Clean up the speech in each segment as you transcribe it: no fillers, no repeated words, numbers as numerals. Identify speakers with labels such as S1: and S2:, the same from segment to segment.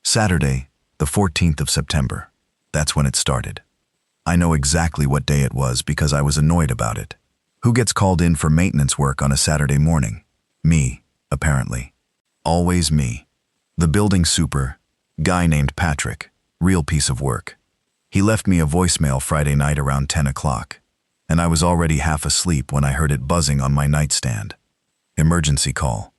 S1: Saturday, the 14th of September. That's when it started. I know exactly what day it was because I was annoyed about it. Who gets called in for maintenance work on a Saturday morning? Me, apparently. Always me. The building super, guy named Patrick, real piece of work. He left me a voicemail Friday night around 10 o'clock, and I was already half asleep when I heard it buzzing on my nightstand. Emergency call.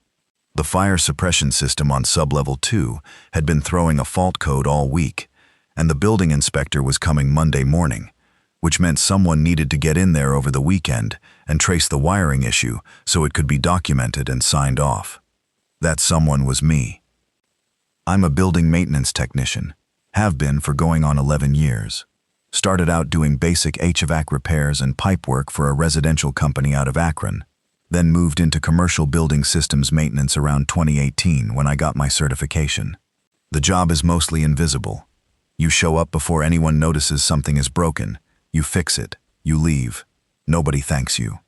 S1: The fire suppression system on sublevel 2 had been throwing a fault code all week, and the building inspector was coming Monday morning, which meant someone needed to get in there over the weekend and trace the wiring issue so it could be documented and signed off. That someone was me. I'm a building maintenance technician, have been for going on 11 years. Started out doing basic HVAC repairs and pipe work for a residential company out of Akron, then moved into commercial building systems maintenance around 2018 when I got my certification. The job is mostly invisible. You show up before anyone notices something is broken, you fix it, you leave. Nobody thanks you.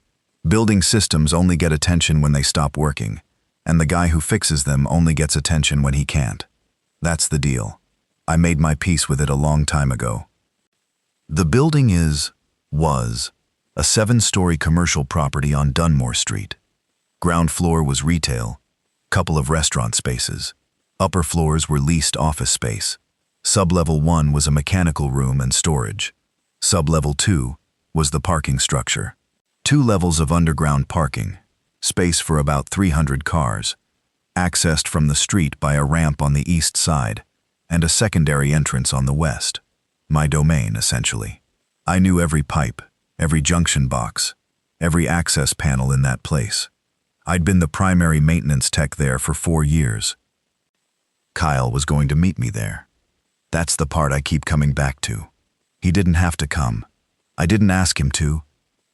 S1: Building systems only get attention when they stop working, and the guy who fixes them only gets attention when he can't. That's the deal. I made my peace with it a long time ago. The building was a 7-story commercial property on Dunmore Street. Ground floor was retail, couple of restaurant spaces. Upper floors were leased office space. Sublevel 1 was a mechanical room and storage. Sublevel 2 was the parking structure. 2 levels of underground parking, space for about 300 cars, accessed from the street by a ramp on the east side, and a secondary entrance on the west. My domain, essentially. I knew every pipe, every junction box, every access panel in that place. I'd been the primary maintenance tech there for 4 years. Kyle was going to meet me there. That's the part I keep coming back to. He didn't have to come. I didn't ask him to.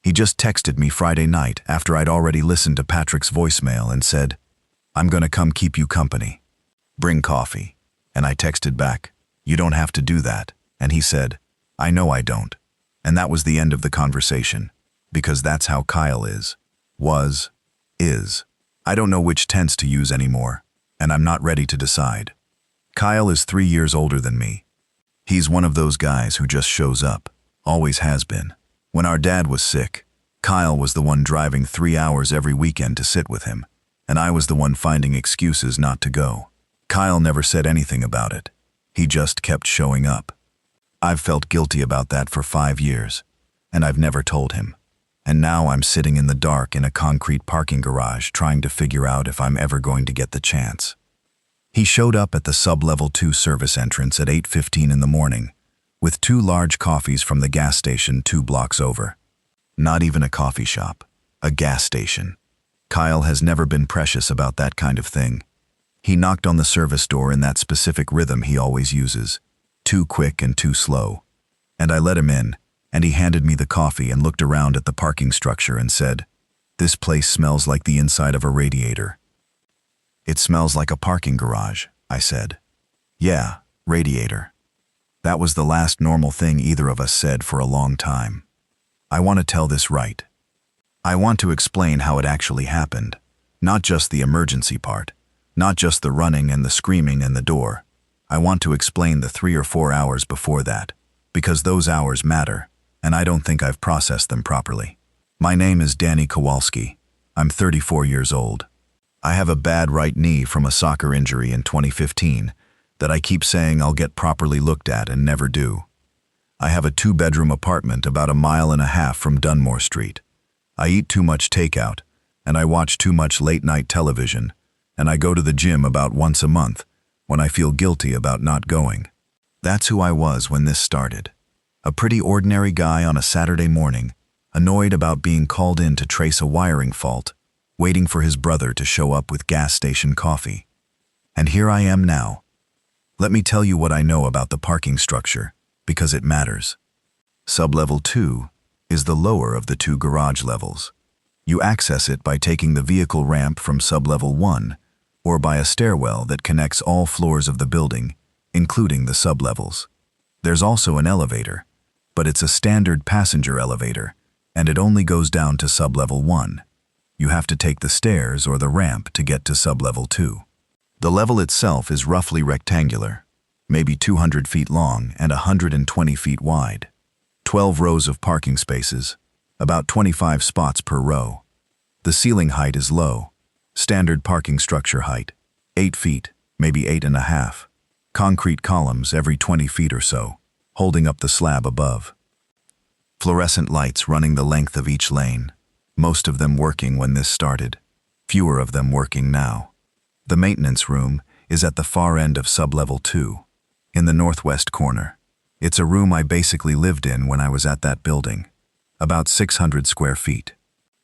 S1: He just texted me Friday night after I'd already listened to Patrick's voicemail and said, "I'm gonna come keep you company. Bring coffee." And I texted back, "You don't have to do that." And he said, "I know I don't." And that was the end of the conversation, because that's how Kyle is. Is. I don't know which tense to use anymore, and I'm not ready to decide. Kyle is 3 years older than me. He's one of those guys who just shows up, always has been. When our dad was sick, Kyle was the one driving 3 hours every weekend to sit with him, and I was the one finding excuses not to go. Kyle never said anything about it. He just kept showing up. I've felt guilty about that for 5 years, and I've never told him. And now I'm sitting in the dark in a concrete parking garage trying to figure out if I'm ever going to get the chance. He showed up at the sublevel 2 service entrance at 8:15 in the morning, with 2 large coffees from the gas station 2 blocks over. Not even a coffee shop, a gas station. Kyle has never been precious about that kind of thing. He knocked on the service door in that specific rhythm he always uses, too quick and too slow. And I let him in, and he handed me the coffee and looked around at the parking structure and said, "This place smells like the inside of a radiator." "It smells like a parking garage," I said. "Yeah, radiator." That was the last normal thing either of us said for a long time. I want to tell this right. I want to explain how it actually happened, not just the emergency part, not just the running and the screaming and the door. I want to explain the 3 or 4 hours before that, because those hours matter, and I don't think I've processed them properly. My name is Danny Kowalski. I'm 34 years old. I have a bad right knee from a soccer injury in 2015 that I keep saying I'll get properly looked at and never do. I have a 2-bedroom apartment about 1.5 miles from Dunmore Street. I eat too much takeout, and I watch too much late-night television, and I go to the gym about once a month when I feel guilty about not going. That's who I was when this started. A pretty ordinary guy on a Saturday morning, annoyed about being called in to trace a wiring fault, waiting for his brother to show up with gas station coffee. And here I am now. Let me tell you what I know about the parking structure, because it matters. Sublevel 2 is the lower of the 2 garage levels. You access it by taking the vehicle ramp from sublevel 1, or by a stairwell that connects all floors of the building, including the sublevels. There's also an elevator, but it's a standard passenger elevator, and it only goes down to sublevel 1. You have to take the stairs or the ramp to get to sublevel 2. The level itself is roughly rectangular, maybe 200 feet long and 120 feet wide. 12 rows of parking spaces, about 25 spots per row. The ceiling height is low, standard parking structure height, 8 feet, maybe 8.5. Concrete columns every 20 feet or so, holding up the slab above. Fluorescent lights running the length of each lane, most of them working when this started, fewer of them working now. The maintenance room is at the far end of sublevel 2, in the northwest corner. It's a room I basically lived in when I was at that building, about 600 square feet.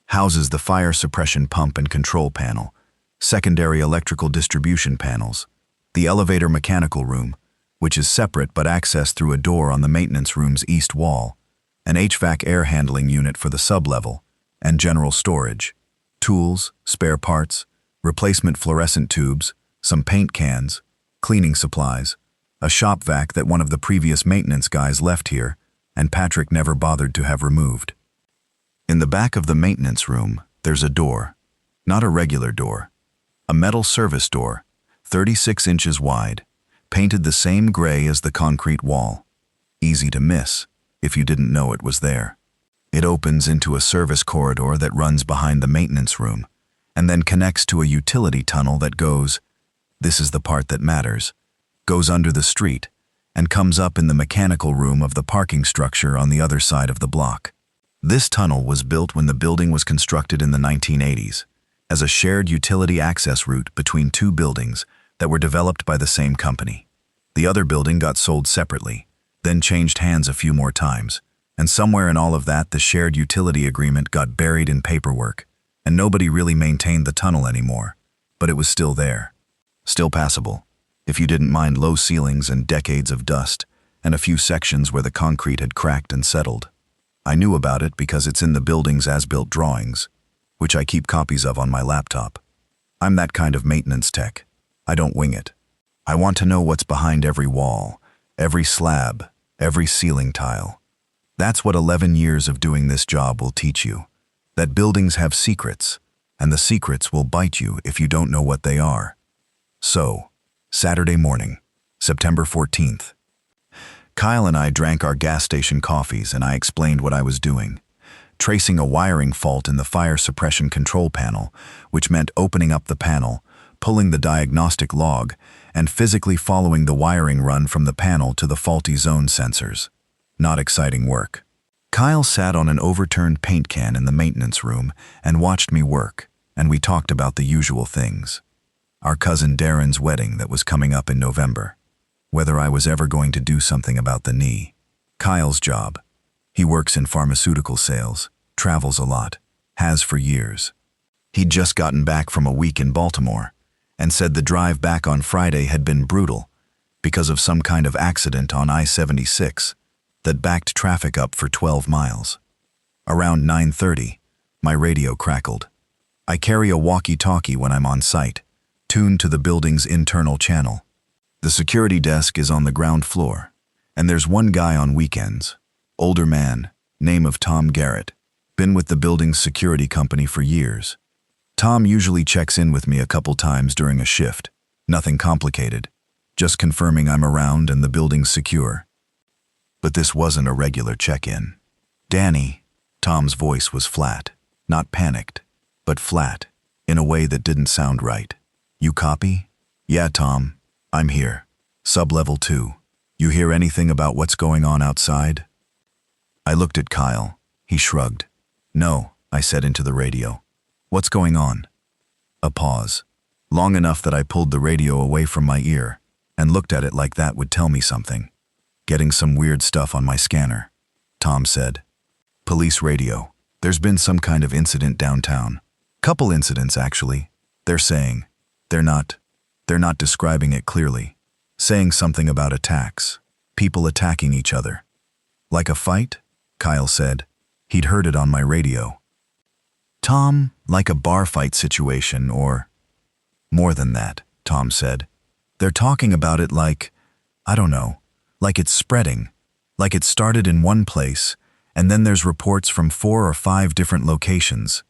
S1: Houses the fire suppression pump and control panel, secondary electrical distribution panels, the elevator mechanical room, which is separate but accessed through a door on the maintenance room's east wall, an HVAC air handling unit for the sublevel, and general storage, tools, spare parts, replacement fluorescent tubes, some paint cans, cleaning supplies, a shop vac that one of the previous maintenance guys left here, and Patrick never bothered to have removed. In the back of the maintenance room, there's a door, not a regular door, a metal service door, 36 inches wide, painted the same gray as the concrete wall. Easy to miss if you didn't know it was there. It opens into a service corridor that runs behind the maintenance room, and then connects to a utility tunnel that goes, this is the part that matters, goes under the street, and comes up in the mechanical room of the parking structure on the other side of the block. This tunnel was built when the building was constructed in the 1980s, as a shared utility access route between two buildings that were developed by the same company. The other building got sold separately, then changed hands a few more times, and somewhere in all of that the shared utility agreement got buried in paperwork, and nobody really maintained the tunnel anymore, but it was still there. Still passable, if you didn't mind low ceilings and decades of dust, and a few sections where the concrete had cracked and settled. I knew about it because it's in the building's as-built drawings, which I keep copies of on my laptop. I'm that kind of maintenance tech. I don't wing it. I want to know what's behind every wall, every slab, every ceiling tile. That's what 11 years of doing this job will teach you. That buildings have secrets, and the secrets will bite you if you don't know what they are. So, Saturday morning, September 14th. Kyle and I drank our gas station coffees and I explained what I was doing. Tracing a wiring fault in the fire suppression control panel, which meant opening up the panel, pulling the diagnostic log, and physically following the wiring run from the panel to the faulty zone sensors. Not exciting work. Kyle sat on an overturned paint can in the maintenance room and watched me work, and we talked about the usual things. Our cousin Darren's wedding that was coming up in November. Whether I was ever going to do something about the knee. Kyle's job. He works in pharmaceutical sales, travels a lot, has for years. He'd just gotten back from a week in Baltimore and said the drive back on Friday had been brutal because of some kind of accident on I-76 that backed traffic up for 12 miles. Around 9:30, my radio crackled. I carry a walkie-talkie when I'm on site, tuned to the building's internal channel. The security desk is on the ground floor, and there's one guy on weekends, older man, name of Tom Garrett, been with the building's security company for years. Tom usually checks in with me a couple times during a shift, nothing complicated, just confirming I'm around and the building's secure. But this wasn't a regular check-in. Danny, Tom's voice was flat, not panicked, but flat, in a way that didn't sound right. You copy? Yeah, Tom. I'm here. Sublevel 2. You hear anything about what's going on outside? I looked at Kyle. He shrugged. No, I said into the radio. What's going on? A pause. Long enough that I pulled the radio away from my ear and looked at it like that would tell me something. Getting some weird stuff on my scanner. Tom said. Police radio. There's been some kind of incident downtown. Couple incidents, actually. They're saying. They're not describing it clearly, saying something about attacks, people attacking each other. Like a fight? Kyle said. He'd heard it on my radio. Tom, like a bar fight situation or... More than that, Tom said. They're talking about it like, I don't know, like it's spreading, like it started in one place, and then there's reports from 4 or 5 different locations.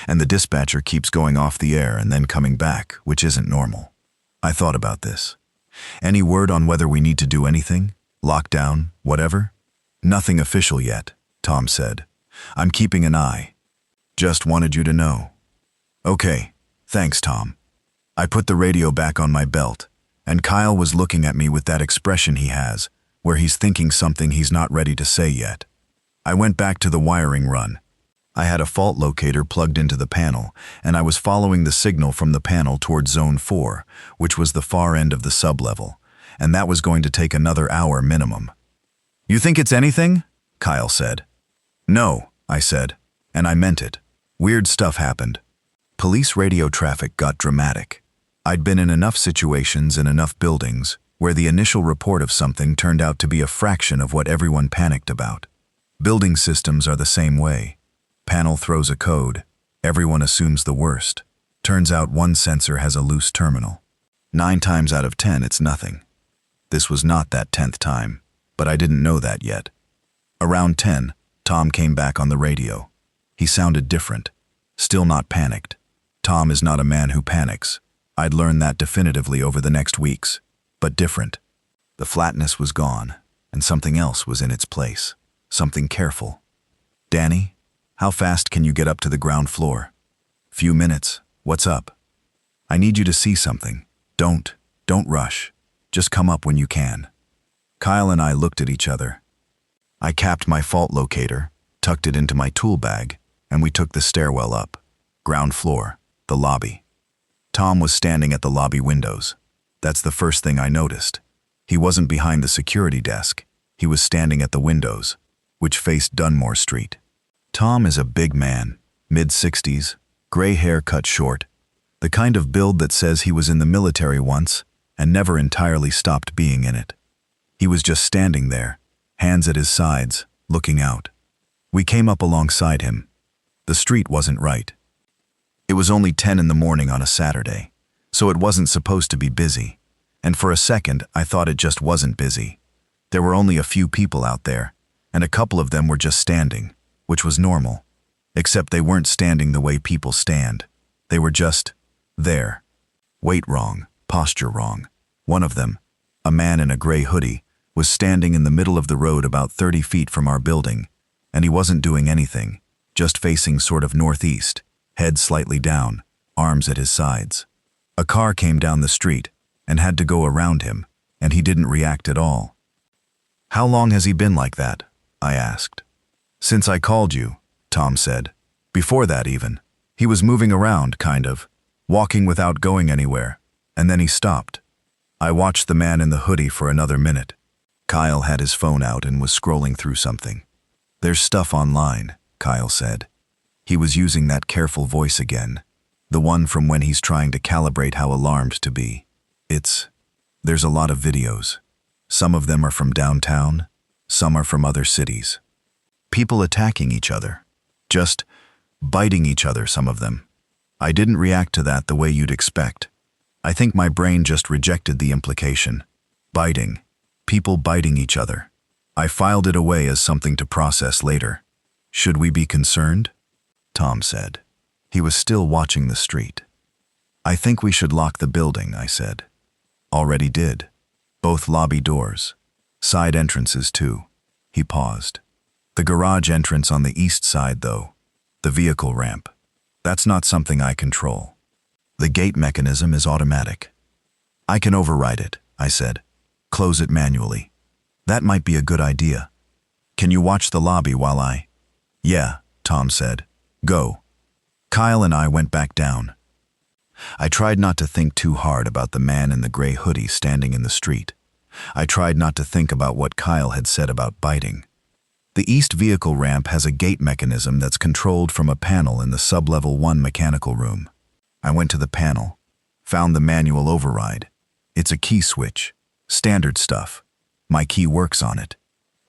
S1: And the dispatcher keeps going off the air and then coming back, which isn't normal. I thought about this. Any word on whether we need to do anything? Lockdown, whatever? Nothing official yet, Tom said. I'm keeping an eye. Just wanted you to know. Okay, thanks, Tom. I put the radio back on my belt, and Kyle was looking at me with that expression he has, where he's thinking something he's not ready to say yet. I went back to the wiring run. I had a fault locator plugged into the panel, and I was following the signal from the panel toward Zone 4, which was the far end of the sublevel, and that was going to take another hour minimum. You think it's anything? Kyle said. No, I said, and I meant it. Weird stuff happened. Police radio traffic got dramatic. I'd been in enough situations in enough buildings where the initial report of something turned out to be a fraction of what everyone panicked about. Building systems are the same way. Panel throws a code. Everyone assumes the worst. Turns out one sensor has a loose terminal. 9 times out of 10, it's nothing. This was not that 10th time, but I didn't know that yet. Around 10, Tom came back on the radio. He sounded different. Still not panicked. Tom is not a man who panics. I'd learned that definitively over the next weeks, but different. The flatness was gone, and something else was in its place. Something careful. Danny, how fast can you get up to the ground floor? Few minutes. What's up? I need you to see something. Don't rush. Just come up when you can. Kyle and I looked at each other. I capped my fault locator, tucked it into my tool bag, and we took the stairwell up. Ground floor, the lobby. Tom was standing at the lobby windows. That's the first thing I noticed. He wasn't behind the security desk. He was standing at the windows, which faced Dunmore Street. Tom is a big man, mid-60s, gray hair cut short, the kind of build that says he was in the military once and never entirely stopped being in it. He was just standing there, hands at his sides, looking out. We came up alongside him. The street wasn't right. It was only 10 in the morning on a Saturday, so it wasn't supposed to be busy, and for a second I thought it just wasn't busy. There were only a few people out there, and a couple of them were just standing, which was normal, except they weren't standing the way people stand. They were just there. Weight wrong, posture wrong. One of them, a man in a gray hoodie, was standing in the middle of the road about 30 feet from our building, and he wasn't doing anything, just facing sort of northeast, head slightly down, arms at his sides. A car came down the street and had to go around him, and he didn't react at all. How long has he been like that? I asked. Since I called you, Tom said. Before that even. He was moving around, kind of, walking without going anywhere, and then he stopped. I watched the man in the hoodie for another minute. Kyle had his phone out and was scrolling through something. There's stuff online, Kyle said. He was using that careful voice again, the one from when he's trying to calibrate how alarmed to be. There's a lot of videos. Some of them are from downtown, some are from other cities. People attacking each other. Just biting each other, some of them. I didn't react to that the way you'd expect. I think my brain just rejected the implication. Biting. People biting each other. I filed it away as something to process later. Should we be concerned? Tom said. He was still watching the street. I think we should lock the building, I said. Already did. Both lobby doors. Side entrances too. He paused. The garage entrance on the east side, though. The vehicle ramp. That's not something I control. The gate mechanism is automatic. I can override it, I said. Close it manually. That might be a good idea. Can you watch the lobby while I... Yeah, Tom said. Go. Kyle and I went back down. I tried not to think too hard about the man in the gray hoodie standing in the street. I tried not to think about what Kyle had said about biting. The east vehicle ramp has a gate mechanism that's controlled from a panel in the sub-level 1 mechanical room. I went to the panel, found the manual override. It's a key switch, standard stuff. My key works on it.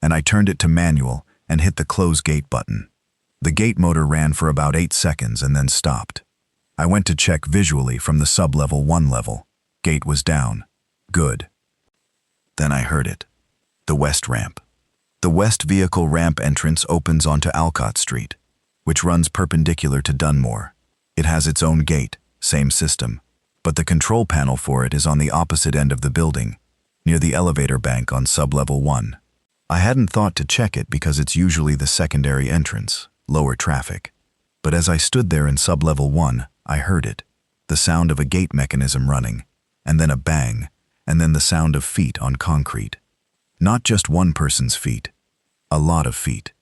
S1: And I turned it to manual and hit the close gate button. The gate motor ran for about 8 seconds and then stopped. I went to check visually from the sub-level 1 level. Gate was down. Good. Then I heard it. The west ramp. The west vehicle ramp entrance opens onto Alcott Street, which runs perpendicular to Dunmore. It has its own gate, same system. but the control panel for it is on the opposite end of the building, near the elevator bank on sublevel 1. I hadn't thought to check it because it's usually the secondary entrance, lower traffic. But as I stood there in sublevel 1, I heard it, the sound of a gate mechanism running, and then a bang, and then the sound of feet on concrete. Not just one person's feet, a lot of feet.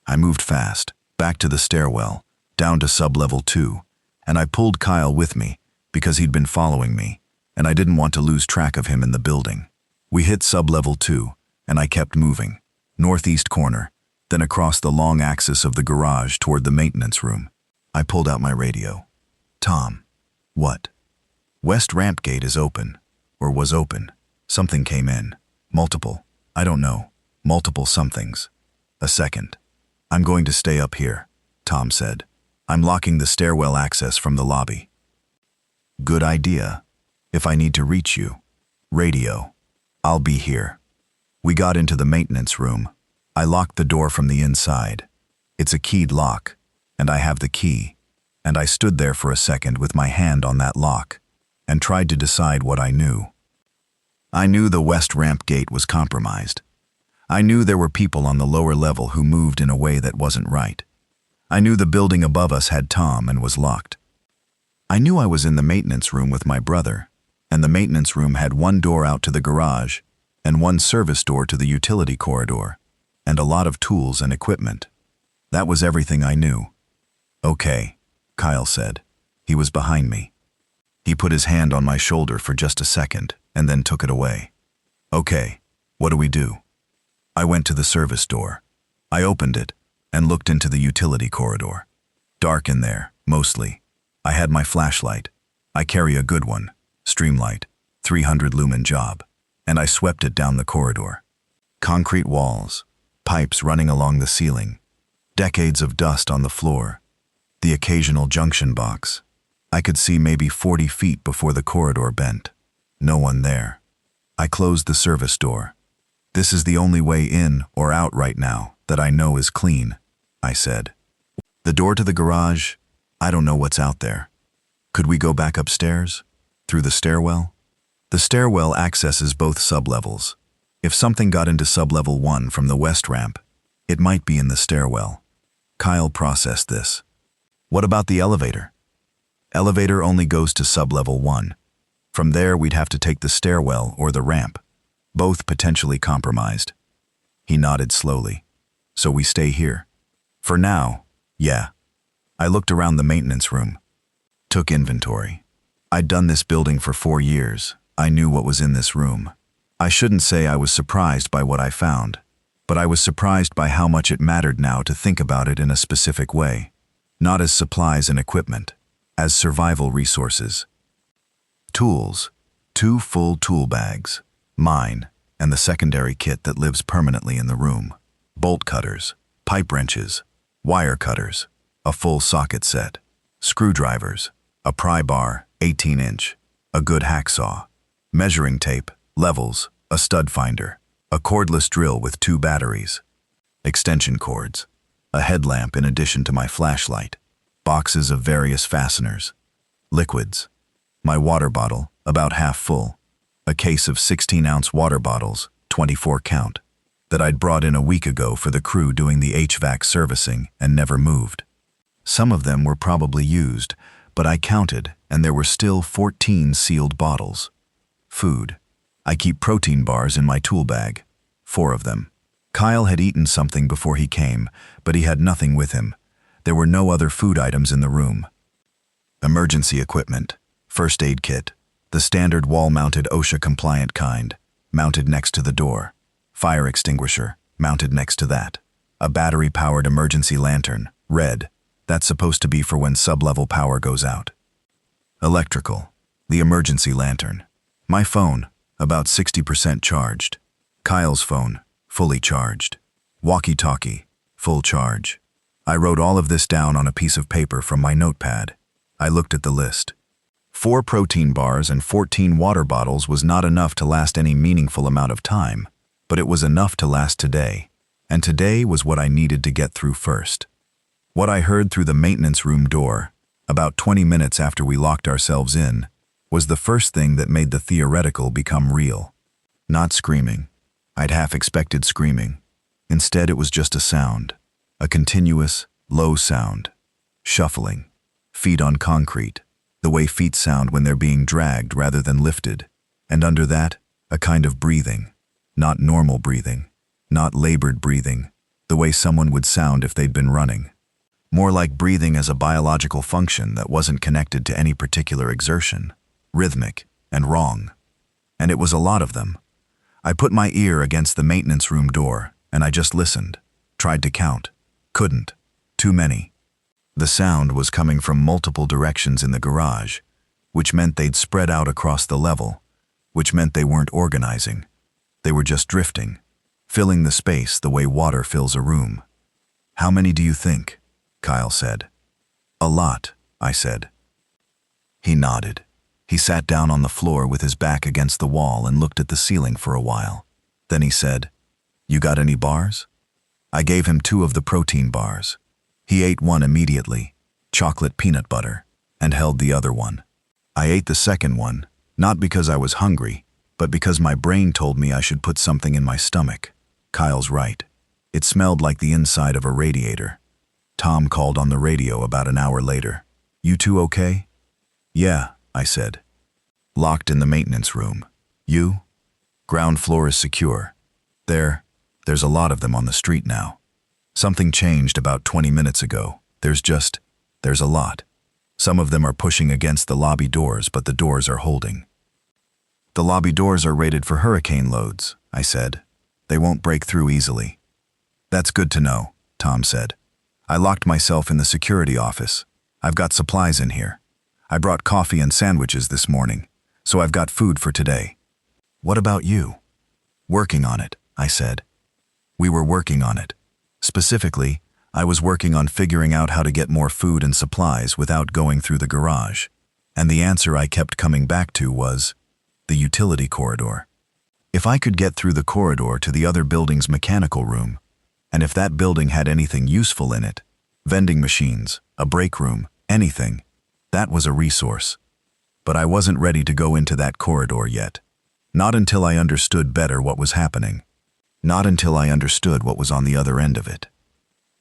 S1: I moved fast, back to the stairwell, down to sublevel 2, and I pulled Kyle with me because he'd been following me, and I didn't want to lose track of him in the building. We hit sublevel 2, and I kept moving, northeast corner, then across the long axis of the garage toward the maintenance room. I pulled out my radio. Tom. What? West ramp gate is open, or was open. Something came in. Multiple. I don't know. Multiple somethings. A second. I'm going to stay up here, Tom said. I'm locking the stairwell access from the lobby. Good idea. If I need to reach you. Radio. I'll be here. We got into the maintenance room. I locked the door from the inside. It's a keyed lock, and I have the key. And I stood there for a second with my hand on that lock, and tried to decide what I knew. I knew the west ramp gate was compromised. I knew there were people on the lower level who moved in a way that wasn't right. I knew the building above us had Tom and was locked. I knew I was in the maintenance room with my brother, and the maintenance room had one door out to the garage and one service door to the utility corridor, and a lot of tools and equipment. That was everything I knew. Okay, Kyle said. He was behind me. He put his hand on my shoulder for just a second and then took it away. Okay, what do we do? I went to the service door. I opened it and looked into the utility corridor. Dark in there, mostly. I had my flashlight. I carry a good one, Streamlight, 300 lumen job, and I swept it down the corridor. Concrete walls, pipes running along the ceiling, decades of dust on the floor, the occasional junction box. I could see maybe 40 feet before the corridor bent. No one there. I closed the service door. This is the only way in or out right now that I know is clean, I said. The door to the garage, I don't know what's out there. Could we go back upstairs? Through the stairwell? The stairwell accesses both sublevels. If something got into sublevel 1 from the west ramp, it might be in the stairwell. Kyle processed this. What about the elevator? Elevator only goes to sublevel 1. From there, we'd have to take the stairwell or the ramp, both potentially compromised. He nodded slowly. So we stay here. For now, yeah. I looked around the maintenance room. Took inventory. I'd done this building for 4 years. I knew what was in this room. I shouldn't say I was surprised by what I found, but I was surprised by how much it mattered now to think about it in a specific way. Not as supplies and equipment, as survival resources. Tools. 2 full tool bags. Mine, and the secondary kit that lives permanently in the room. Bolt cutters, pipe wrenches, wire cutters, a full socket set, screwdrivers, a pry bar, 18-inch, a good hacksaw, measuring tape, levels, a stud finder, a cordless drill with 2 batteries, extension cords, a headlamp in addition to my flashlight, boxes of various fasteners, liquids, my water bottle, about half full, a case of 16-ounce water bottles, 24 count, that I'd brought in a week ago for the crew doing the HVAC servicing and never moved. Some of them were probably used, but I counted and there were still 14 sealed bottles. Food. I keep protein bars in my tool bag, 4 of them. Kyle had eaten something before he came, but he had nothing with him. There were no other food items in the room. Emergency equipment, first aid kit, the standard wall-mounted OSHA-compliant kind, mounted next to the door. Fire extinguisher, mounted next to that. A battery-powered emergency lantern, red. That's supposed to be for when sublevel power goes out. Electrical, the emergency lantern. My phone, about 60% charged. Kyle's phone, fully charged. Walkie-talkie, full charge. I wrote all of this down on a piece of paper from my notepad. I looked at the list. 4 protein bars and 14 water bottles was not enough to last any meaningful amount of time, but it was enough to last today, and today was what I needed to get through first. What I heard through the maintenance room door, about 20 minutes after we locked ourselves in, was the first thing that made the theoretical become real. Not screaming. I'd half expected screaming. Instead, it was just a sound. A continuous, low sound. Shuffling. Feet on concrete. The way feet sound when they're being dragged rather than lifted. And under that, a kind of breathing. Not normal breathing. Not labored breathing. The way someone would sound if they'd been running. More like breathing as a biological function that wasn't connected to any particular exertion. Rhythmic and wrong. And it was a lot of them. I put my ear against the maintenance room door, and I just listened. Tried to count. Couldn't. Too many. The sound was coming from multiple directions in the garage, which meant they'd spread out across the level, which meant they weren't organizing. They were just drifting, filling the space the way water fills a room. "How many do you think?" Kyle said. "A lot," I said. He nodded. He sat down on the floor with his back against the wall and looked at the ceiling for a while. Then he said, "You got any bars?" I gave him 2 of the protein bars. He ate one immediately, chocolate peanut butter, and held the other one. I ate the second one, not because I was hungry, but because my brain told me I should put something in my stomach. Kyle's right. It smelled like the inside of a radiator. Tom called on the radio about an hour later. "You two okay?" "Yeah," I said. "Locked in the maintenance room. You?" "Ground floor is secure. There's a lot of them on the street now. Something changed about 20 minutes ago. There's a lot. Some of them are pushing against the lobby doors, but the doors are holding." "The lobby doors are rated for hurricane loads," I said. "They won't break through easily." "That's good to know," Tom said. "I locked myself in the security office. I've got supplies in here. I brought coffee and sandwiches this morning, so I've got food for today." "What about you?" "Working on it," I said. We were working on it. Specifically, I was working on figuring out how to get more food and supplies without going through the garage. And the answer I kept coming back to was the utility corridor. If I could get through the corridor to the other building's mechanical room, and if that building had anything useful in it, vending machines, a break room, anything, that was a resource. But I wasn't ready to go into that corridor yet. Not until I understood better what was happening. Not until I understood what was on the other end of it.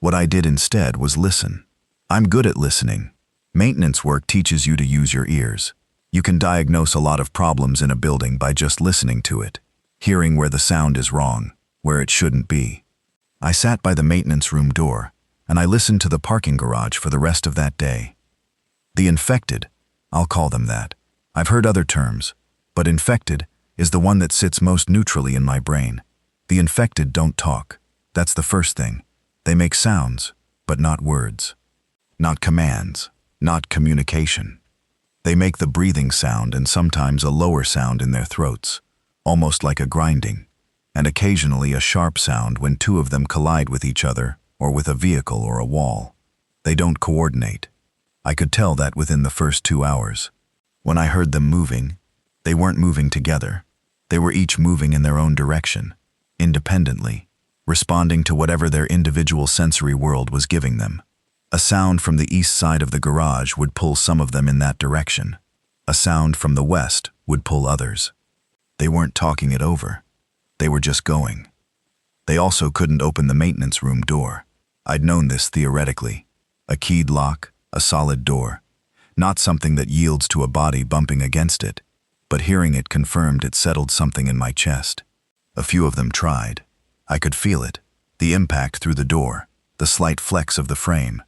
S1: What I did instead was listen. I'm good at listening. Maintenance work teaches you to use your ears. You can diagnose a lot of problems in a building by just listening to it, hearing where the sound is wrong, where it shouldn't be. I sat by the maintenance room door, and I listened to the parking garage for the rest of that day. The infected, I'll call them that. I've heard other terms, but infected is the one that sits most neutrally in my brain. The infected don't talk. That's the first thing. They make sounds, but not words. Not commands, not communication. They make the breathing sound and sometimes a lower sound in their throats, almost like a grinding, and occasionally a sharp sound when 2 of them collide with each other or with a vehicle or a wall. They don't coordinate. I could tell that within the first 2 hours. When I heard them moving, they weren't moving together. They were each moving in their own direction, independently, responding to whatever their individual sensory world was giving them. A sound from the east side of the garage would pull some of them in that direction. A sound from the west would pull others. They weren't talking it over. They were just going. They also couldn't open the maintenance room door. I'd known this theoretically. A keyed lock, a solid door. Not something that yields to a body bumping against it, but hearing it confirmed it settled something in my chest. A few of them tried. I could feel it, the impact through the door, the slight flex of the frame.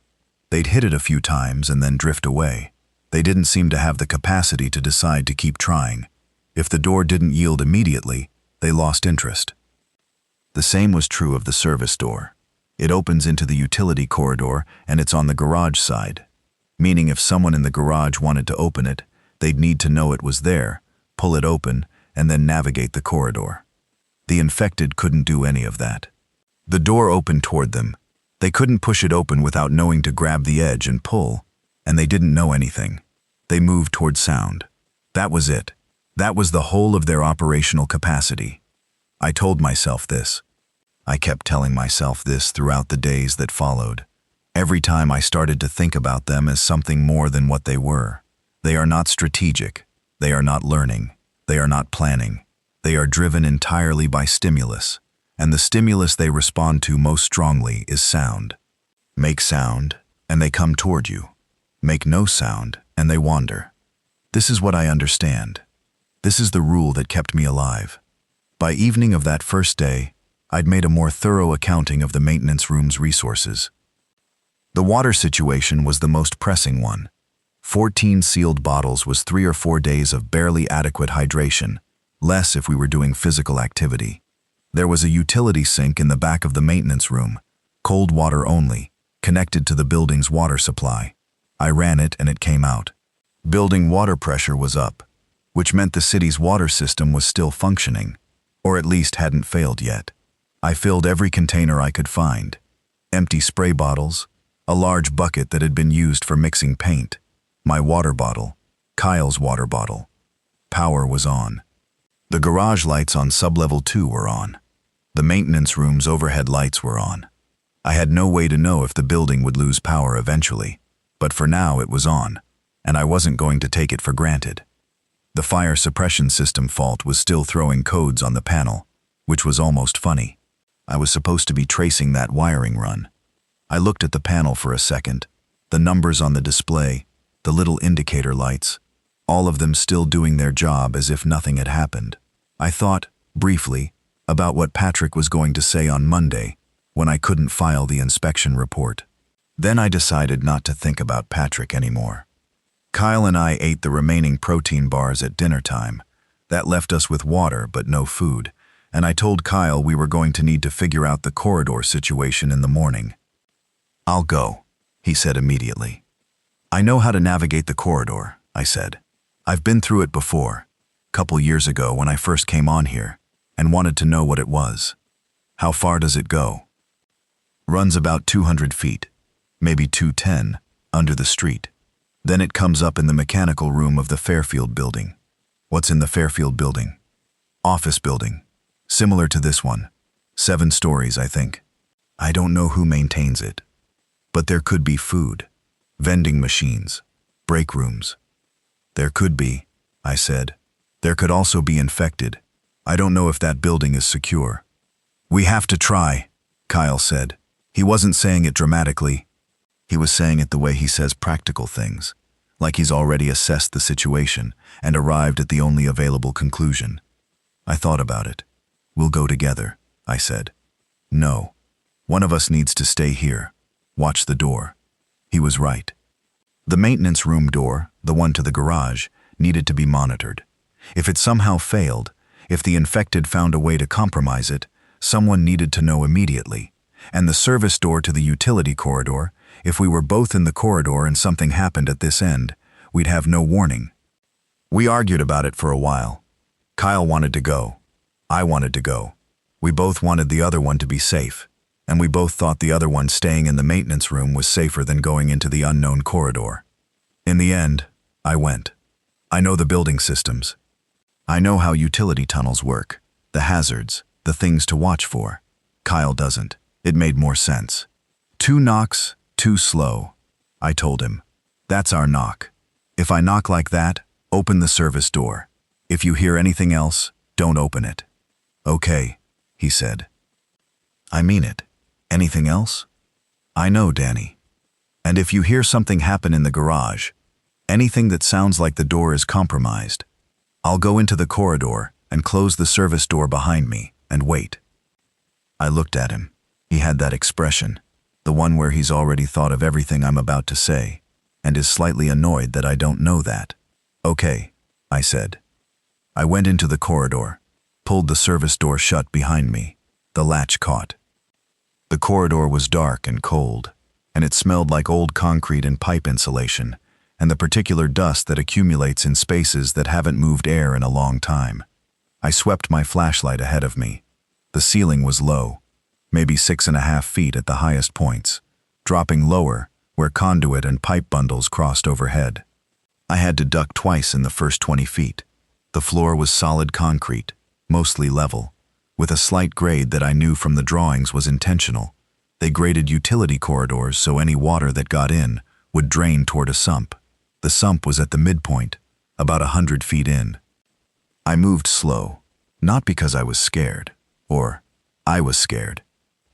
S1: They'd hit it a few times and then drift away. They didn't seem to have the capacity to decide to keep trying. If the door didn't yield immediately, they lost interest. The same was true of the service door. It opens into the utility corridor and it's on the garage side, meaning if someone in the garage wanted to open it, they'd need to know it was there, pull it open, and then navigate the corridor. The infected couldn't do any of that. The door opened toward them. They couldn't push it open without knowing to grab the edge and pull, and they didn't know anything. They moved toward sound. That was it. That was the whole of their operational capacity. I told myself this. I kept telling myself this throughout the days that followed. Every time I started to think about them as something more than what they were. They are not strategic. They are not learning. They are not planning. They are driven entirely by stimulus, and the stimulus they respond to most strongly is sound. Make sound, and they come toward you. Make no sound, and they wander. This is what I understand. This is the rule that kept me alive. By evening of that first day, I'd made a more thorough accounting of the maintenance room's resources. The water situation was the most pressing one. 14 sealed bottles was 3 or 4 days of barely adequate hydration, less if we were doing physical activity. There was a utility sink in the back of the maintenance room, cold water only, connected to the building's water supply. I ran it and it came out. Building water pressure was up, which meant the city's water system was still functioning, or at least hadn't failed yet. I filled every container I could find. Empty spray bottles, a large bucket that had been used for mixing paint, my water bottle, Kyle's water bottle. Power was on. The garage lights on sublevel 2 were on. The maintenance room's overhead lights were on. I had no way to know if the building would lose power eventually, but for now it was on, and I wasn't going to take it for granted. The fire suppression system fault was still throwing codes on the panel, which was almost funny. I was supposed to be tracing that wiring run. I looked at the panel for a second, the numbers on the display, the little indicator lights, all of them still doing their job as if nothing had happened. I thought, briefly, about what Patrick was going to say on Monday when I couldn't file the inspection report. Then I decided not to think about Patrick anymore. Kyle and I ate the remaining protein bars at dinner time. That left us with water but no food, and I told Kyle we were going to need to figure out the corridor situation in the morning. "I'll go," he said immediately. "I know how to navigate the corridor," I said. "I've been through it before, a couple years ago when I first came on here, and wanted to know what it was." "How far does it go?" "Runs about 200 feet, maybe 210, under the street. Then it comes up in the mechanical room of the Fairfield building." "What's in the Fairfield building?" "Office building. Similar to this one. 7 stories, I think. I don't know who maintains it. But there could be food, vending machines, break rooms." "There could be," I said. "There could also be infected. I don't know if that building is secure." "We have to try," Kyle said. He wasn't saying it dramatically. He was saying it the way he says practical things, like he's already assessed the situation and arrived at the only available conclusion. I thought about it. "We'll go together," I said. "No. One of us needs to stay here. Watch the door." He was right. The maintenance room door, the one to the garage, needed to be monitored. If it somehow failed, if the infected found a way to compromise it, someone needed to know immediately. And the service door to the utility corridor, if we were both in the corridor and something happened at this end, we'd have no warning. We argued about it for a while. Kyle wanted to go. I wanted to go. We both wanted the other one to be safe, and we both thought the other one staying in the maintenance room was safer than going into the unknown corridor. In the end, I went. I know the building systems. I know how utility tunnels work, the hazards, the things to watch for. Kyle doesn't. It made more sense. 2 knocks, too slow. I told him. "That's our knock. If I knock like that, open the service door. If you hear anything else, don't open it." "Okay," he said. "I mean it. Anything else?" "I know, Danny. And if you hear something happen in the garage, anything that sounds like the door is compromised, I'll go into the corridor and close the service door behind me and wait." I looked at him. He had that expression, the one where he's already thought of everything I'm about to say, and is slightly annoyed that I don't know that. "Okay," I said. I went into the corridor, pulled the service door shut behind me. The latch caught. The corridor was dark and cold, and it smelled like old concrete and pipe insulation, and the particular dust that accumulates in spaces that haven't moved air in a long time. I swept my flashlight ahead of me. The ceiling was low, maybe 6.5 feet at the highest points, dropping lower where conduit and pipe bundles crossed overhead. I had to duck twice in the first 20 feet. The floor was solid concrete, mostly level, with a slight grade that I knew from the drawings was intentional. They graded utility corridors so any water that got in would drain toward a sump. The sump was at the midpoint, about 100 feet in. I moved slow, not because I was scared, or I was scared,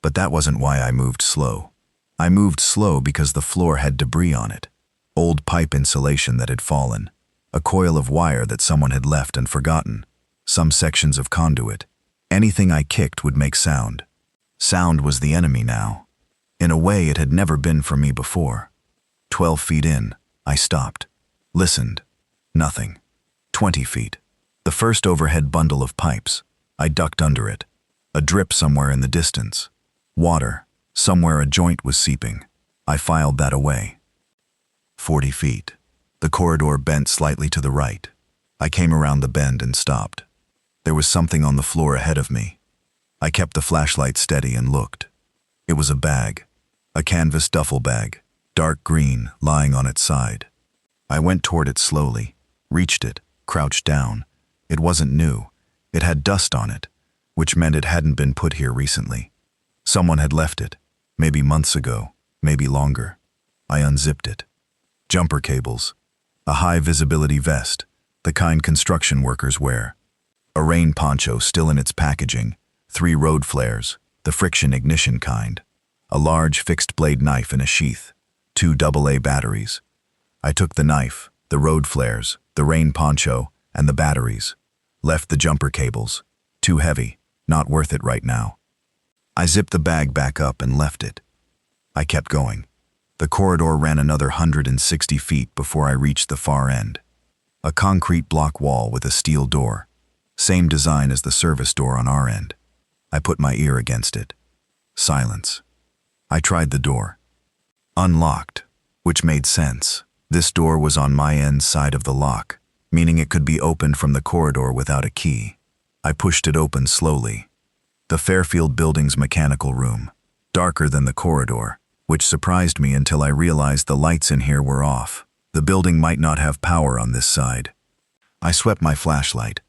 S1: but that wasn't why I moved slow. I moved slow because the floor had debris on it, old pipe insulation that had fallen, a coil of wire that someone had left and forgotten, some sections of conduit. Anything I kicked would make sound. Sound was the enemy now. In a way it had never been for me before. 12 feet in, I stopped. Listened. Nothing. 20 feet. The first overhead bundle of pipes. I ducked under it. A drip somewhere in the distance. Water. Somewhere a joint was seeping. I filed that away. 40 feet. The corridor bent slightly to the right. I came around the bend and stopped. There was something on the floor ahead of me. I kept the flashlight steady and looked. It was a bag. A canvas duffel bag, dark green, lying on its side. I went toward it slowly, reached it, crouched down. It wasn't new. It had dust on it, which meant it hadn't been put here recently. Someone had left it, maybe months ago, maybe longer. I unzipped it. Jumper cables. A high-visibility vest, the kind construction workers wear. A rain poncho still in its packaging, 3 road flares, the friction ignition kind. A large fixed-blade knife in a sheath, 2 AA batteries. I took the knife, the road flares, the rain poncho, and the batteries. Left the jumper cables. Too heavy, not worth it right now. I zipped the bag back up and left it. I kept going. The corridor ran another 160 feet before I reached the far end. A concrete block wall with a steel door. Same design as the service door on our end. I put my ear against it. Silence. I tried the door. Unlocked, which made sense. This door was on my end side of the lock, meaning it could be opened from the corridor without a key. I pushed it open slowly. The Fairfield Building's mechanical room, darker than the corridor, which surprised me until I realized the lights in here were off. The building might not have power on this side. I swept my flashlight.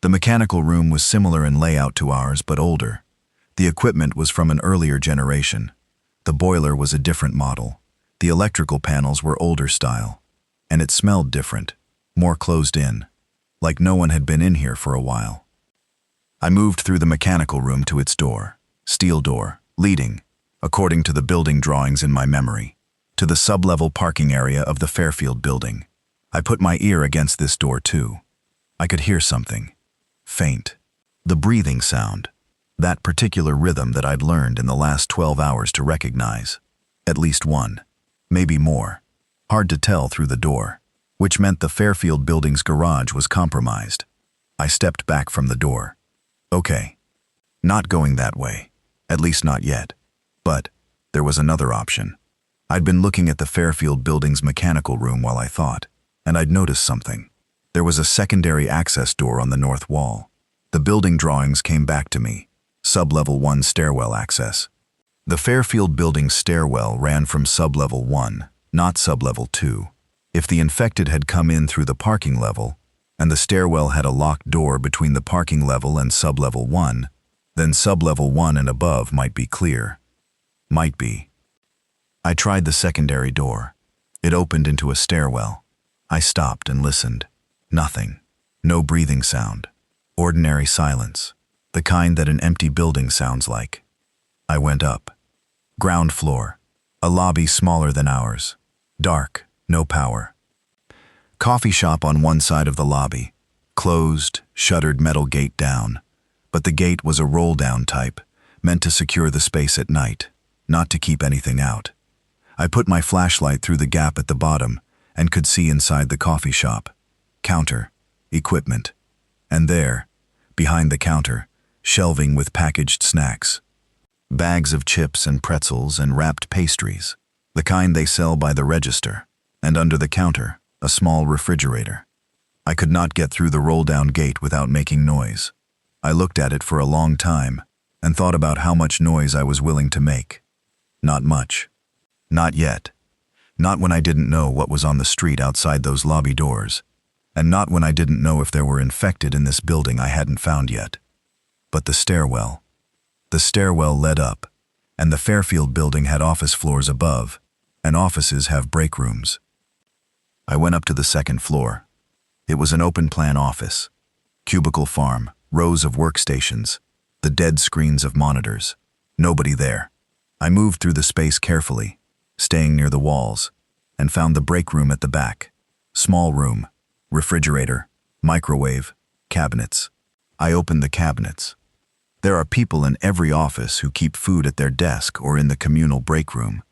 S1: The mechanical room was similar in layout to ours, but older. The equipment was from an earlier generation. The boiler was a different model. The electrical panels were older style. And it smelled different, more closed in, like no one had been in here for a while. I moved through the mechanical room to its door, steel door, leading, according to the building drawings in my memory, to the sub-level parking area of the Fairfield building. I put my ear against this door too. I could hear something. Faint. The breathing sound. That particular rhythm that I'd learned in the last 12 hours to recognize. At least one. Maybe more. Hard to tell through the door, which meant the Fairfield building's garage was compromised. I stepped back from the door. Okay. Not going that way. At least not yet. But there was another option. I'd been looking at the Fairfield building's mechanical room while I thought, and I'd noticed something. There was a secondary access door on the north wall. The building drawings came back to me. Sub-level 1 stairwell access. The Fairfield building's stairwell ran from sub-level 1, not sub-level 2. If the infected had come in through the parking level, and the stairwell had a locked door between the parking level and sub-level 1, then sub-level 1 and above might be clear. Might be. I tried the secondary door. It opened into a stairwell. I stopped and listened. Nothing. No breathing sound. Ordinary silence. The kind that an empty building sounds like. I went up. Ground floor. A lobby smaller than ours. Dark. No power. Coffee shop on one side of the lobby. Closed, shuttered metal gate down. But the gate was a roll-down type, meant to secure the space at night, not to keep anything out. I put my flashlight through the gap at the bottom and could see inside the coffee shop. Counter. Equipment. And there, behind the counter, shelving with packaged snacks. Bags of chips and pretzels and wrapped pastries, the kind they sell by the register, and under the counter, a small refrigerator. I could not get through the roll-down gate without making noise. I looked at it for a long time and thought about how much noise I was willing to make. Not much. Not yet. Not when I didn't know what was on the street outside those lobby doors, and not when I didn't know if there were infected in this building I hadn't found yet. But the stairwell. The stairwell led up, and the Fairfield building had office floors above, and offices have break rooms. I went up to the second floor. It was an open-plan office. Cubicle farm, rows of workstations, the dead screens of monitors. Nobody there. I moved through the space carefully, staying near the walls, and found the break room at the back. Small room, refrigerator, microwave, cabinets. I opened the cabinets. There are people in every office who keep food at their desk or in the communal break room.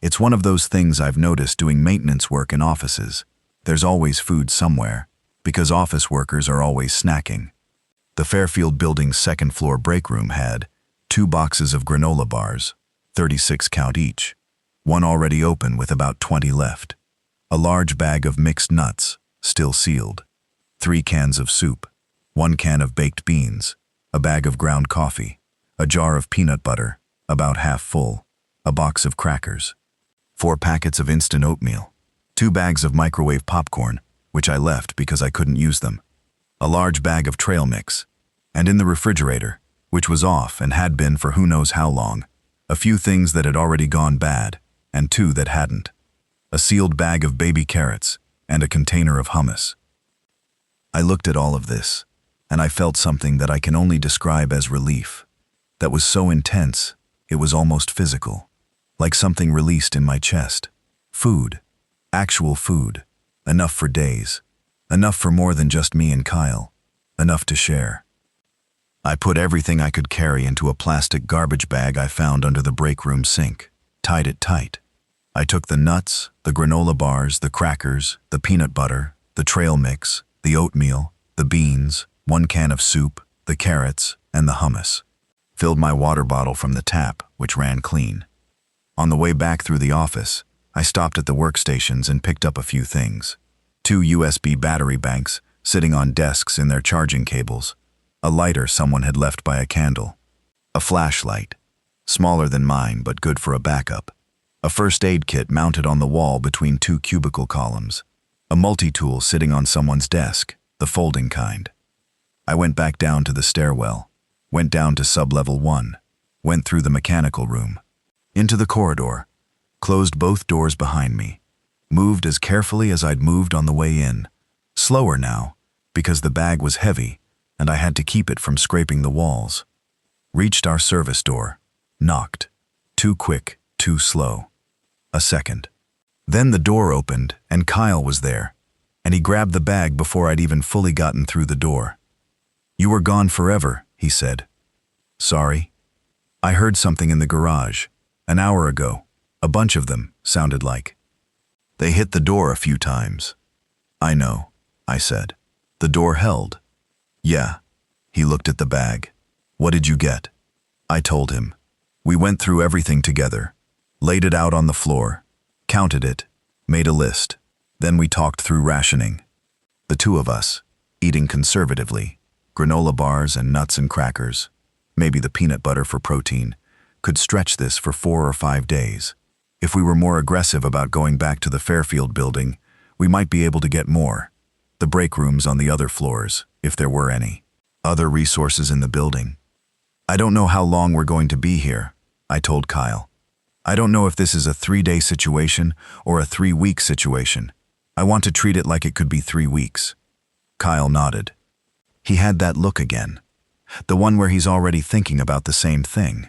S1: It's one of those things I've noticed doing maintenance work in offices. There's always food somewhere, because office workers are always snacking. The Fairfield building's second-floor break room had 2 boxes of granola bars, 36 count each, one already open with about 20 left, a large bag of mixed nuts, still sealed, 3 cans of soup, 1 can of baked beans, a bag of ground coffee, a jar of peanut butter, about half full, a box of crackers, 4 packets of instant oatmeal, 2 bags of microwave popcorn, which I left because I couldn't use them, a large bag of trail mix, and in the refrigerator, which was off and had been for who knows how long, a few things that had already gone bad, and 2 that hadn't, a sealed bag of baby carrots, and a container of hummus. I looked at all of this, and I felt something that I can only describe as relief. That was so intense, it was almost physical, like something released in my chest. Food, actual food, enough for days, enough for more than just me and Kyle, enough to share. I put everything I could carry into a plastic garbage bag I found under the break room sink, tied it tight. I took the nuts, the granola bars, the crackers, the peanut butter, the trail mix, the oatmeal, the beans, 1 can of soup, the carrots, and the hummus. Filled my water bottle from the tap, which ran clean. On the way back through the office, I stopped at the workstations and picked up a few things. 2 USB battery banks sitting on desks in their charging cables, a lighter someone had left by a candle, a flashlight, smaller than mine but good for a backup, a first aid kit mounted on the wall between 2 cubicle columns, a multi-tool sitting on someone's desk, the folding kind. I went back down to the stairwell, went down to sub-level 1, went through the mechanical room, into the corridor, closed both doors behind me, moved as carefully as I'd moved on the way in, slower now, because the bag was heavy and I had to keep it from scraping the walls. Reached our service door, knocked. Too quick, too slow. A second. Then the door opened and Kyle was there, and he grabbed the bag before I'd even fully gotten through the door. "You were gone forever," he said. "Sorry. I heard something in the garage, an hour ago. A bunch of them, sounded like. They hit the door a few times." "I know," I said. "The door held." "Yeah." He looked at the bag. "What did you get?" I told him. We went through everything together, laid it out on the floor, counted it, made a list. Then we talked through rationing. The 2 of us, eating conservatively, granola bars and nuts and crackers, maybe the peanut butter for protein, could stretch this for 4 or 5 days. If we were more aggressive about going back to the Fairfield building, we might be able to get more. The break rooms on the other floors, if there were any. Other resources in the building. "I don't know how long we're going to be here," I told Kyle. "I don't know if this is a 3-day situation or a 3-week situation. I want to treat it like it could be 3 weeks." Kyle nodded. He had that look again. The one where he's already thinking about the same thing.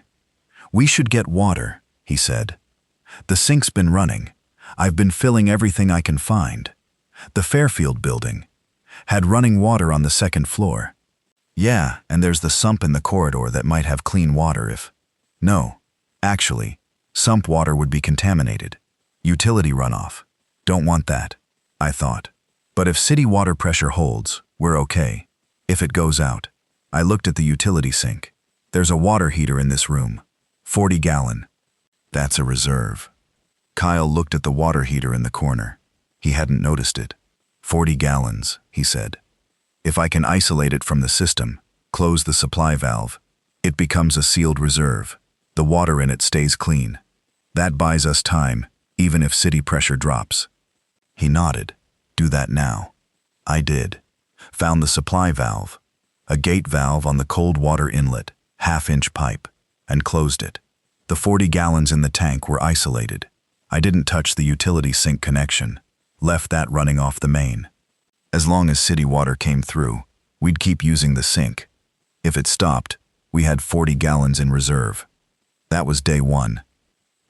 S1: "We should get water," he said. "The sink's been running. I've been filling everything I can find. The Fairfield building had running water on the 2nd floor. Yeah, and there's the sump in the corridor that might have clean water if... No, actually, sump water would be contaminated. Utility runoff. Don't want that," I thought. "But if city water pressure holds, we're okay. If it goes out..." I looked at the utility sink. "There's a water heater in this room. 40 gallon. That's a reserve." Kyle looked at the water heater in the corner. He hadn't noticed it. 40 gallons, he said. "If I can isolate it from the system, close the supply valve, it becomes a sealed reserve. The water in it stays clean. That buys us time, even if city pressure drops." He nodded. "Do that now." I did. Found the supply valve, a gate valve on the cold water inlet, 1/2-inch pipe, and closed it. The 40 gallons in the tank were isolated. I didn't touch the utility sink connection, left that running off the main. As long as city water came through, we'd keep using the sink. If it stopped, we had 40 gallons in reserve. That was day 1.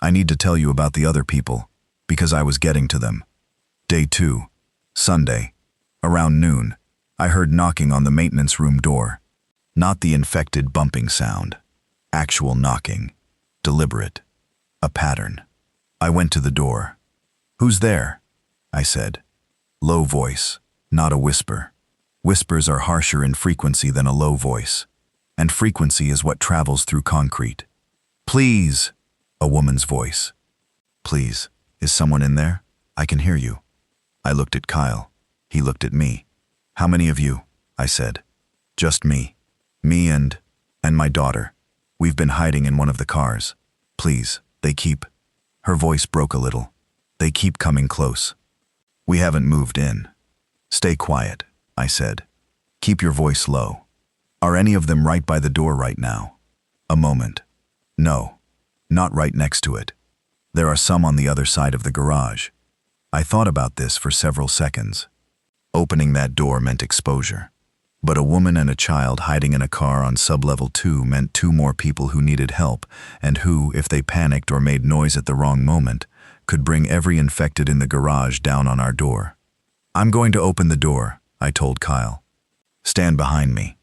S1: I need to tell you about the other people, because I was getting to them. Day 2, Sunday. Around noon, I heard knocking on the maintenance room door. Not the infected bumping sound. Actual knocking. Deliberate. A pattern. I went to the door. "Who's there?" I said. Low voice, not a whisper. Whispers are harsher in frequency than a low voice, and frequency is what travels through concrete. "Please," a woman's voice. "Please, is someone in there? I can hear you." I looked at Kyle. He looked at me. "How many of you?" I said. "Just me. Me and my daughter. We've been hiding in one of the cars. Please, they keep..." Her voice broke a little. "They keep coming close. We haven't moved in." "Stay quiet," I said. "Keep your voice low. Are any of them right by the door right now?" A moment. "No, not right next to it. There are some on the other side of the garage." I thought about this for several seconds. Opening that door meant exposure. But a woman and a child hiding in a car on sublevel 2 meant 2 more people who needed help, and who, if they panicked or made noise at the wrong moment, could bring every infected in the garage down on our door. "I'm going to open the door," I told Kyle. "Stand behind me."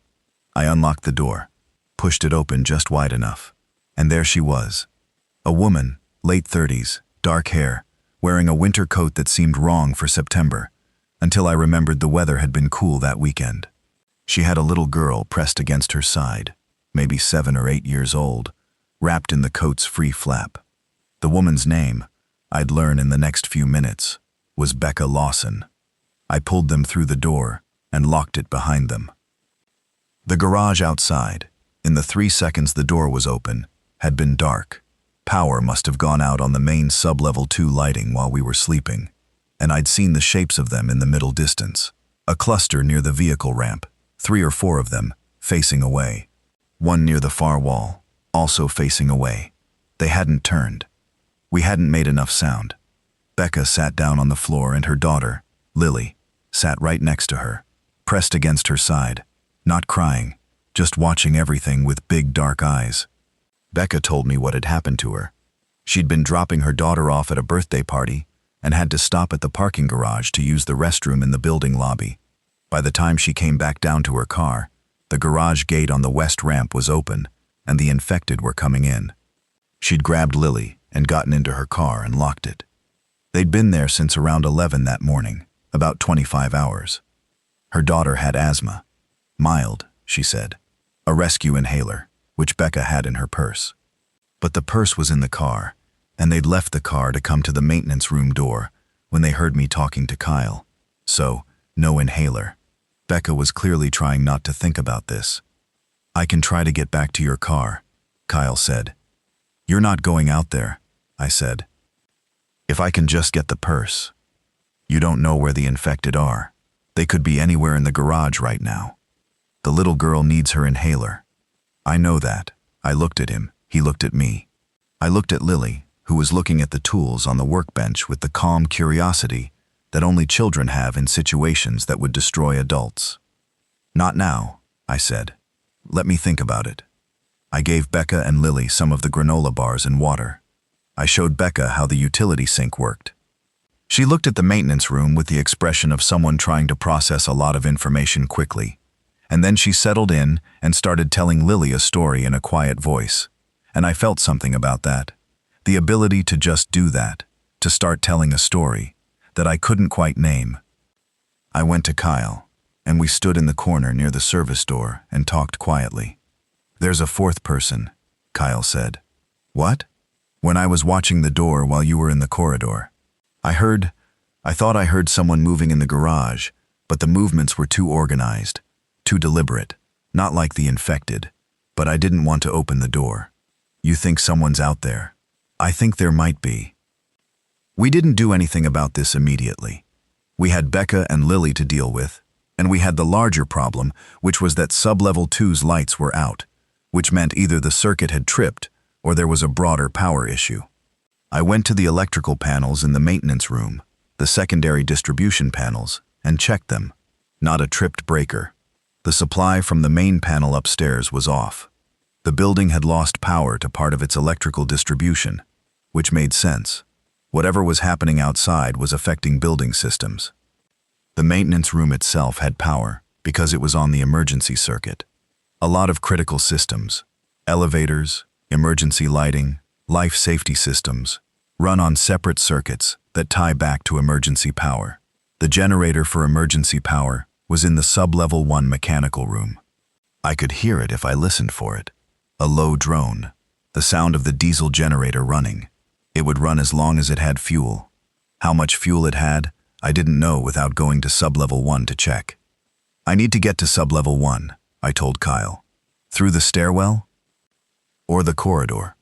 S1: I unlocked the door, pushed it open just wide enough, and there she was. A woman, late 30s, dark hair, wearing a winter coat that seemed wrong for September, until I remembered the weather had been cool that weekend. She had a little girl pressed against her side, maybe 7 or 8 years old, wrapped in the coat's free flap. The woman's name, I'd learn in the next few minutes, was Becca Lawson. I pulled them through the door and locked it behind them. The garage outside, in the 3 seconds the door was open, had been dark. Power must have gone out on the main sub-level 2 lighting while we were sleeping, and I'd seen the shapes of them in the middle distance. A cluster near the vehicle ramp, 3 or 4 of them, facing away. One near the far wall, also facing away. They hadn't turned. We hadn't made enough sound. Becca sat down on the floor and her daughter, Lily, sat right next to her, pressed against her side, not crying, just watching everything with big dark eyes. Becca told me what had happened to her. She'd been dropping her daughter off at a birthday party and had to stop at the parking garage to use the restroom in the building lobby. By the time she came back down to her car, the garage gate on the west ramp was open and the infected were coming in. She'd grabbed Lily and gotten into her car and locked it. They'd been there since around 11 that morning, about 25 hours. Her daughter had asthma. Mild, she said. A rescue inhaler, which Becca had in her purse. But the purse was in the car, and they'd left the car to come to the maintenance room door when they heard me talking to Kyle. So, no inhaler. Becca was clearly trying not to think about this. "I can try to get back to your car," Kyle said. "You're not going out there," I said. "If I can just get the purse." "You don't know where the infected are. They could be anywhere in the garage right now. The little girl needs her inhaler." "I know that." I looked at him. He looked at me. I looked at Lily, who was looking at the tools on the workbench with the calm curiosity that only children have in situations that would destroy adults. "Not now," I said. "Let me think about it." I gave Becca and Lily some of the granola bars and water. I showed Becca how the utility sink worked. She looked at the maintenance room with the expression of someone trying to process a lot of information quickly, and then she settled in and started telling Lily a story in a quiet voice. And I felt something about that. The ability to just do that, to start telling a story that I couldn't quite name. I went to Kyle, and we stood in the corner near the service door and talked quietly. "There's a 4th person," Kyle said. "What?" "When I was watching the door while you were in the corridor. I thought I heard someone moving in the garage, but the movements were too organized, too deliberate, not like the infected, but I didn't want to open the door." "You think someone's out there?" "I think there might be." We didn't do anything about this immediately. We had Becca and Lily to deal with, and we had the larger problem, which was that sub-level 2's lights were out, which meant either the circuit had tripped or there was a broader power issue. I went to the electrical panels in the maintenance room, the secondary distribution panels, and checked them. not a tripped breaker. The supply from the main panel upstairs was off. The building had lost power to part of its electrical distribution, which made sense. Whatever was happening outside was affecting building systems. The maintenance room itself had power because it was on the emergency circuit. A lot of critical systems, elevators, emergency lighting, life safety systems, run on separate circuits that tie back to emergency power. The generator for emergency power was in the sub-level 1 mechanical room. I could hear it if I listened for it. A low drone, the sound of the diesel generator running. It would run as long as it had fuel. How much fuel it had, I didn't know without going to sub-level 1 to check. I need to get to sub-level 1, I told Kyle. Through the stairwell? Or the corridor?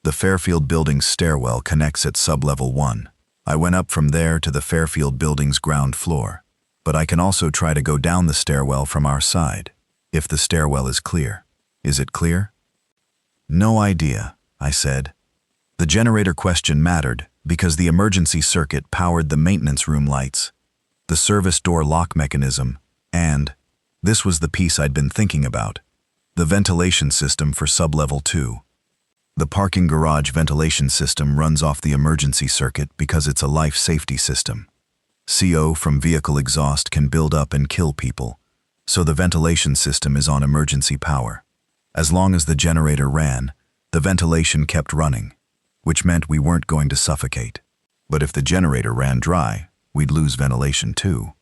S1: The Fairfield building's stairwell connects at sub-level 1. I went up from there to the Fairfield building's ground floor, but I can also try to go down the stairwell from our side, if the stairwell is clear. Is it clear? No idea, I said. The generator question mattered because the emergency circuit powered the maintenance room lights, the service door lock mechanism, and, this was the piece I'd been thinking about, the ventilation system for sub-level 2. The parking garage ventilation system runs off the emergency circuit because it's a life safety system. CO from vehicle exhaust can build up and kill people, so the ventilation system is on emergency power. As long as the generator ran, the ventilation kept running, which meant we weren't going to suffocate. But if the generator ran dry, we'd lose ventilation too.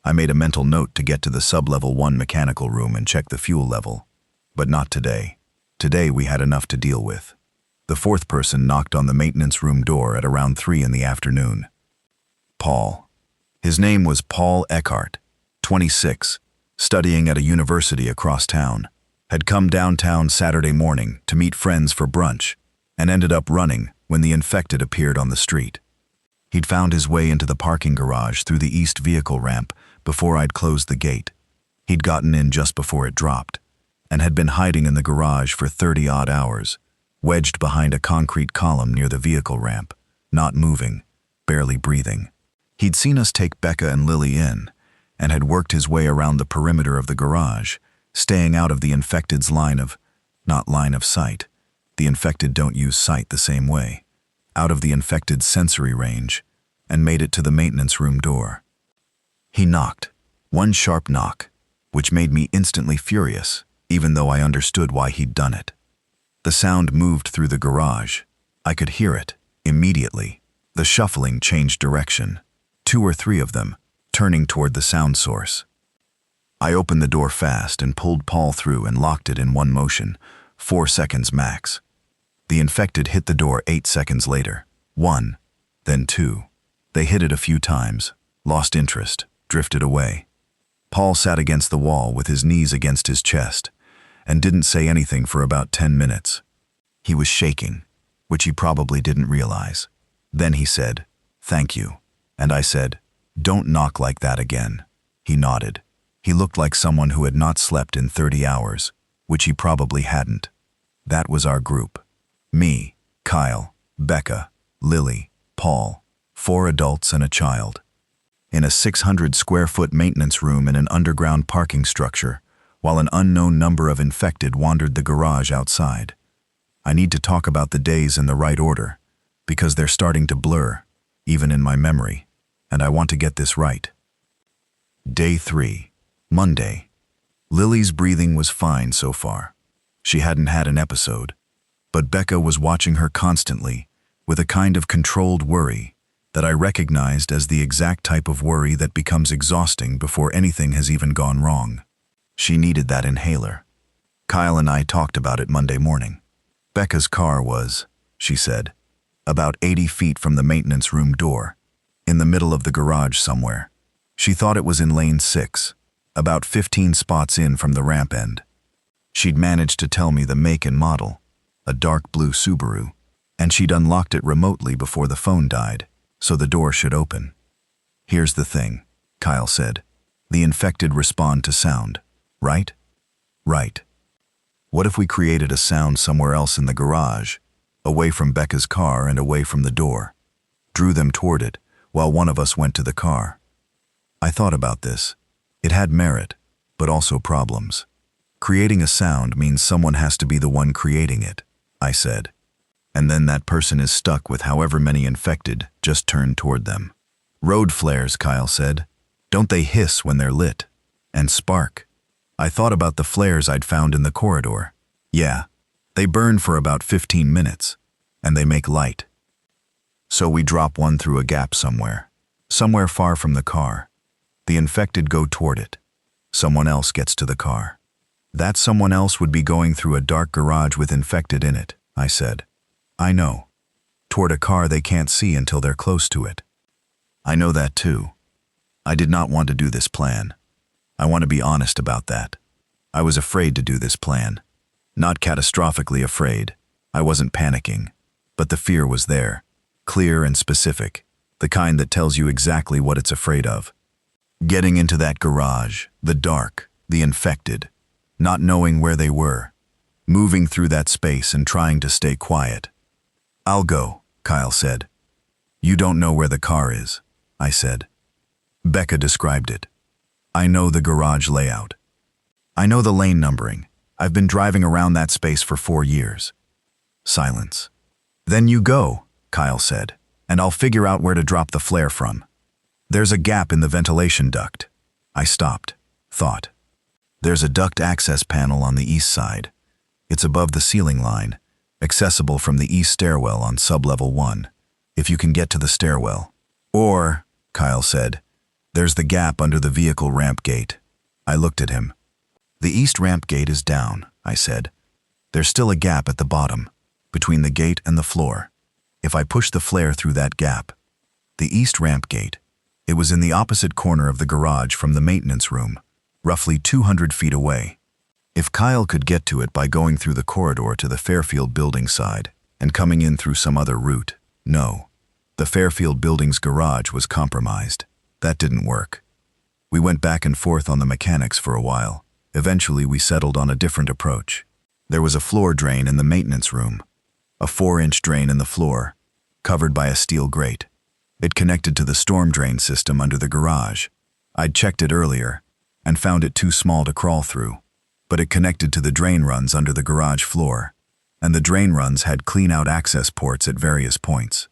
S1: I made a mental note to get to the sub-level 1 mechanical room and check the fuel level. But not today. Today we had enough to deal with. The fourth person knocked on the maintenance room door at around 3 in the afternoon. Paul. His name was Paul Eckhart, 26, studying at a university across town, had come downtown Saturday morning to meet friends for brunch, and ended up running when the infected appeared on the street. He'd found his way into the parking garage through the east vehicle ramp before I'd closed the gate. He'd gotten in just before it dropped, and had been hiding in the garage for 30-odd hours, wedged behind a concrete column near the vehicle ramp, not moving, barely breathing. He'd seen us take Becca and Lily in, and had worked his way around the perimeter of the garage, staying out of the infected's line of sight. The infected don't use sight the same way. Out of the infected's sensory range, and made it to the maintenance room door. He knocked, one sharp knock, which made me instantly furious, even though I understood why he'd done it. The sound moved through the garage. I could hear it, immediately. The shuffling changed direction, 2 or 3 of them, turning toward the sound source. I opened the door fast and pulled Paul through and locked it in one motion, 4 seconds max. The infected hit the door 8 seconds later. 1, then 2. They hit it a few times, lost interest, drifted away. Paul sat against the wall with his knees against his chest, and didn't say anything for about 10 minutes. He was shaking, which he probably didn't realize. Then he said, "Thank you." And I said, "Don't knock like that again." He nodded. He looked like someone who had not slept in 30 hours, which he probably hadn't. That was our group. Me, Kyle, Becca, Lily, Paul, 4 adults and a child. In a 600-square-foot maintenance room in an underground parking structure, while an unknown number of infected wandered the garage outside. I need to talk about the days in the right order, because they're starting to blur, even in my memory, and I want to get this right. Day 3, Monday. Lily's breathing was fine so far. She hadn't had an episode, but Becca was watching her constantly, with a kind of controlled worry that I recognized as the exact type of worry that becomes exhausting before anything has even gone wrong. She needed that inhaler. Kyle and I talked about it Monday morning. Becca's car was, she said, about 80 feet from the maintenance room door, in the middle of the garage somewhere. She thought it was in lane 6, about 15 spots in from the ramp end. She'd managed to tell me the make and model, a dark blue Subaru, and she'd unlocked it remotely before the phone died, so the door should open. Here's the thing, Kyle said. The infected respond to sound, right? Right. What if we created a sound somewhere else in the garage, away from Becca's car and away from the door, drew them toward it while one of us went to the car? I thought about this. It had merit, but also problems. Creating a sound means someone has to be the one creating it, I said. And then that person is stuck with however many infected just turned toward them. Road flares, Kyle said. Don't they hiss when they're lit? And spark. I thought about the flares I'd found in the corridor. Yeah, they burn for about 15 minutes, and they make light. So we drop one through a gap somewhere far from the car. The infected go toward it. Someone else gets to the car. That someone else would be going through a dark garage with infected in it, I said. I know. Toward a car they can't see until they're close to it. I know that too. I did not want to do this plan. I want to be honest about that. I was afraid to do this plan. Not catastrophically afraid. I wasn't panicking. But the fear was there. Clear and specific. The kind that tells you exactly what it's afraid of. Getting into that garage, the dark, the infected, not knowing where they were, moving through that space and trying to stay quiet. I'll go, Kyle said. You don't know where the car is, I said. Becca described it. I know the garage layout. I know the lane numbering. I've been driving around that space for 4 years. Silence. Then you go, Kyle said, and I'll figure out where to drop the flare from. There's a gap in the ventilation duct. I stopped, thought. There's a duct access panel on the east side. It's above the ceiling line, accessible from the east stairwell on sublevel 1, if you can get to the stairwell. Or, Kyle said, there's the gap under the vehicle ramp gate. I looked at him. The east ramp gate is down, I said. There's still a gap at the bottom, between the gate and the floor. If I push the flare through that gap, the east ramp gate, it was in the opposite corner of the garage from the maintenance room, roughly 200 feet away. If Kyle could get to it by going through the corridor to the Fairfield building side and coming in through some other route, no. The Fairfield building's garage was compromised. That didn't work. We went back and forth on the mechanics for a while. Eventually, we settled on a different approach. There was a floor drain in the maintenance room, a 4-inch drain in the floor, covered by a steel grate. It connected to the storm drain system under the garage. I'd checked it earlier and found it too small to crawl through, but it connected to the drain runs under the garage floor, and the drain runs had clean-out access ports at various points.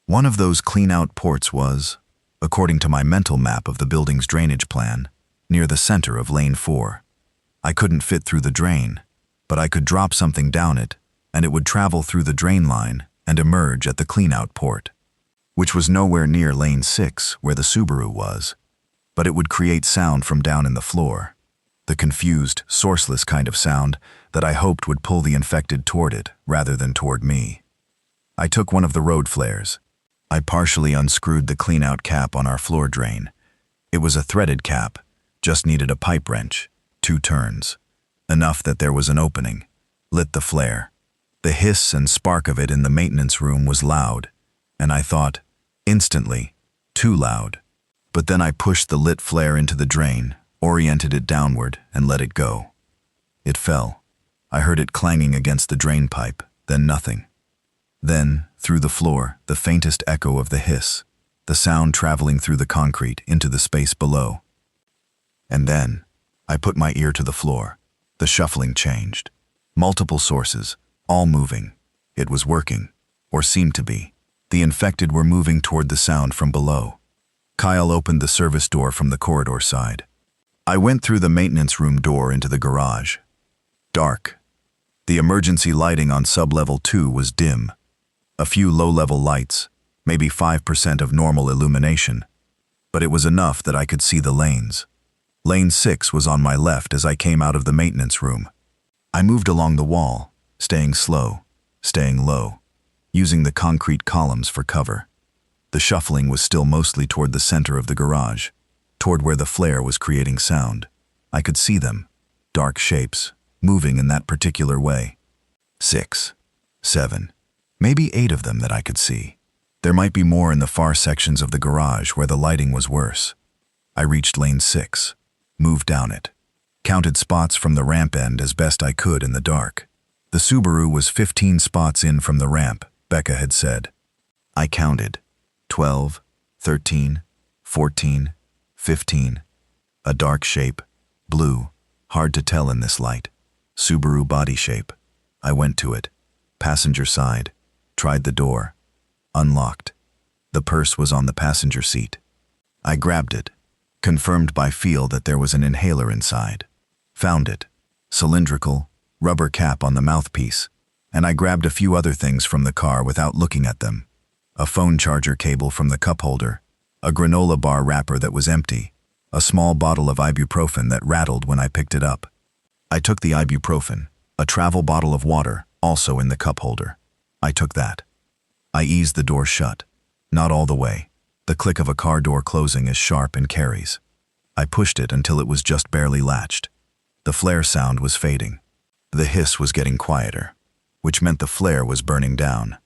S1: One of those clean-out ports was, according to my mental map of the building's drainage plan, near the center of lane 4. I couldn't fit through the drain, but I could drop something down it, and it would travel through the drain line and emerge at the clean-out port, which was nowhere near lane 6 where the Subaru was, but it would create sound from down in the floor, the confused, sourceless kind of sound that I hoped would pull the infected toward it rather than toward me. I took one of the road flares. I partially unscrewed the clean-out cap on our floor drain. It was a threaded cap, just needed a pipe wrench, 2 turns, enough that there was an opening, lit the flare. The hiss and spark of it in the maintenance room was loud, and I thought, instantly, too loud. But then I pushed the lit flare into the drain, oriented it downward, and let it go. It fell. I heard it clanging against the drain pipe, then nothing. Then, through the floor, the faintest echo of the hiss, the sound traveling through the concrete into the space below. And then, I put my ear to the floor. The shuffling changed. Multiple sources, all moving. It was working, or seemed to be. The infected were moving toward the sound from below. Kyle opened the service door from the corridor side. I went through the maintenance room door into the garage. Dark. The emergency lighting on sublevel 2 was dim. A few low-level lights, maybe 5% of normal illumination, but it was enough that I could see the lanes. Lane 6 was on my left as I came out of the maintenance room. I moved along the wall, staying slow, staying low, using the concrete columns for cover. The shuffling was still mostly toward the center of the garage, toward where the flare was creating sound. I could see them, dark shapes, moving in that particular way. 6, 7, maybe 8 of them that I could see. There might be more in the far sections of the garage where the lighting was worse. I reached lane 6, moved down it, counted spots from the ramp end as best I could in the dark. The Subaru was 15 spots in from the ramp, Becca had said. I counted 12, 13, 14, 15. A dark shape, blue, hard to tell in this light. Subaru body shape. I went to it. Passenger side. Tried the door. Unlocked. The purse was on the passenger seat. I grabbed it. Confirmed by feel that there was an inhaler inside. Found it. Cylindrical, rubber cap on the mouthpiece. And I grabbed a few other things from the car without looking at them. A phone charger cable from the cup holder. A granola bar wrapper that was empty. A small bottle of ibuprofen that rattled when I picked it up. I took the ibuprofen. A travel bottle of water, also in the cup holder. I took that. I eased the door shut. Not all the way. The click of a car door closing is sharp and carries. I pushed it until it was just barely latched. The flare sound was fading. The hiss was getting quieter, which meant the flare was burning down.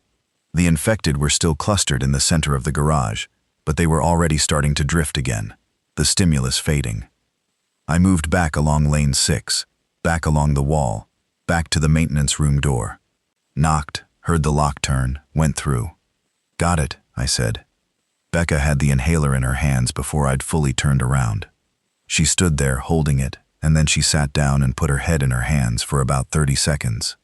S1: The infected were still clustered in the center of the garage, but they were already starting to drift again, the stimulus fading. I moved back along lane 6, back along the wall, back to the maintenance room door. Knocked, heard the lock turn, went through. Got it, I said. Becca had the inhaler in her hands before I'd fully turned around. She stood there holding it, and then she sat down and put her head in her hands for about 30 seconds.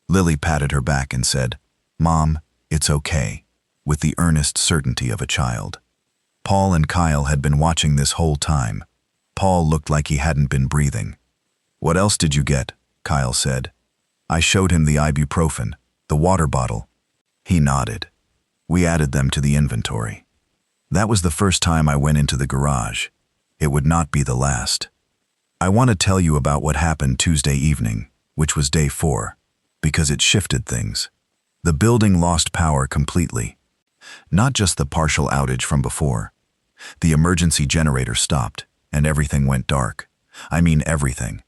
S1: Lily patted her back and said, "Mom, it's okay," with the earnest certainty of a child. Paul and Kyle had been watching this whole time. Paul looked like he hadn't been breathing. "What else did you get?" Kyle said. I showed him the ibuprofen, the water bottle. He nodded. We added them to the inventory. That was the first time I went into the garage. It would not be the last. I want to tell you about what happened Tuesday evening, which was day 4, because it shifted things. The building lost power completely. Not just the partial outage from before. The emergency generator stopped, and everything went dark. I mean everything.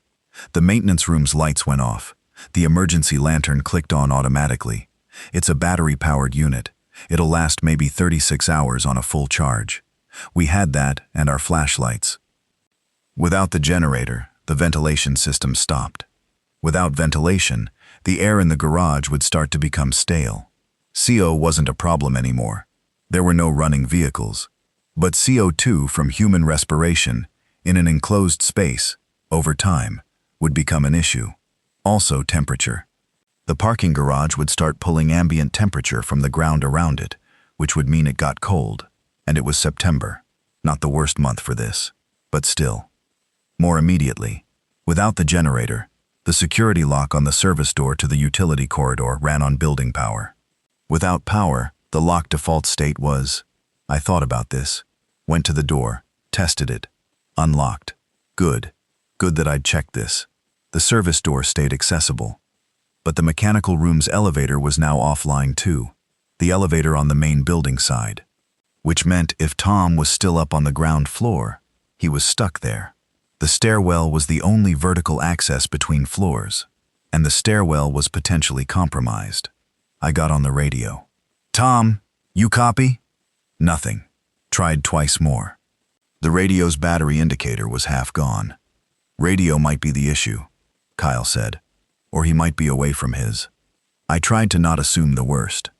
S1: The maintenance room's lights went off. The emergency lantern clicked on automatically. It's a battery-powered unit. It'll last maybe 36 hours on a full charge. We had that and our flashlights. Without the generator, the ventilation system stopped. Without ventilation, the air in the garage would start to become stale. CO wasn't a problem anymore. There were no running vehicles. But CO2 from human respiration, in an enclosed space, over time, would become an issue. Also temperature. The parking garage would start pulling ambient temperature from the ground around it, which would mean it got cold. And it was September. Not the worst month for this, but still. More immediately, without the generator, the security lock on the service door to the utility corridor ran on building power. Without power, the lock default state was, I thought about this, went to the door, tested it, unlocked. Good. Good that I'd checked this. The service door stayed accessible. But the mechanical room's elevator was now offline too. The elevator on the main building side. Which meant if Tom was still up on the ground floor, he was stuck there. The stairwell was the only vertical access between floors, and the stairwell was potentially compromised. I got on the radio. "Tom, you copy?" Nothing. Tried twice more. The radio's battery indicator was half gone. "Radio might be the issue," Kyle said, "or he might be away from his." I tried to not assume the worst.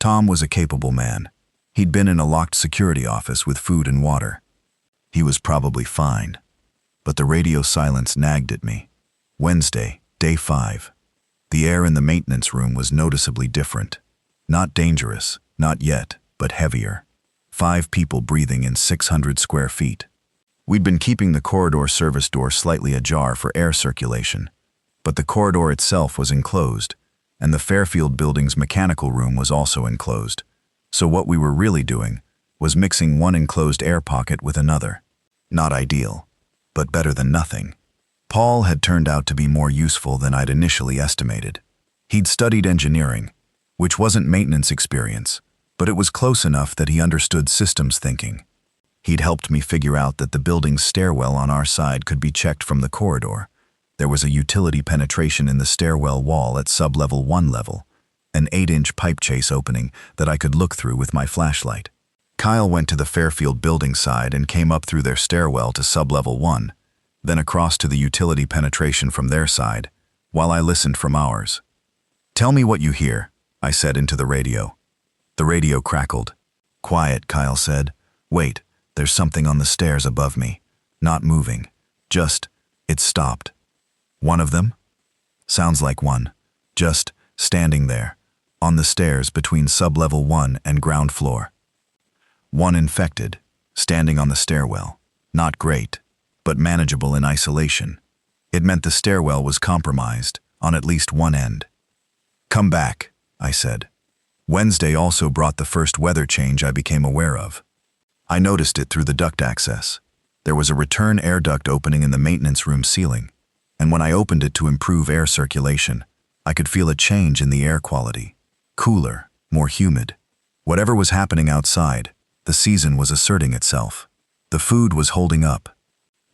S1: Tom was a capable man. He'd been in a locked security office with food and water. He was probably fine. But the radio silence nagged at me. Wednesday, day 5. The air in the maintenance room was noticeably different. Not dangerous, not yet, but heavier. 5 people breathing in 600 square feet. We'd been keeping the corridor service door slightly ajar for air circulation, but the corridor itself was enclosed, and the Fairfield building's mechanical room was also enclosed. So what we were really doing was mixing one enclosed air pocket with another. Not ideal, but better than nothing. Paul had turned out to be more useful than I'd initially estimated. He'd studied engineering, which wasn't maintenance experience, but it was close enough that he understood systems thinking. He'd helped me figure out that the building's stairwell on our side could be checked from the corridor. There was a utility penetration in the stairwell wall at sub-level 1 level, an 8-inch pipe chase opening that I could look through with my flashlight. Kyle went to the Fairfield building side and came up through their stairwell to sub-level 1, then across to the utility penetration from their side, while I listened from ours. "Tell me what you hear," I said into the radio. The radio crackled. "Quiet," Kyle said. "Wait, there's something on the stairs above me." Not moving. It stopped. One of them? Sounds like one. Just standing there, on the stairs between sublevel 1 and ground floor. One infected, standing on the stairwell. Not great, but manageable in isolation. It meant the stairwell was compromised, on at least one end. Come back, I said. Wednesday also brought the first weather change I became aware of. I noticed it through the duct access. There was a return air duct opening in the maintenance room ceiling, and when I opened it to improve air circulation, I could feel a change in the air quality. Cooler, more humid. Whatever was happening outside, the season was asserting itself. The food was holding up.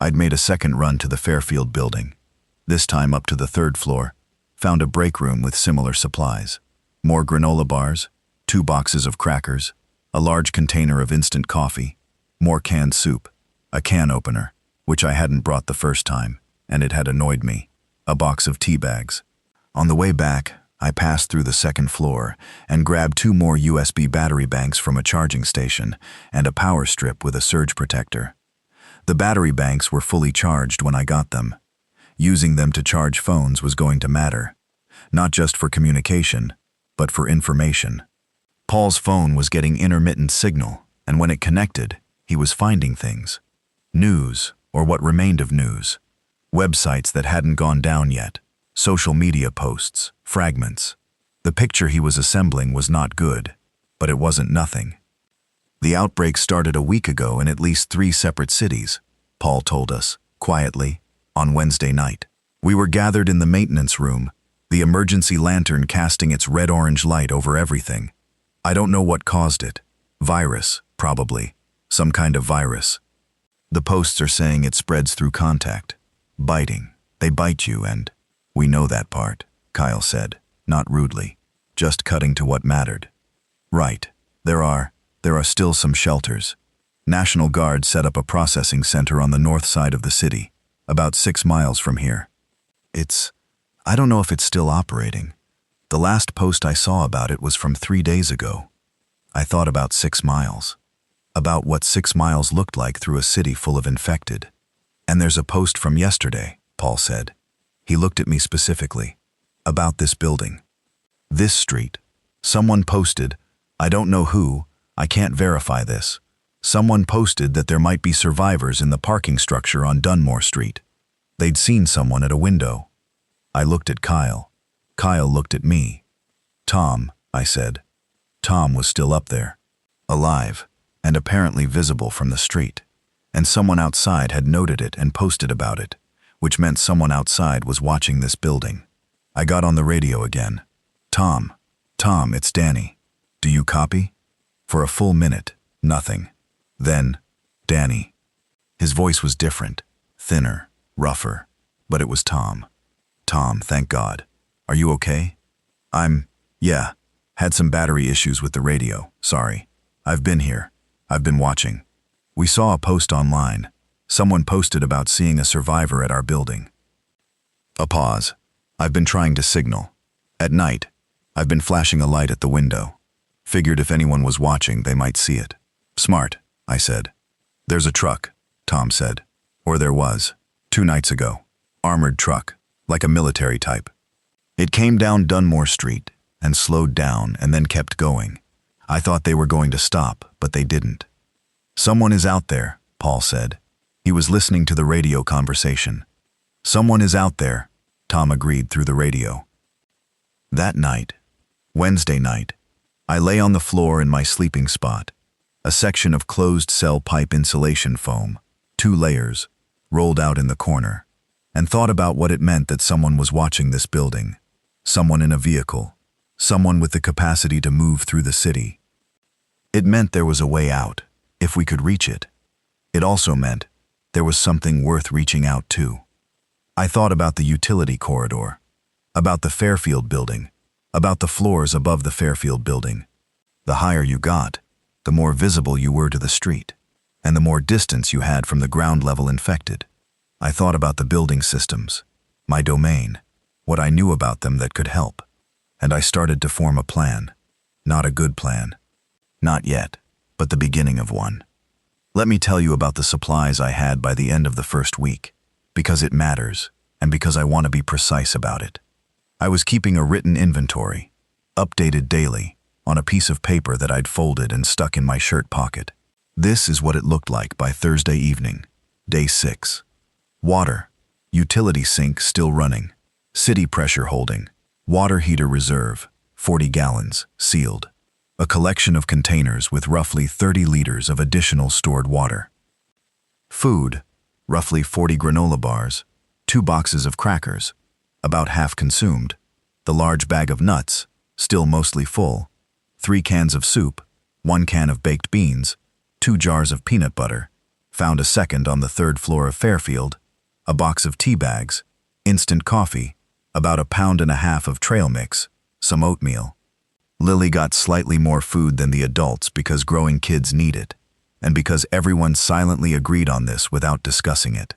S1: I'd made a second run to the Fairfield building, this time up to the 3rd floor, found a break room with similar supplies. More granola bars, 2 boxes of crackers, a large container of instant coffee, more canned soup, a can opener, which I hadn't brought the first time, and it had annoyed me, a box of tea bags. On the way back, I passed through the 2nd floor and grabbed 2 more USB battery banks from a charging station and a power strip with a surge protector. The battery banks were fully charged when I got them. Using them to charge phones was going to matter, not just for communication, but for information. Paul's phone was getting intermittent signal, and when it connected, he was finding things. News, or what remained of news. Websites that hadn't gone down yet. Social media posts, fragments. The picture he was assembling was not good, but it wasn't nothing. The outbreak started a week ago in at least 3 separate cities, Paul told us, quietly, on Wednesday night. We were gathered in the maintenance room, the emergency lantern casting its red-orange light over everything. I don't know what caused it. Virus, probably. Some kind of virus. The posts are saying it spreads through contact. Biting. They bite you and... We know that part, Kyle said, not rudely, just cutting to what mattered. Right. There are still some shelters. National Guard set up a processing center on the north side of the city, about 6 miles from here. I don't know if it's still operating. The last post I saw about it was from 3 days ago. I thought about 6 miles. About what 6 miles looked like through a city full of infected. And there's a post from yesterday, Paul said. He looked at me specifically. About this building. This street. Someone posted, I don't know who, I can't verify this. Someone posted that there might be survivors in the parking structure on Dunmore Street. They'd seen someone at a window. I looked at Kyle. Kyle looked at me. Tom, I said. Tom was still up there. Alive, and apparently visible from the street. And someone outside had noted it and posted about it, which meant someone outside was watching this building. I got on the radio again. Tom, it's Danny. Do you copy? For a full minute, nothing. Then, Danny. His voice was different, thinner, rougher, but it was Tom. Tom, thank God. Are you okay? Yeah, had some battery issues with the radio, sorry. I've been here. I've been watching. We saw a post online. Someone posted about seeing a survivor at our building. A pause. I've been trying to signal. At night, I've been flashing a light at the window. Figured if anyone was watching, they might see it. Smart, I said. There's a truck, Tom said. Or there was, 2 nights ago. Armored truck, like a military type. It came down Dunmore Street and slowed down and then kept going. I thought they were going to stop, but they didn't. Someone is out there, Paul said. He was listening to the radio conversation. Someone is out there, Tom agreed through the radio. That night, Wednesday night, I lay on the floor in my sleeping spot, a section of closed-cell pipe insulation foam, 2 layers, rolled out in the corner, and thought about what it meant that someone was watching this building, someone in a vehicle, someone with the capacity to move through the city. It meant there was a way out, if we could reach it. It also meant there was something worth reaching out to. I thought about the utility corridor, about the Fairfield building, about the floors above the Fairfield building. The higher you got, the more visible you were to the street, and the more distance you had from the ground level infected. I thought about the building systems, my domain, what I knew about them that could help, and I started to form a plan. Not a good plan. Not yet, but the beginning of one. Let me tell you about the supplies I had by the end of the first week, because it matters, and because I want to be precise about it. I was keeping a written inventory, updated daily, on a piece of paper that I'd folded and stuck in my shirt pocket. This is what it looked like by Thursday evening, day 6. Water, utility sink still running, city pressure holding, water heater reserve, 40 gallons, sealed. A collection of containers with roughly 30 liters of additional stored water. Food, roughly 40 granola bars, 2 boxes of crackers, about half consumed, the large bag of nuts, still mostly full, 3 cans of soup, 1 can of baked beans, 2 jars of peanut butter, found a second on the 3rd floor of Fairfield, a box of tea bags, instant coffee, about 1.5 pounds of trail mix, some oatmeal. Lily got slightly more food than the adults because growing kids need it, and because everyone silently agreed on this without discussing it.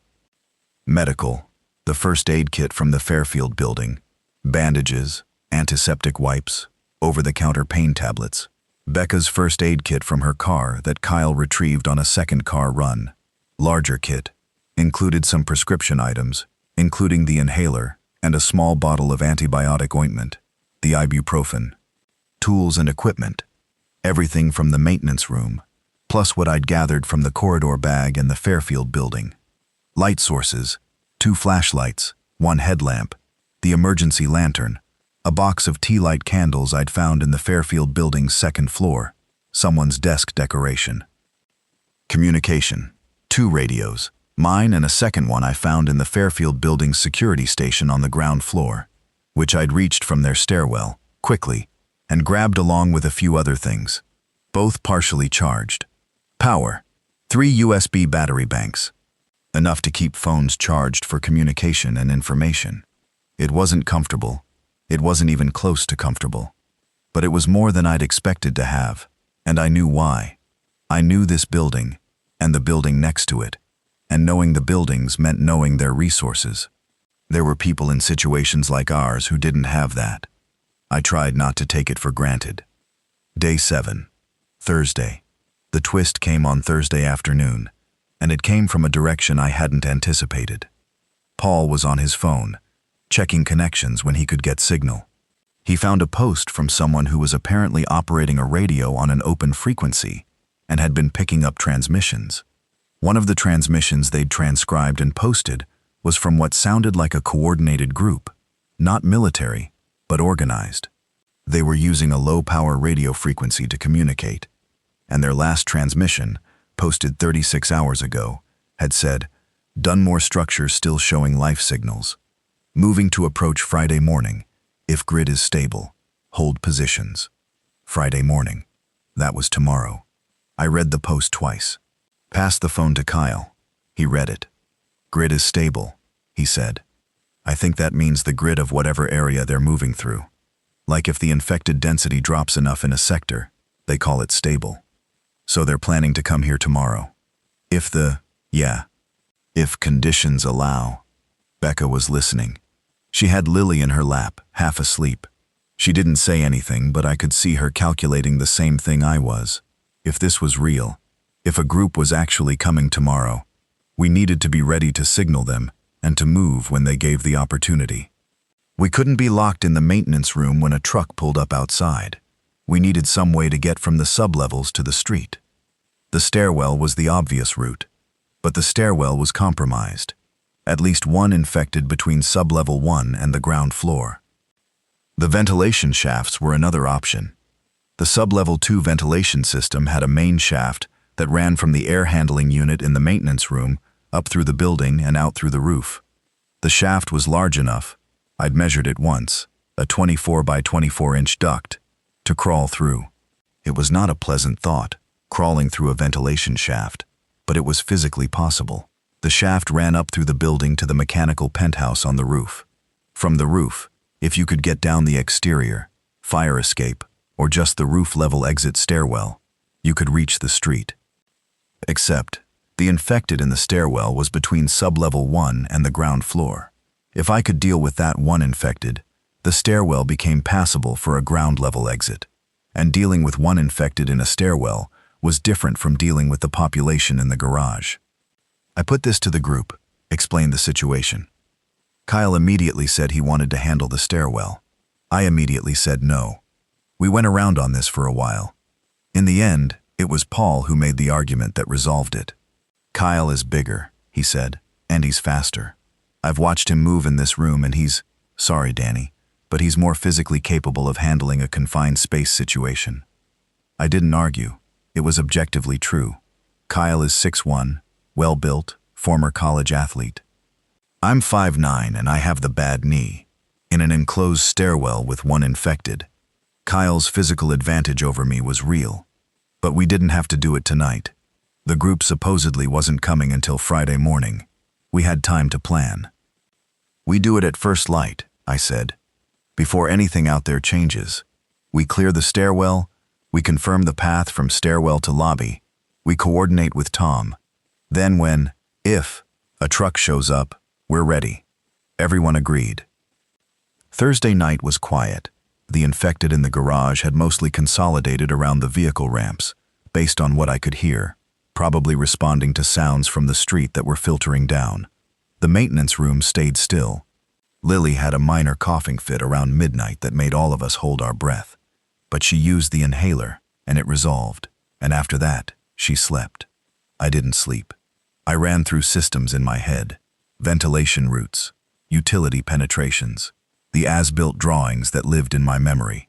S1: Medical, the first aid kit from the Fairfield building, bandages, antiseptic wipes, over-the-counter pain tablets, Becca's first aid kit from her car that Kyle retrieved on a second car run. Larger kit, included some prescription items, including the inhaler and a small bottle of antibiotic ointment, the ibuprofen. Tools and equipment, everything from the maintenance room, plus what I'd gathered from the corridor bag in the Fairfield building. Light sources, 2 flashlights, 1 headlamp, the emergency lantern, a box of tea light candles I'd found in the Fairfield building's 2nd floor, someone's desk decoration. Communication, 2 radios, mine and a second one I found in the Fairfield building's security station on the ground floor, which I'd reached from their stairwell, quickly, and grabbed along with a few other things, both partially charged. Power, 3 USB battery banks, enough to keep phones charged for communication and information. It wasn't comfortable, it wasn't even close to comfortable, but it was more than I'd expected to have, and I knew why. I knew this building, and the building next to it, and knowing the buildings meant knowing their resources. There were people in situations like ours who didn't have that. I tried not to take it for granted. Day 7, Thursday. The twist came on Thursday afternoon, and it came from a direction I hadn't anticipated. Paul was on his phone, checking connections when he could get signal. He found a post from someone who was apparently operating a radio on an open frequency and had been picking up transmissions. One of the transmissions they'd transcribed and posted was from what sounded like a coordinated group, not military, but organized. They were using a low-power radio frequency to communicate, and their last transmission, posted 36 hours ago, had said, "Dunmore structures still showing life signals. Moving to approach Friday morning, if grid is stable. Hold positions." Friday morning. That was tomorrow. I read the post twice. Passed the phone to Kyle. He read it. "Grid is stable," he said. "I think that means the grid of whatever area they're moving through. Like if the infected density drops enough in a sector, they call it stable. So they're planning to come here tomorrow. If conditions allow." Becca was listening. She had Lily in her lap, half asleep. She didn't say anything, but I could see her calculating the same thing I was. If this was real, if a group was actually coming tomorrow, we needed to be ready to signal them and to move when they gave the opportunity. We couldn't be locked in the maintenance room when a truck pulled up outside. We needed some way to get from the sublevels to the street. The stairwell was the obvious route, but the stairwell was compromised. At least one infected between sublevel 1 and the ground floor. The ventilation shafts were another option. The sublevel 2 ventilation system had a main shaft that ran from the air handling unit in the maintenance room up through the building and out through the roof. The shaft was large enough, I'd measured it once, a 24 by 24-inch duct, to crawl through. It was not a pleasant thought, crawling through a ventilation shaft, but it was physically possible. The shaft ran up through the building to the mechanical penthouse on the roof. From the roof, if you could get down the exterior, fire escape, or just the roof-level exit stairwell, you could reach the street. Except, the infected in the stairwell was between sublevel 1 and the ground floor. If I could deal with that one infected, the stairwell became passable for a ground-level exit, and dealing with one infected in a stairwell was different from dealing with the population in the garage. I put this to the group, explained the situation. Kyle immediately said he wanted to handle the stairwell. I immediately said no. We went around on this for a while. In the end, it was Paul who made the argument that resolved it. Kyle is bigger, he said, and he's faster. I've watched him move in this room and sorry Danny, but he's more physically capable of handling a confined space situation. I didn't argue. It was objectively true. Kyle is 6'1", well-built, former college athlete. I'm 5'9" and I have the bad knee. In an enclosed stairwell with one infected, Kyle's physical advantage over me was real. But we didn't have to do it tonight. The group supposedly wasn't coming until Friday morning. We had time to plan. We do it at first light, I said. Before anything out there changes. We clear the stairwell, we confirm the path from stairwell to lobby, we coordinate with Tom. Then if, a truck shows up, we're ready. Everyone agreed. Thursday night was quiet. The infected in the garage had mostly consolidated around the vehicle ramps, based on what I could hear, probably responding to sounds from the street that were filtering down. The maintenance room stayed still. Lily had a minor coughing fit around midnight that made all of us hold our breath. But she used the inhaler, and it resolved, and after that, she slept. I didn't sleep. I ran through systems in my head, ventilation routes, utility penetrations, the as-built drawings that lived in my memory.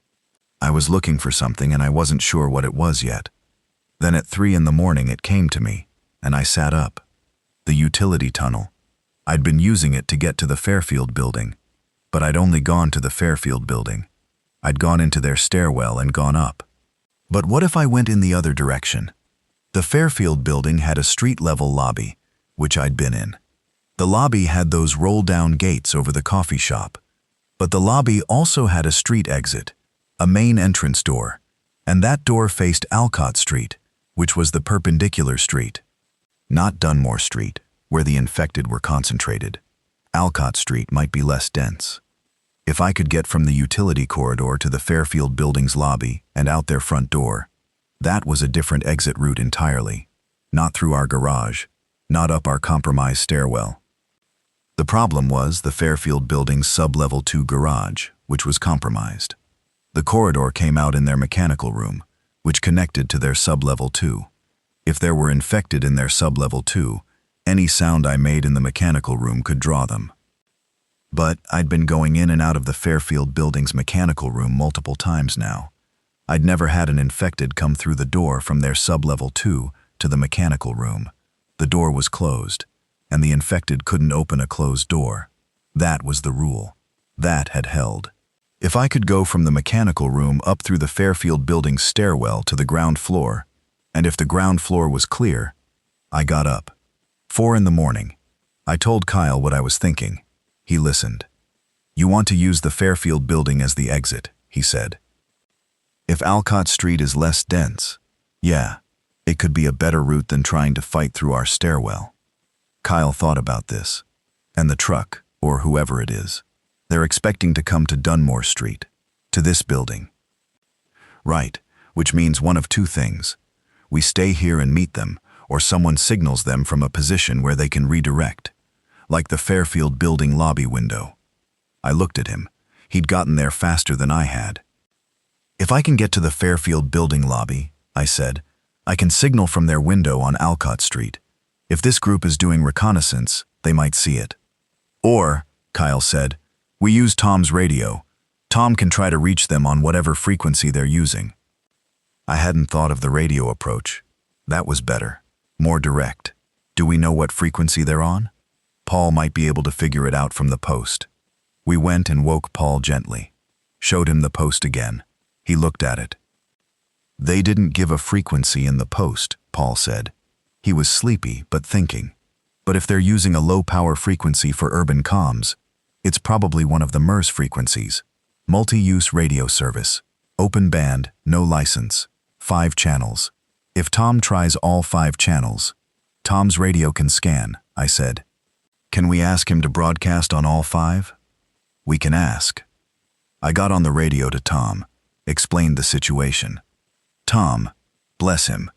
S1: I was looking for something and I wasn't sure what it was yet. Then at 3 in the morning it came to me, and I sat up. The utility tunnel. I'd been using it to get to the Fairfield building, but I'd only gone to the Fairfield building. I'd gone into their stairwell and gone up. But what if I went in the other direction? The Fairfield building had a street-level lobby, which I'd been in. The lobby had those roll-down gates over the coffee shop, but the lobby also had a street exit, a main entrance door, and that door faced Alcott Street, which was the perpendicular street. Not Dunmore Street, where the infected were concentrated. Alcott Street might be less dense. If I could get from the utility corridor to the Fairfield building's lobby and out their front door, that was a different exit route entirely. Not through our garage, not up our compromised stairwell. The problem was the Fairfield building's sub-level 2 garage, which was compromised. The corridor came out in their mechanical room, which connected to their sub-level 2. If there were infected in their sub-level 2, any sound I made in the mechanical room could draw them. But I'd been going in and out of the Fairfield building's mechanical room multiple times now. I'd never had an infected come through the door from their sub-level 2 to the mechanical room. The door was closed, and the infected couldn't open a closed door. That was the rule. That had held. If I could go from the mechanical room up through the Fairfield building's stairwell to the ground floor, and if the ground floor was clear, I got up. 4 in the morning. I told Kyle what I was thinking. He listened. You want to use the Fairfield building as the exit, he said. If Alcott Street is less dense, yeah, it could be a better route than trying to fight through our stairwell. Kyle thought about this. And the truck, or whoever it is, they're expecting to come to Dunmore Street, to this building. Right, which means one of two things. We stay here and meet them, or someone signals them from a position where they can redirect, like the Fairfield building lobby window. I looked at him. He'd gotten there faster than I had. If I can get to the Fairfield building lobby, I said, I can signal from their window on Alcott Street. If this group is doing reconnaissance, they might see it. Or, Kyle said, we use Tom's radio. Tom can try to reach them on whatever frequency they're using. I hadn't thought of the radio approach. That was better. More direct. Do we know what frequency they're on? Paul might be able to figure it out from the post. We went and woke Paul gently. Showed him the post again. He looked at it. They didn't give a frequency in the post, Paul said. He was sleepy but thinking. But if they're using a low-power frequency for urban comms, it's probably one of the MERS frequencies. Multi-use radio service. Open band, no license. 5 channels. If Tom tries all 5 channels, Tom's radio can scan, I said. Can we ask him to broadcast on all 5? We can ask. I got on the radio to Tom, explained the situation. Tom, bless him,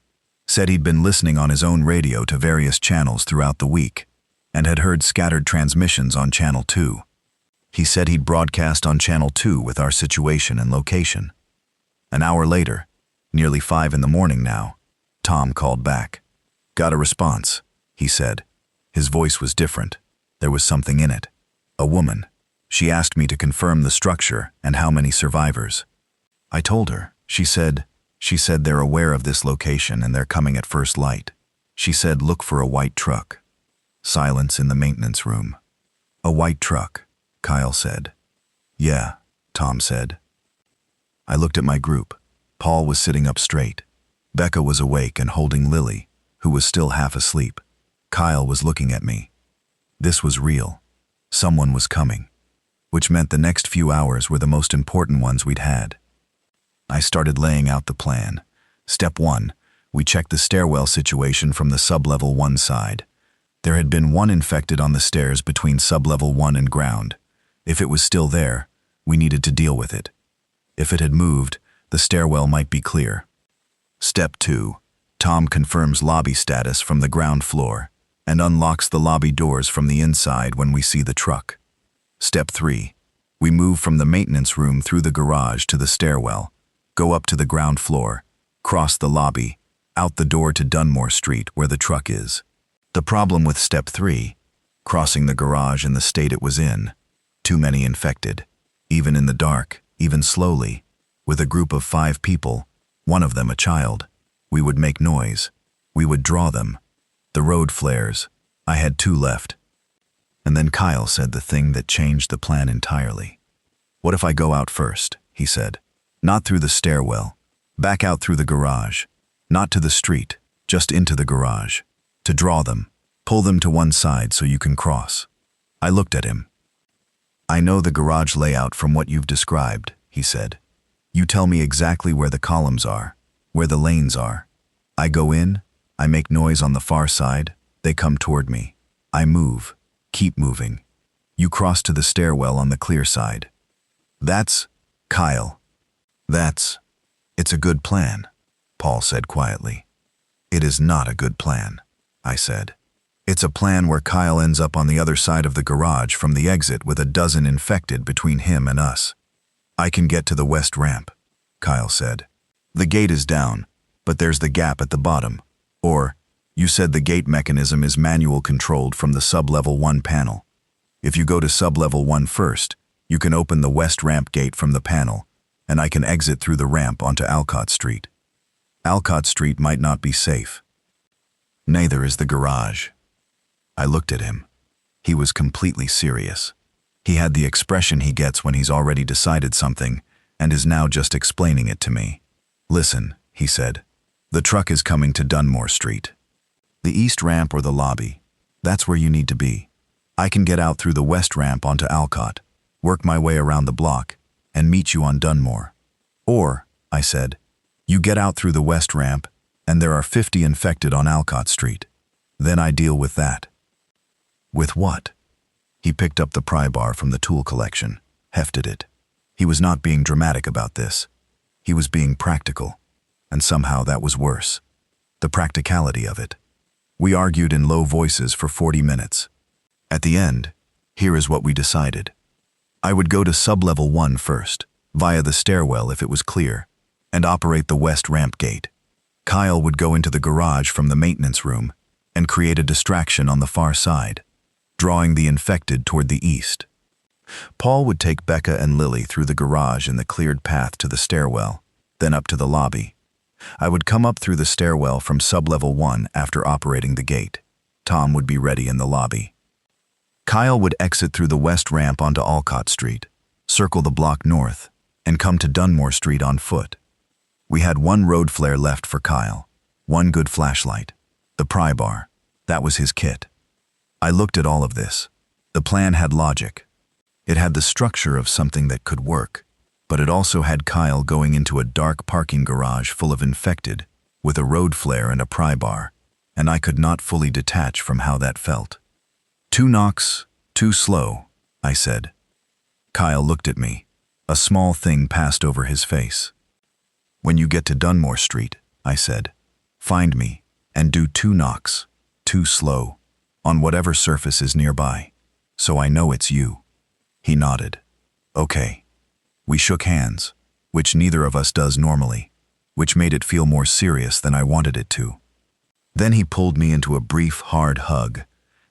S1: Said he'd been listening on his own radio to various channels throughout the week and had heard scattered transmissions on Channel 2. He said he'd broadcast on Channel 2 with our situation and location. An hour later, nearly 5 in the morning now, Tom called back. Got a response, he said. His voice was different. There was something in it. A woman. She asked me to confirm the structure and how many survivors. I told her. She said they're aware of this location and they're coming at first light. She said look for a white truck. Silence in the maintenance room. A white truck, Kyle said. Yeah, Tom said. I looked at my group. Paul was sitting up straight. Becca was awake and holding Lily, who was still half asleep. Kyle was looking at me. This was real. Someone was coming, which meant the next few hours were the most important ones we'd had. I started laying out the plan. Step 1, we checked the stairwell situation from the sublevel 1 side. There had been one infected on the stairs between sublevel 1 and ground. If it was still there, we needed to deal with it. If it had moved, the stairwell might be clear. Step 2, Tom confirms lobby status from the ground floor and unlocks the lobby doors from the inside when we see the truck. Step 3, we move from the maintenance room through the garage to the stairwell, go up to the ground floor, cross the lobby, out the door to Dunmore Street where the truck is. The problem with Step 3, crossing the garage in the state it was in, too many infected, even in the dark, even slowly, with a group of 5 people, one of them a child. We would make noise. We would draw them. The road flares. I had 2 left. And then Kyle said the thing that changed the plan entirely. What if I go out first, he said. Not through the stairwell. Back out through the garage. Not to the street, just into the garage. To draw them. Pull them to one side so you can cross. I looked at him. I know the garage layout from what you've described, he said. You tell me exactly where the columns are, where the lanes are. I go in, I make noise on the far side, they come toward me. I move, keep moving. You cross to the stairwell on the clear side. That's, Kyle. It's a good plan, Paul said quietly. It is not a good plan, I said. It's a plan where Kyle ends up on the other side of the garage from the exit with a dozen infected between him and us. I can get to the west ramp, Kyle said. The gate is down, but there's the gap at the bottom. Or, you said the gate mechanism is manual controlled from the sublevel 1 panel. If you go to sublevel 1 first, you can open the west ramp gate from the panel, and I can exit through the ramp onto Alcott Street. Alcott Street might not be safe. Neither is the garage. I looked at him. He was completely serious. He had the expression he gets when he's already decided something and is now just explaining it to me. Listen, he said. The truck is coming to Dunmore Street. The east ramp or the lobby. That's where you need to be. I can get out through the west ramp onto Alcott, work my way around the block, and meet you on Dunmore. Or, I said, you get out through the west ramp, and there are 50 infected on Alcott Street. Then I deal with that. With what? He picked up the pry bar from the tool collection, hefted it. He was not being dramatic about this. He was being practical, and somehow that was worse. The practicality of it. We argued in low voices for 40 minutes. At the end, here is what we decided. I would go to sublevel 1 first, via the stairwell if it was clear, and operate the west ramp gate. Kyle would go into the garage from the maintenance room and create a distraction on the far side, drawing the infected toward the east. Paul would take Becca and Lily through the garage in the cleared path to the stairwell, then up to the lobby. I would come up through the stairwell from sublevel 1 after operating the gate. Tom would be ready in the lobby. Kyle would exit through the west ramp onto Alcott Street, circle the block north, and come to Dunmore Street on foot. We had 1 road flare left for Kyle, 1 good flashlight, the pry bar. That was his kit. I looked at all of this. The plan had logic. It had the structure of something that could work, but it also had Kyle going into a dark parking garage full of infected, with a road flare and a pry bar, and I could not fully detach from how that felt. 2 knocks, too slow, I said. Kyle looked at me. A small thing passed over his face. When you get to Dunmore Street, I said, find me, and do 2 knocks, 2 slow, on whatever surface is nearby, so I know it's you." He nodded. "Okay." We shook hands, which neither of us does normally, which made it feel more serious than I wanted it to. Then he pulled me into a brief, hard hug,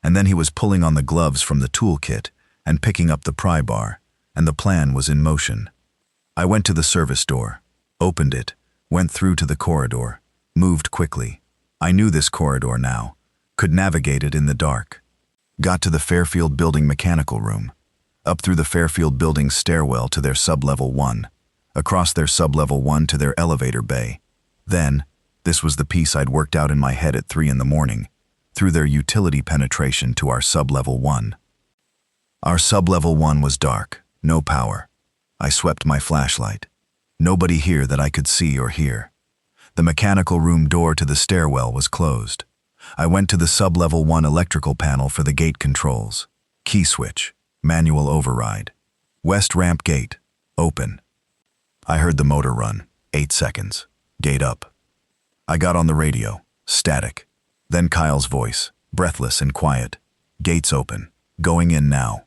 S1: and then he was pulling on the gloves from the toolkit and picking up the pry bar, and the plan was in motion. I went to the service door, opened it, went through to the corridor, moved quickly. I knew this corridor now, could navigate it in the dark. Got to the Fairfield Building mechanical room, up through the Fairfield Building stairwell to their sub-level 1, across their sub-level 1 to their elevator bay. Then, this was the piece I'd worked out in my head at 3 in the morning, through their utility penetration to our sub-level 1. Our sub-level 1 was dark, no power. I swept my flashlight. Nobody here that I could see or hear. The mechanical room door to the stairwell was closed. I went to the sub-level 1 electrical panel for the gate controls. Key switch, manual override. West ramp gate, open. I heard the motor run, 8 seconds. Gate up. I got on the radio, static. Then Kyle's voice, breathless and quiet. Gates open, going in now.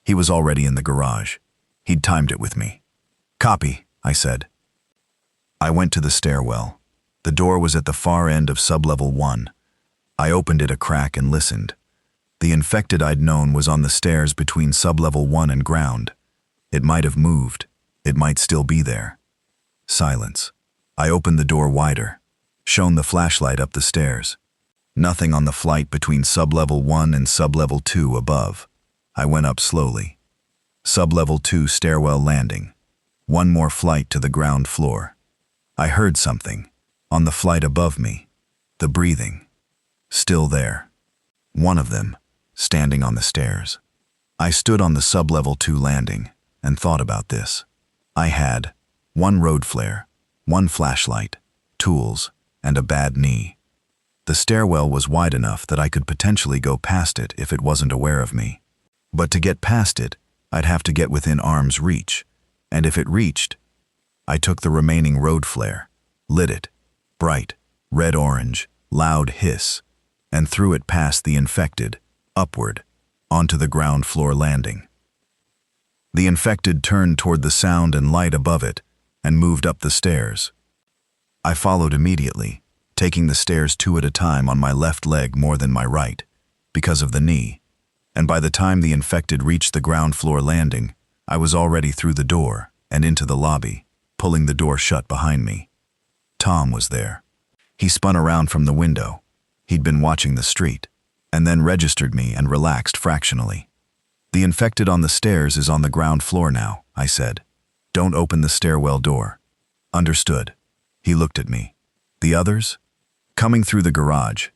S1: He was already in the garage. He'd timed it with me. "Copy," I said. I went to the stairwell. The door was at the far end of sub-level 1. I opened it a crack and listened. The infected I'd known was on the stairs between sub-level 1 and ground. It might have moved. It might still be there. Silence. I opened the door wider, shone the flashlight up the stairs. Nothing on the flight between sub-level 1 and sub-level 2 above. I went up slowly. Sub-level 2 stairwell landing. One more flight to the ground floor. I heard something. On the flight above me. The breathing. Still there. One of them, standing on the stairs. I stood on the sub-level 2 landing and thought about this. I had 1 road flare, 1 flashlight, tools, and a bad knee. The stairwell was wide enough that I could potentially go past it if it wasn't aware of me. But to get past it, I'd have to get within arm's reach, and if it reached, I took the remaining road flare, lit it, bright, red-orange, loud hiss, and threw it past the infected, upward, onto the ground floor landing. The infected turned toward the sound and light above it and moved up the stairs. I followed immediately, taking the stairs 2 at a time on my left leg more than my right, because of the knee, and by the time the infected reached the ground floor landing, I was already through the door and into the lobby, pulling the door shut behind me. Tom was there. He spun around from the window. He'd been watching the street, and then registered me and relaxed fractionally. "The infected on the stairs is on the ground floor now," I said. "Don't open the stairwell door." "Understood." He looked at me. "The others?" "Coming through the garage.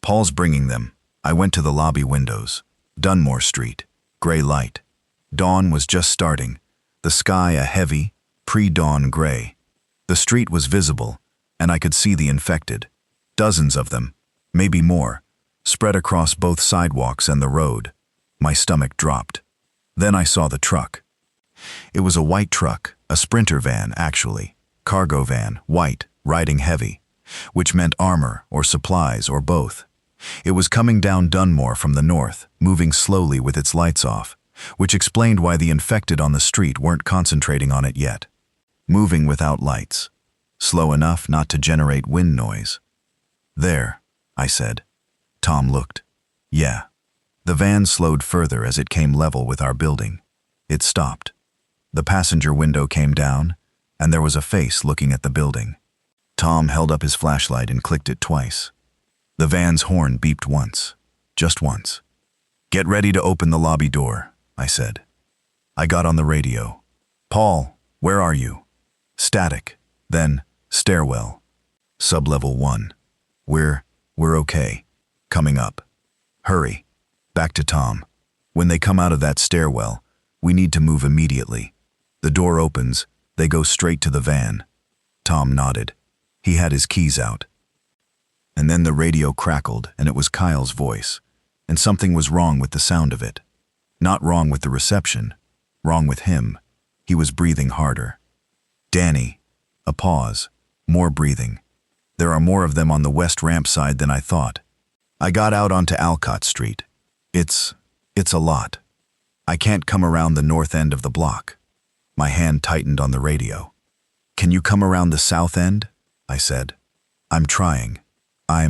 S1: Paul's bringing them." I went to the lobby windows. Dunmore Street, gray light. Dawn was just starting, the sky a heavy, pre-dawn gray. The street was visible, and I could see the infected. Dozens of them, maybe more, spread across both sidewalks and the road. My stomach dropped. Then I saw the truck. It was a white truck, a sprinter van actually, cargo van, white, riding heavy, which meant armor or supplies or both. It was coming down Dunmore from the north, moving slowly with its lights off, which explained why the infected on the street weren't concentrating on it yet. Moving without lights, slow enough not to generate wind noise. "There," I said. Tom looked. "Yeah." The van slowed further as it came level with our building. It stopped. The passenger window came down, and there was a face looking at the building. Tom held up his flashlight and clicked it twice. The van's horn beeped once, just once. "Get ready to open the lobby door," I said. I got on the radio. "Paul, where are you?" Static, then stairwell. Sub-level 1. We're okay. Coming up. Hurry. Back to Tom. When they come out of that stairwell, we need to move immediately. The door opens, they go straight to the van. Tom nodded. He had his keys out. And then the radio crackled, and it was Kyle's voice, and something was wrong with the sound of it. Not wrong with the reception, wrong with him. He was breathing harder. "Danny." A pause, more breathing. There are more of them on the west ramp side than I thought. I got out onto Alcott Street. It's a lot. I can't come around the north end of the block. My hand tightened on the radio. Can you come around the south end? I said. I'm trying. I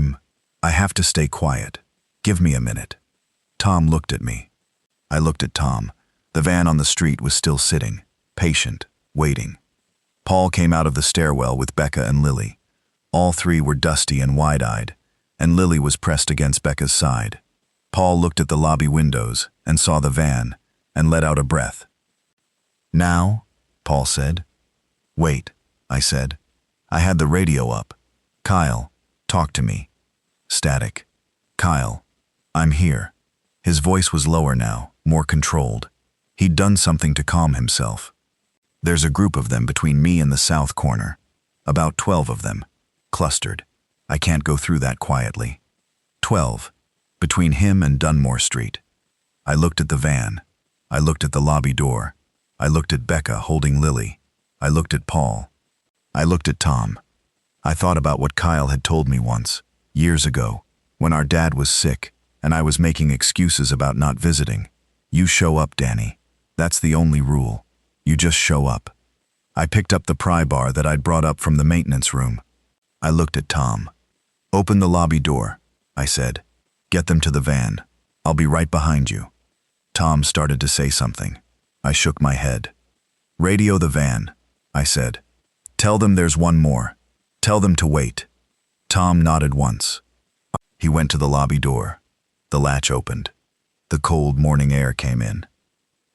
S1: have to stay quiet. Give me a minute. Tom looked at me. I looked at Tom. The van on the street was still sitting, patient, waiting. Paul came out of the stairwell with Becca and Lily. All three were dusty and wide-eyed, and Lily was pressed against Becca's side. Paul looked at the lobby windows and saw the van and let out a breath. Now? Paul said. Wait, I said. I had the radio up. Kyle, talk to me. Static. Kyle, I'm here. His voice was lower now, more controlled. He'd done something to calm himself. There's a group of them between me and the south corner. About 12 of them. Clustered. I can't go through that quietly. 12. Between him and Dunmore Street. I looked at the van. I looked at the lobby door. I looked at Becca holding Lily. I looked at Paul. I looked at Tom. I thought about what Kyle had told me once, years ago, when our dad was sick and I was making excuses about not visiting. You show up, Danny. That's the only rule. You just show up. I picked up the pry bar that I'd brought up from the maintenance room. I looked at Tom. Open the lobby door, I said. Get them to the van. I'll be right behind you. Tom started to say something. I shook my head. Radio the van, I said. Tell them there's one more. Tell them to wait. Tom nodded once. He went to the lobby door. The latch opened. The cold morning air came in.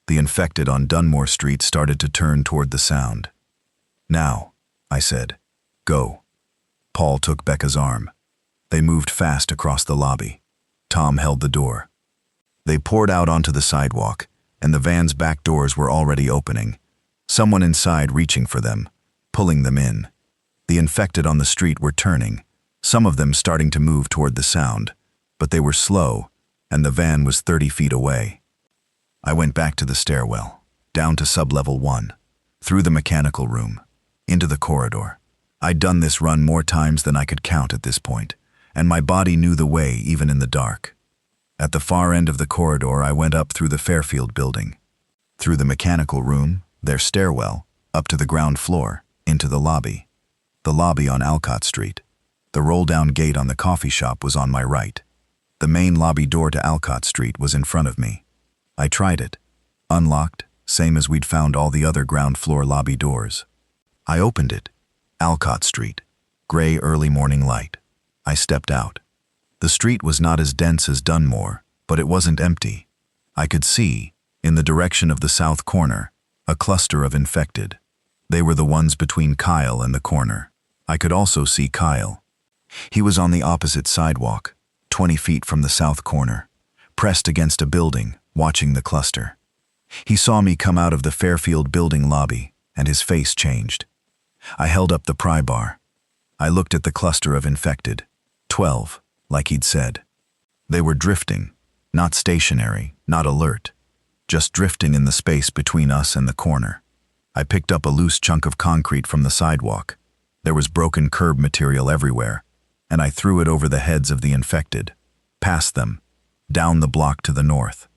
S1: The infected on Dunmore Street started to turn toward the sound. Now, I said, go. Paul took Becca's arm. They moved fast across the lobby. Tom held the door. They poured out onto the sidewalk, and the van's back doors were already opening. Someone inside reaching for them, pulling them in. The infected on the street were turning, some of them starting to move toward the sound, but they were slow, and the van was 30 feet away. I went back to the stairwell, down to sublevel 1, through the mechanical room, into the corridor. I'd done this run more times than I could count at this point, and my body knew the way even in the dark. At the far end of the corridor, I went up through the Fairfield building, through the mechanical room, their stairwell, up to the ground floor, into the lobby on Alcott Street. The roll-down gate on the coffee shop was on my right. The main lobby door to Alcott Street was in front of me. I tried it. Unlocked, same as we'd found all the other ground floor lobby doors. I opened it. Alcott Street. Gray early morning light. I stepped out. The street was not as dense as Dunmore, but it wasn't empty. I could see, in the direction of the south corner, a cluster of infected. They were the ones between Kyle and the corner. I could also see Kyle. He was on the opposite sidewalk, 20 feet from the south corner, pressed against a building, watching the cluster. He saw me come out of the Fairfield building lobby, and his face changed. I held up the pry bar. I looked at the cluster of infected, 12, like he'd said. They were drifting, not stationary, not alert, just drifting in the space between us and the corner. I picked up a loose chunk of concrete from the sidewalk. There was broken curb material everywhere, and I threw it over the heads of the infected, past them, down the block to the north.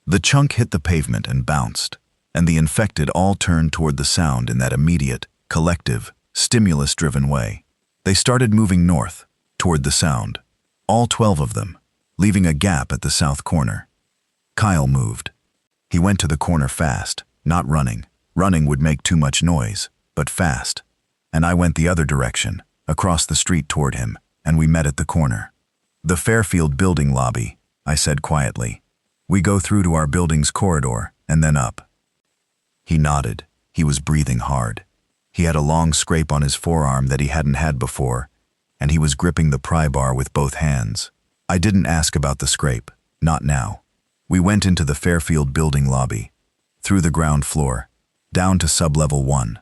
S1: The chunk hit the pavement and bounced, and the infected all turned toward the sound in that immediate, collective, stimulus-driven way. They started moving north, toward the sound, all 12 of them, leaving a gap at the south corner. Kyle moved. He went to the corner fast, not running. Running would make too much noise, but fast. And I went the other direction, across the street toward him, and we met at the corner. The Fairfield building lobby, I said quietly. We go through to our building's corridor, and then up. He nodded. He was breathing hard. He had a long scrape on his forearm that he hadn't had before, and he was gripping the pry bar with both hands. I didn't ask about the scrape, not now. We went into the Fairfield building lobby, through the ground floor, down to sublevel 1.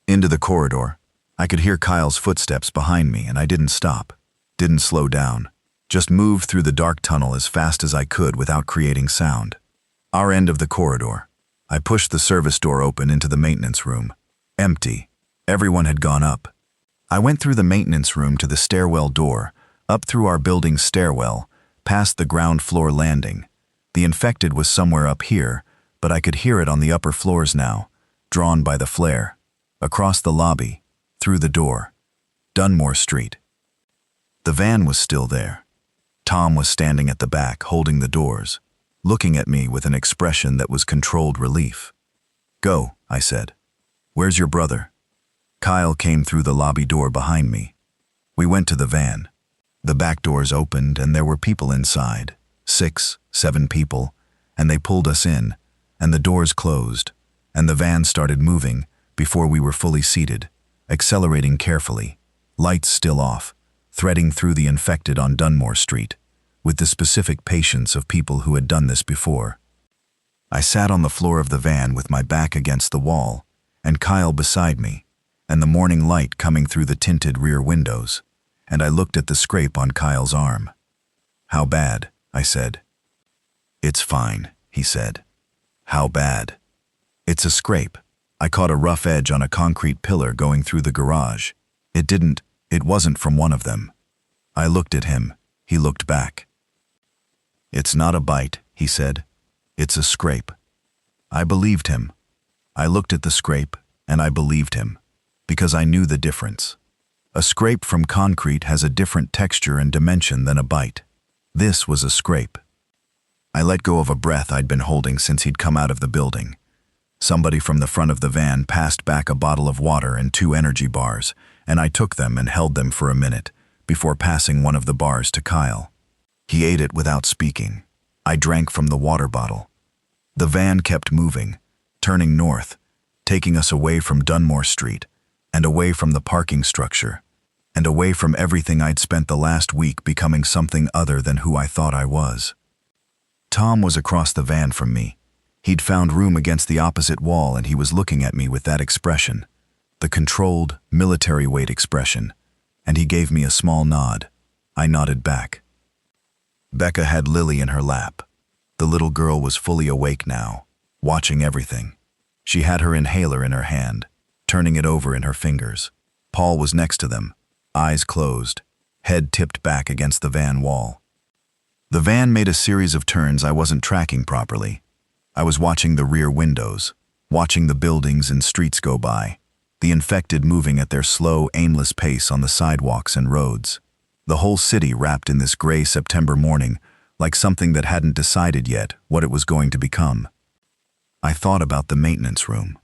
S1: Into the corridor. I could hear Kyle's footsteps behind me, and I didn't stop, didn't slow down, just moved through the dark tunnel as fast as I could without creating sound. Our end of the corridor. I pushed the service door open into the maintenance room. Empty. Everyone had gone up. I went through the maintenance room to the stairwell door, up through our building's stairwell, past the ground floor landing. The infected was somewhere up here, but I could hear it on the upper floors now, drawn by the flare. Across the lobby, through the door. Dunmore Street. The van was still there. Tom was standing at the back, holding the doors, looking at me with an expression that was controlled relief. "Go," I said. "Where's your brother?" Kyle came through the lobby door behind me. We went to the van. The back doors opened and there were people inside, 6, 7 people, and they pulled us in, and the doors closed, and the van started moving before we were fully seated, accelerating carefully, lights still off, threading through the infected on Dunmore Street, with the specific patience of people who had done this before. I sat on the floor of the van with my back against the wall, and Kyle beside me, and the morning light coming through the tinted rear windows, and I looked at the scrape on Kyle's arm. "How bad?" I said. "It's fine," he said. "How bad?" "It's a scrape. I caught a rough edge on a concrete pillar going through the garage. It wasn't from one of them." I looked at him. He looked back. "It's not a bite," he said. "It's a scrape." I believed him. I looked at the scrape, and I believed him, because I knew the difference. A scrape from concrete has a different texture and dimension than a bite. This was a scrape. I let go of a breath I'd been holding since he'd come out of the building. Somebody from the front of the van passed back a bottle of water and 2 energy bars, and I took them and held them for a minute before passing one of the bars to Kyle. He ate it without speaking. I drank from the water bottle. The van kept moving, turning north, taking us away from Dunmore Street, and away from the parking structure, and away from everything I'd spent the last week becoming something other than who I thought I was. Tom was across the van from me. He'd found room against the opposite wall and he was looking at me with that expression, the controlled, military-weight expression, and he gave me a small nod. I nodded back. Becca had Lily in her lap. The little girl was fully awake now, watching everything. She had her inhaler in her hand, turning it over in her fingers. Paul was next to them, eyes closed, head tipped back against the van wall. The van made a series of turns I wasn't tracking properly. I was watching the rear windows, watching the buildings and streets go by, the infected moving at their slow, aimless pace on the sidewalks and roads. The whole city wrapped in this gray September morning, like something that hadn't decided yet what it was going to become. I thought about the maintenance room,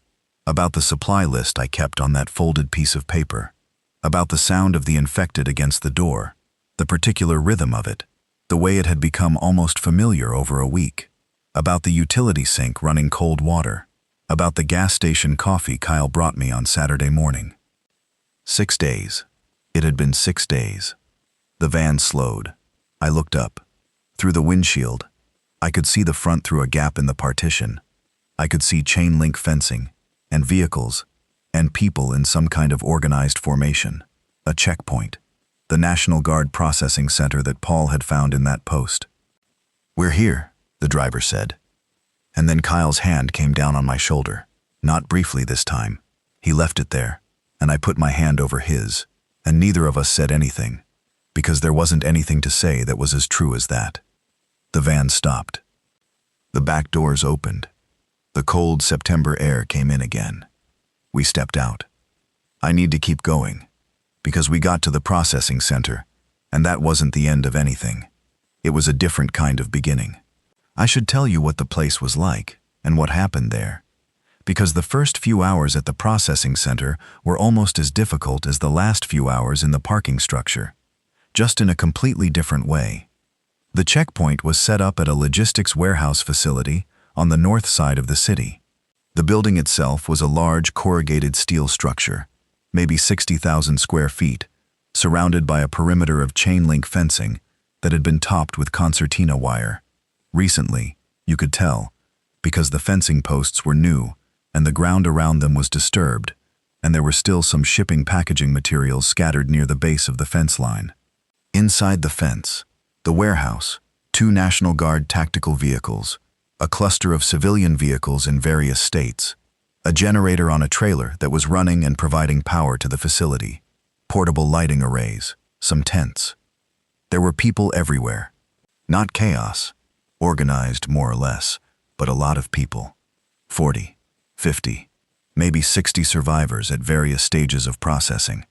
S1: about the supply list I kept on that folded piece of paper, about the sound of the infected against the door, the particular rhythm of it, the way it had become almost familiar over a week, about the utility sink running cold water, about the gas station coffee Kyle brought me on Saturday morning. 6 days. It had been 6 days. The van slowed. I looked up. Through the windshield, I could see the front through a gap in the partition. I could see chain link fencing, and vehicles, and people in some kind of organized formation. A checkpoint. The National Guard processing center that Paul had found in that post. "We're here," the driver said. And then Kyle's hand came down on my shoulder, not briefly this time. He left it there, and I put my hand over his, and neither of us said anything, because there wasn't anything to say that was as true as that. The van stopped. The back doors opened. The cold September air came in again. We stepped out. I need to keep going, because we got to the processing center, and that wasn't the end of anything. It was a different kind of beginning. I should tell you what the place was like and what happened there, because the first few hours at the processing center were almost as difficult as the last few hours in the parking structure, just in a completely different way. The checkpoint was set up at a logistics warehouse facility on the north side of the city. The building itself was a large corrugated steel structure, maybe 60,000 square feet, surrounded by a perimeter of chain link fencing that had been topped with concertina wire. Recently, you could tell, because the fencing posts were new and the ground around them was disturbed, and there were still some shipping packaging materials scattered near the base of the fence line. Inside the fence, the warehouse, 2 National Guard tactical vehicles, a cluster of civilian vehicles in various states, a generator on a trailer that was running and providing power to the facility, portable lighting arrays, some tents. There were people everywhere. Not chaos, organized more or less, but a lot of people. 40, 50, maybe 60 survivors at various stages of processing.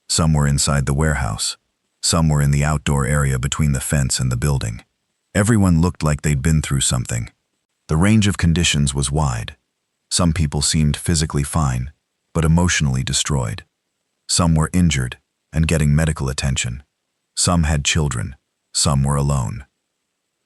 S1: Some were inside the warehouse. Some were in the outdoor area between the fence and the building. Everyone looked like they'd been through something. The range of conditions was wide. Some people seemed physically fine, but emotionally destroyed. Some were injured and getting medical attention. Some had children. Some were alone.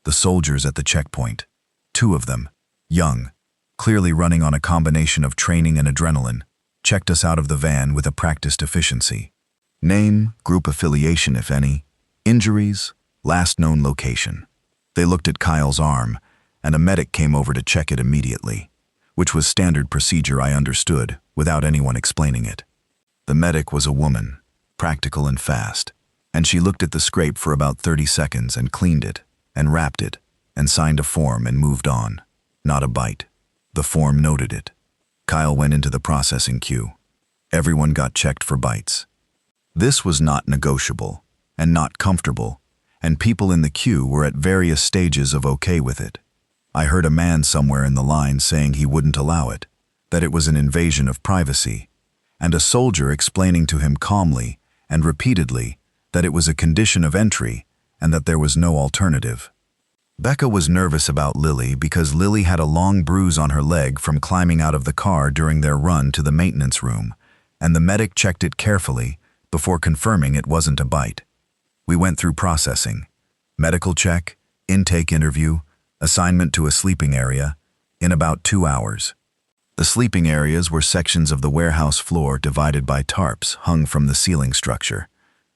S1: The soldiers at the checkpoint, 2 of them, young, clearly running on a combination of training and adrenaline, checked us out of the van with a practiced efficiency. Name, group affiliation if any, injuries, last known location. They looked at Kyle's arm, and a medic came over to check it immediately, which was standard procedure I understood without anyone explaining it. The medic was a woman, practical and fast, and she looked at the scrape for about 30 seconds and cleaned it, and wrapped it, and signed a form and moved on. Not a bite. The form noted it. Kyle went into the processing queue. Everyone got checked for bites. This was not negotiable, and not comfortable, and people in the queue were at various stages of okay with it. I heard a man somewhere in the line saying he wouldn't allow it, that it was an invasion of privacy, and a soldier explaining to him calmly and repeatedly that it was a condition of entry and that there was no alternative. Becca was nervous about Lily because Lily had a long bruise on her leg from climbing out of the car during their run to the maintenance room, and the medic checked it carefully before confirming it wasn't a bite. We went through processing, medical check, intake interview, assignment to a sleeping area, in about 2 hours. The sleeping areas were sections of the warehouse floor divided by tarps hung from the ceiling structure.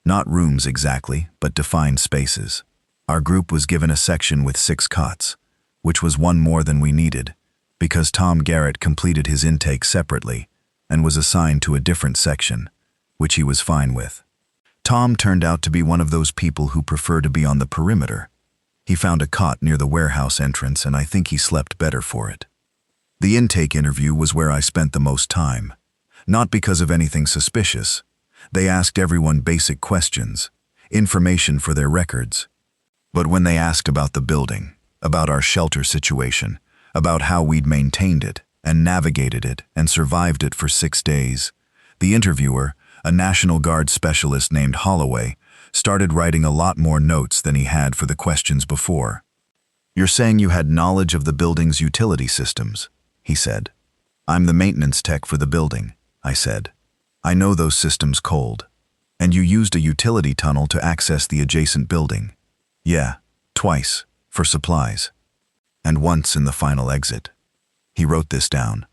S1: Not rooms exactly, but defined spaces. Our group was given a section with 6 cots, which was 1 more than we needed, because Tom Garrett completed his intake separately and was assigned to a different section, which he was fine with. Tom turned out to be one of those people who prefer to be on the perimeter. He found a cot near the warehouse entrance, and I think he slept better for it. The intake interview was where I spent the most time. Not because of anything suspicious. They asked everyone basic questions, information for their records. But when they asked about the building, about our shelter situation, about how we'd maintained it and navigated it and survived it for 6 days, the interviewer, a National Guard specialist named Holloway, started writing a lot more notes than he had for the questions before. "You're saying you had knowledge of the building's utility systems," he said. "I'm the maintenance tech for the building," I said. "I know those systems cold. And you used a utility tunnel to access the adjacent building." "Yeah, twice, for supplies. And once in the final exit." He wrote this down.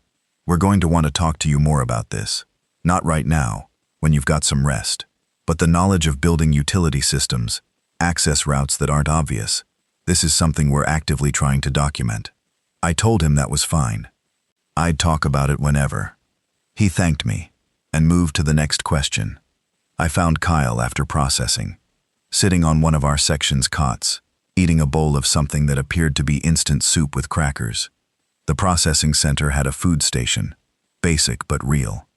S1: "We're going to want to talk to you more about this. Not right now, when you've got some rest. But the knowledge of building utility systems, access routes that aren't obvious, this is something we're actively trying to document." I told him that was fine. I'd talk about it whenever. He thanked me and moved to the next question. I found Kyle after processing, sitting on one of our section's cots, eating a bowl of something that appeared to be instant soup with crackers. The processing center had a food station, basic but real.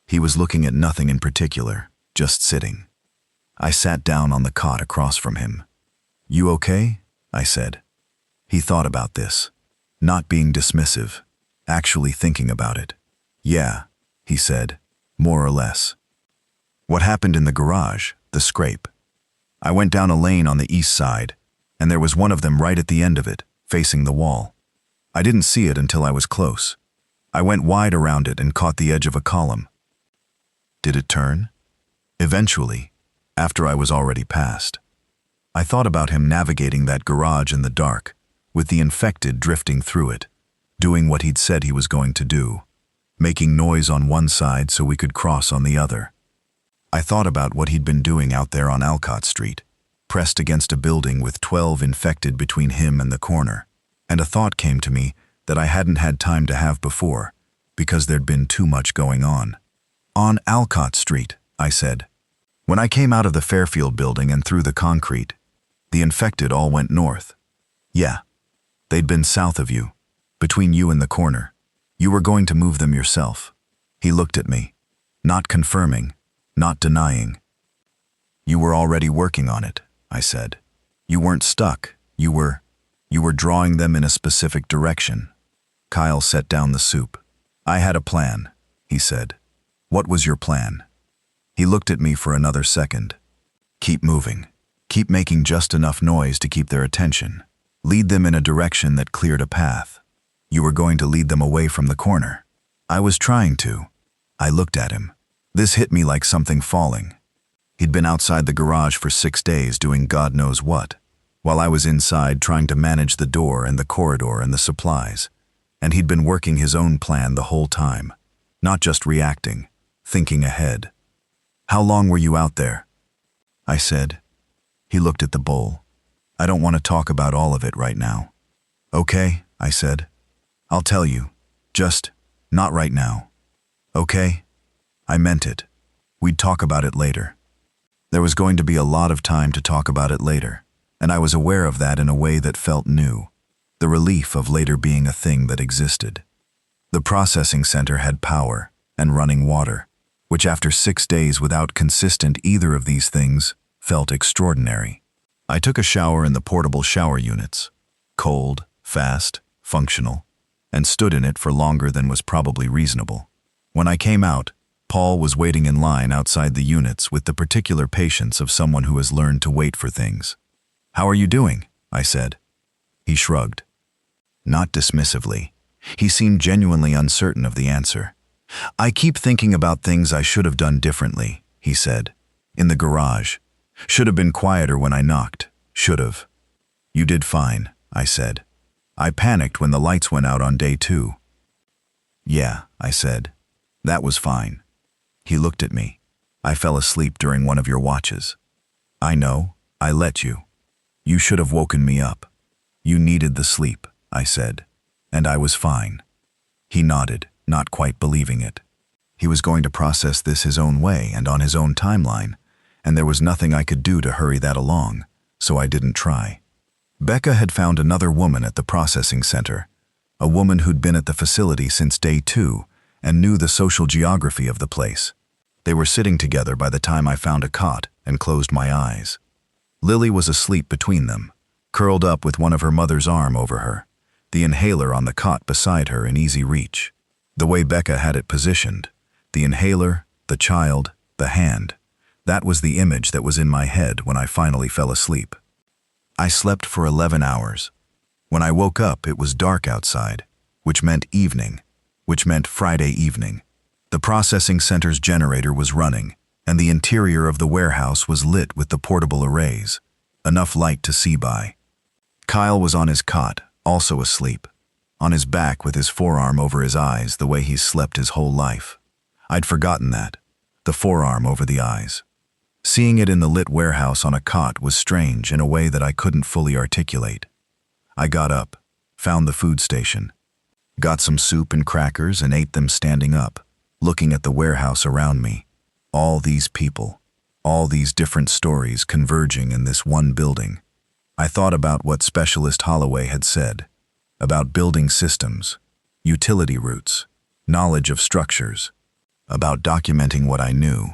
S1: He was looking at nothing in particular, just sitting. I sat down on the cot across from him. "You okay?" I said. He thought about this, not being dismissive, actually thinking about it. "Yeah," he said, "more or less." "What happened in the garage, the scrape?" "I went down a lane on the east side, and there was one of them right at the end of it, facing the wall. I didn't see it until I was close. I went wide around it and caught the edge of a column." "Did it turn?" "Eventually, after I was already past." I thought about him navigating that garage in the dark, with the infected drifting through it, doing what he'd said he was going to do, making noise on one side so we could cross on the other. I thought about what he'd been doing out there on Alcott Street, pressed against a building with 12 infected between him and the corner, and a thought came to me that I hadn't had time to have before, because there'd been too much going on. "On Alcott Street," I said. "When I came out of the Fairfield building and through the concrete, the infected all went north." "Yeah. They'd been south of you, between you and the corner. You were going to move them yourself." He looked at me, not confirming, not denying, You were already working on it, I said. You weren't stuck. You were drawing them in a specific direction. Kyle set down the soup. I had a plan, he said. What was your plan? He looked at me for another second. Keep moving. Keep making just enough noise to keep their attention. Lead them in a direction that cleared a path. You were going to lead them away from the corner. I was trying to. I looked at him. This hit me like something falling. He'd been outside the garage for 6 days doing God knows what, while I was inside trying to manage the door and the corridor and the supplies. And he'd been working his own plan the whole time, not just reacting, thinking ahead. How long were you out there? I said. He looked at the bowl. I don't want to talk about all of it right now. Okay, I said. I'll tell you. Just not right now. Okay? I meant it. We'd talk about it later. There was going to be a lot of time to talk about it later, and I was aware of that in a way that felt new. The relief of later being a thing that existed. The processing center had power and running water, which after 6 days without consistent either of these things felt extraordinary. I took a shower in the portable shower units, cold, fast, functional, and stood in it for longer than was probably reasonable. When I came out, Paul was waiting in line outside the units with the particular patience of someone who has learned to wait for things. How are you doing? I said. He shrugged. Not dismissively. He seemed genuinely uncertain of the answer. I keep thinking about things I should have done differently, he said. In the garage. Should have been quieter when I knocked. Should have. You did fine, I said. I panicked when the lights went out on day 2. Yeah, I said. That was fine. He looked at me. I fell asleep during one of your watches. I know. I let you. You should have woken me up. You needed the sleep, I said. And I was fine. He nodded, not quite believing it. He was going to process this his own way and on his own timeline, and there was nothing I could do to hurry that along, so I didn't try. Becca had found another woman at the processing center, a woman who'd been at the facility since day 2 and knew the social geography of the place. They were sitting together by the time I found a cot and closed my eyes. Lily was asleep between them, curled up with one of her mother's arm over her, the inhaler on the cot beside her in easy reach. The way Becca had it positioned, the inhaler, the child, the hand, that was the image that was in my head when I finally fell asleep. I slept for 11 hours. When I woke up, it was dark outside, which meant evening, which meant Friday evening. The processing center's generator was running, and the interior of the warehouse was lit with the portable arrays, enough light to see by. Kyle was on his cot, also asleep, on his back with his forearm over his eyes the way he's slept his whole life. I'd forgotten that, the forearm over the eyes. Seeing it in the lit warehouse on a cot was strange in a way that I couldn't fully articulate. I got up, found the food station, got some soup and crackers and ate them standing up, looking at the warehouse around me. All these people, all these different stories converging in this one building. I thought about what Specialist Holloway had said, about building systems, utility routes, knowledge of structures, about documenting what I knew.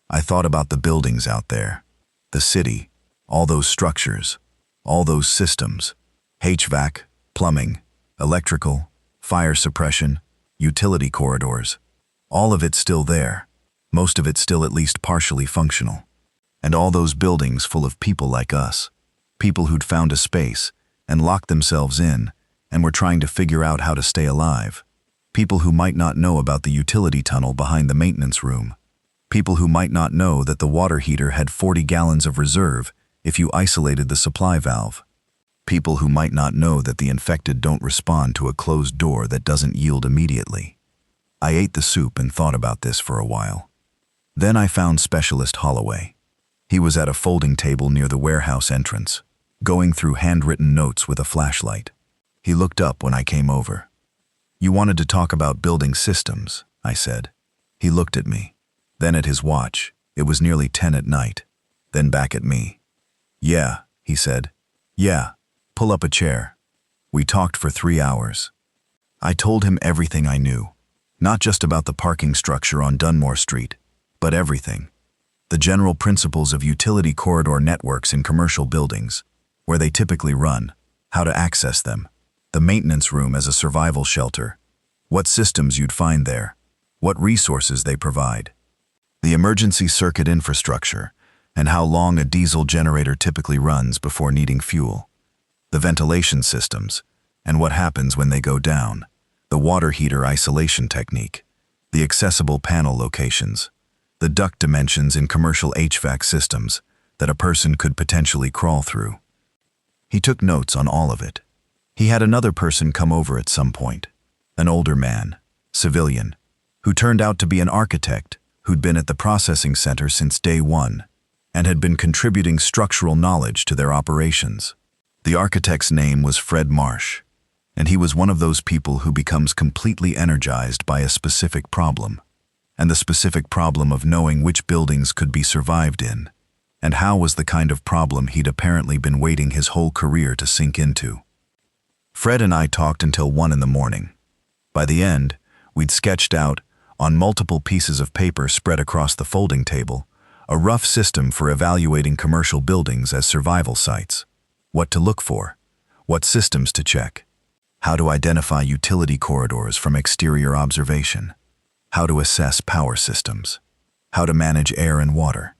S1: I thought about the buildings out there, the city, all those structures, all those systems, HVAC, plumbing, electrical, fire suppression, utility corridors. All of it still there, most of it still at least partially functional. And all those buildings full of people like us, people who'd found a space and locked themselves in and were trying to figure out how to stay alive. People who might not know about the utility tunnel behind the maintenance room. People who might not know that the water heater had 40 gallons of reserve if you isolated the supply valve. People who might not know that the infected don't respond to a closed door that doesn't yield immediately. I ate the soup and thought about this for a while. Then I found Specialist Holloway. He was at a folding table near the warehouse entrance, going through handwritten notes with a flashlight. He looked up when I came over. You wanted to talk about building systems, I said. He looked at me, then at his watch. It was nearly 10 at night, then back at me. Yeah, he said. Yeah, pull up a chair. We talked for 3 hours. I told him everything I knew. Not just about the parking structure on Dunmore Street, but everything. the general principles of utility corridor networks in commercial buildings, where they typically run, how to access them, the maintenance room as a survival shelter, what systems you'd find there, what resources they provide, the emergency circuit infrastructure, and how long a diesel generator typically runs before needing fuel, the ventilation systems, and what happens when they go down, the water heater isolation technique, the accessible panel locations, the duct dimensions in commercial HVAC systems that a person could potentially crawl through. He took notes on all of it. He had another person come over at some point, an older man, civilian, who turned out to be an architect who'd been at the processing center since day one and had been contributing structural knowledge to their operations. The architect's name was Fred Marsh, and he was one of those people who becomes completely energized by a specific problem, and the specific problem of knowing which buildings could be survived in, and how was the kind of problem he'd apparently been waiting his whole career to sink into. Fred and I talked until 1 in the morning. By the end, we'd sketched out, on multiple pieces of paper spread across the folding table, a rough system for evaluating commercial buildings as survival sites, what to look for, what systems to check, how to identify utility corridors from exterior observation, how to assess power systems, how to manage air and water,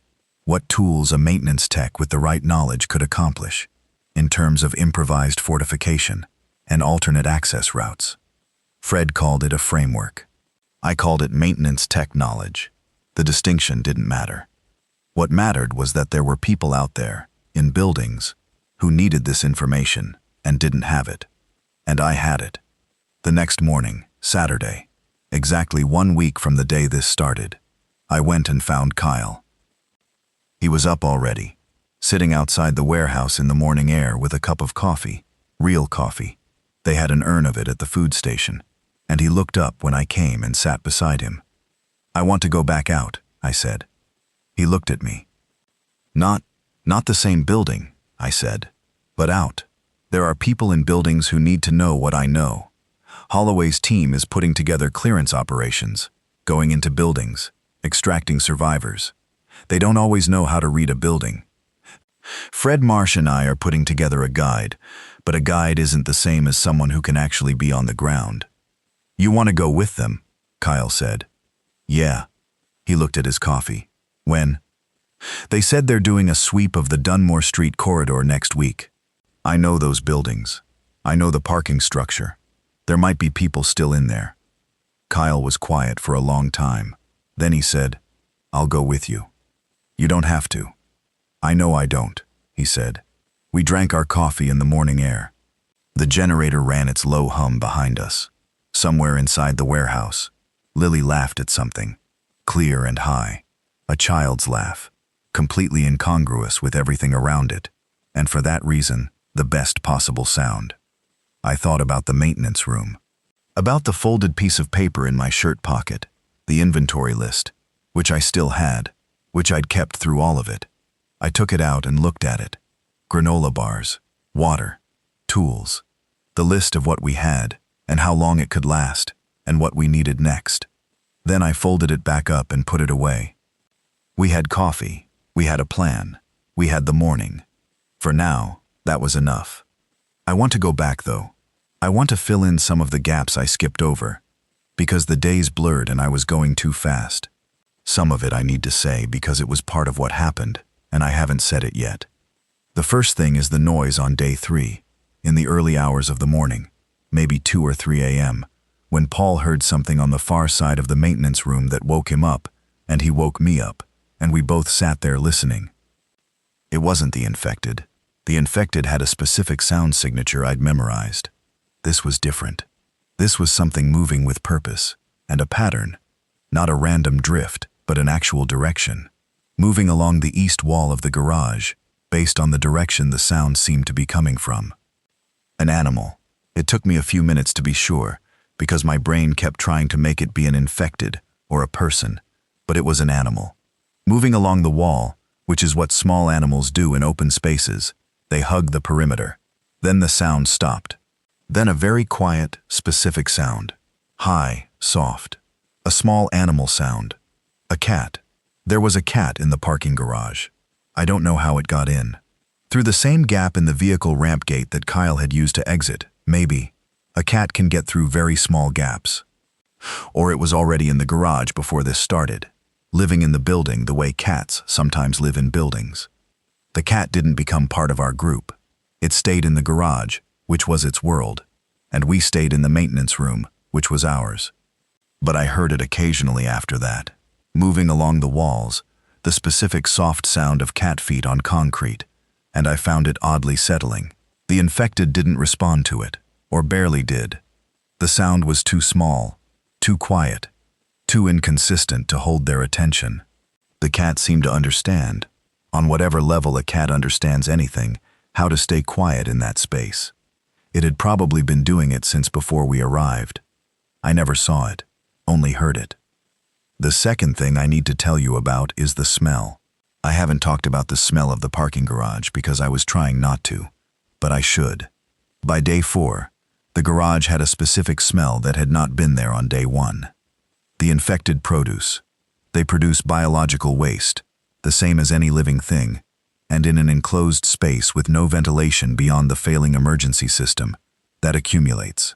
S1: what tools a maintenance tech with the right knowledge could accomplish in terms of improvised fortification and alternate access routes. Fred called it a framework. I called it maintenance tech knowledge. The distinction didn't matter. What mattered was that there were people out there, in buildings, who needed this information and didn't have it. And I had it. The next morning, Saturday, exactly 1 week from the day this started, I went and found Kyle. He was up already, sitting outside the warehouse in the morning air with a cup of coffee, real coffee. They had an urn of it at the food station, and he looked up when I came and sat beside him. "I want to go back out," I said. He looked at me. Not the same building," I said, "but out. There are people in buildings who need to know what I know. Holloway's team is putting together clearance operations, going into buildings, extracting survivors. They don't always know how to read a building. Fred Marsh and I are putting together a guide, but a guide isn't the same as someone who can actually be on the ground." "You want to go with them?" Kyle said. "Yeah." He looked at his coffee. "When?" "They said they're doing a sweep of the Dunmore Street corridor next week. I know those buildings. I know the parking structure. There might be people still in there." Kyle was quiet for a long time. Then he said, "I'll go with you." "You don't have to." "I know I don't," he said. We drank our coffee in the morning air. The generator ran its low hum behind us. Somewhere inside the warehouse, Lily laughed at something, clear and high, a child's laugh, completely incongruous with everything around it, and for that reason, the best possible sound. I thought about the maintenance room, about the folded piece of paper in my shirt pocket, the inventory list, which I still had, which I'd kept through all of it. I took it out and looked at it. Granola bars, water, tools, the list of what we had and how long it could last and what we needed next. Then I folded it back up and put it away. We had coffee, we had a plan, we had the morning. For now, that was enough. I want to go back though. I want to fill in some of the gaps I skipped over, because the days blurred and I was going too fast. Some of it I need to say because it was part of what happened, and I haven't said it yet. The first thing is the noise on day 3, in the early hours of the morning, maybe 2 or 3 a.m., when Paul heard something on the far side of the maintenance room that woke him up, and he woke me up, and we both sat there listening. It wasn't the infected. The infected had a specific sound signature I'd memorized. This was different. This was something moving with purpose, and a pattern, not a random drift, but an actual direction, moving along the east wall of the garage, based on the direction the sound seemed to be coming from. An animal. It took me a few minutes to be sure, because my brain kept trying to make it be an infected or a person, but it was an animal. Moving along the wall, which is what small animals do in open spaces, they hug the perimeter. Then the sound stopped. Then a very quiet, specific sound. High, soft. A small animal sound. A cat. There was a cat in the parking garage. I don't know how it got in. Through the same gap in the vehicle ramp gate that Kyle had used to exit, maybe. A cat can get through very small gaps. Or it was already in the garage before this started, living in the building the way cats sometimes live in buildings. The cat didn't become part of our group. It stayed in the garage, which was its world, and we stayed in the maintenance room, which was ours. But I heard it occasionally after that, moving along the walls, the specific soft sound of cat feet on concrete, and I found it oddly settling. The infected didn't respond to it, or barely did. The sound was too small, too quiet, too inconsistent to hold their attention. The cat seemed to understand, on whatever level a cat understands anything, how to stay quiet in that space. It had probably been doing it since before we arrived. I never saw it, only heard it. The second thing I need to tell you about is the smell. I haven't talked about the smell of the parking garage because I was trying not to, but I should. By day 4, the garage had a specific smell that had not been there on day 1. The infected produce. They produce biological waste, the same as any living thing, and in an enclosed space with no ventilation beyond the failing emergency system, that accumulates.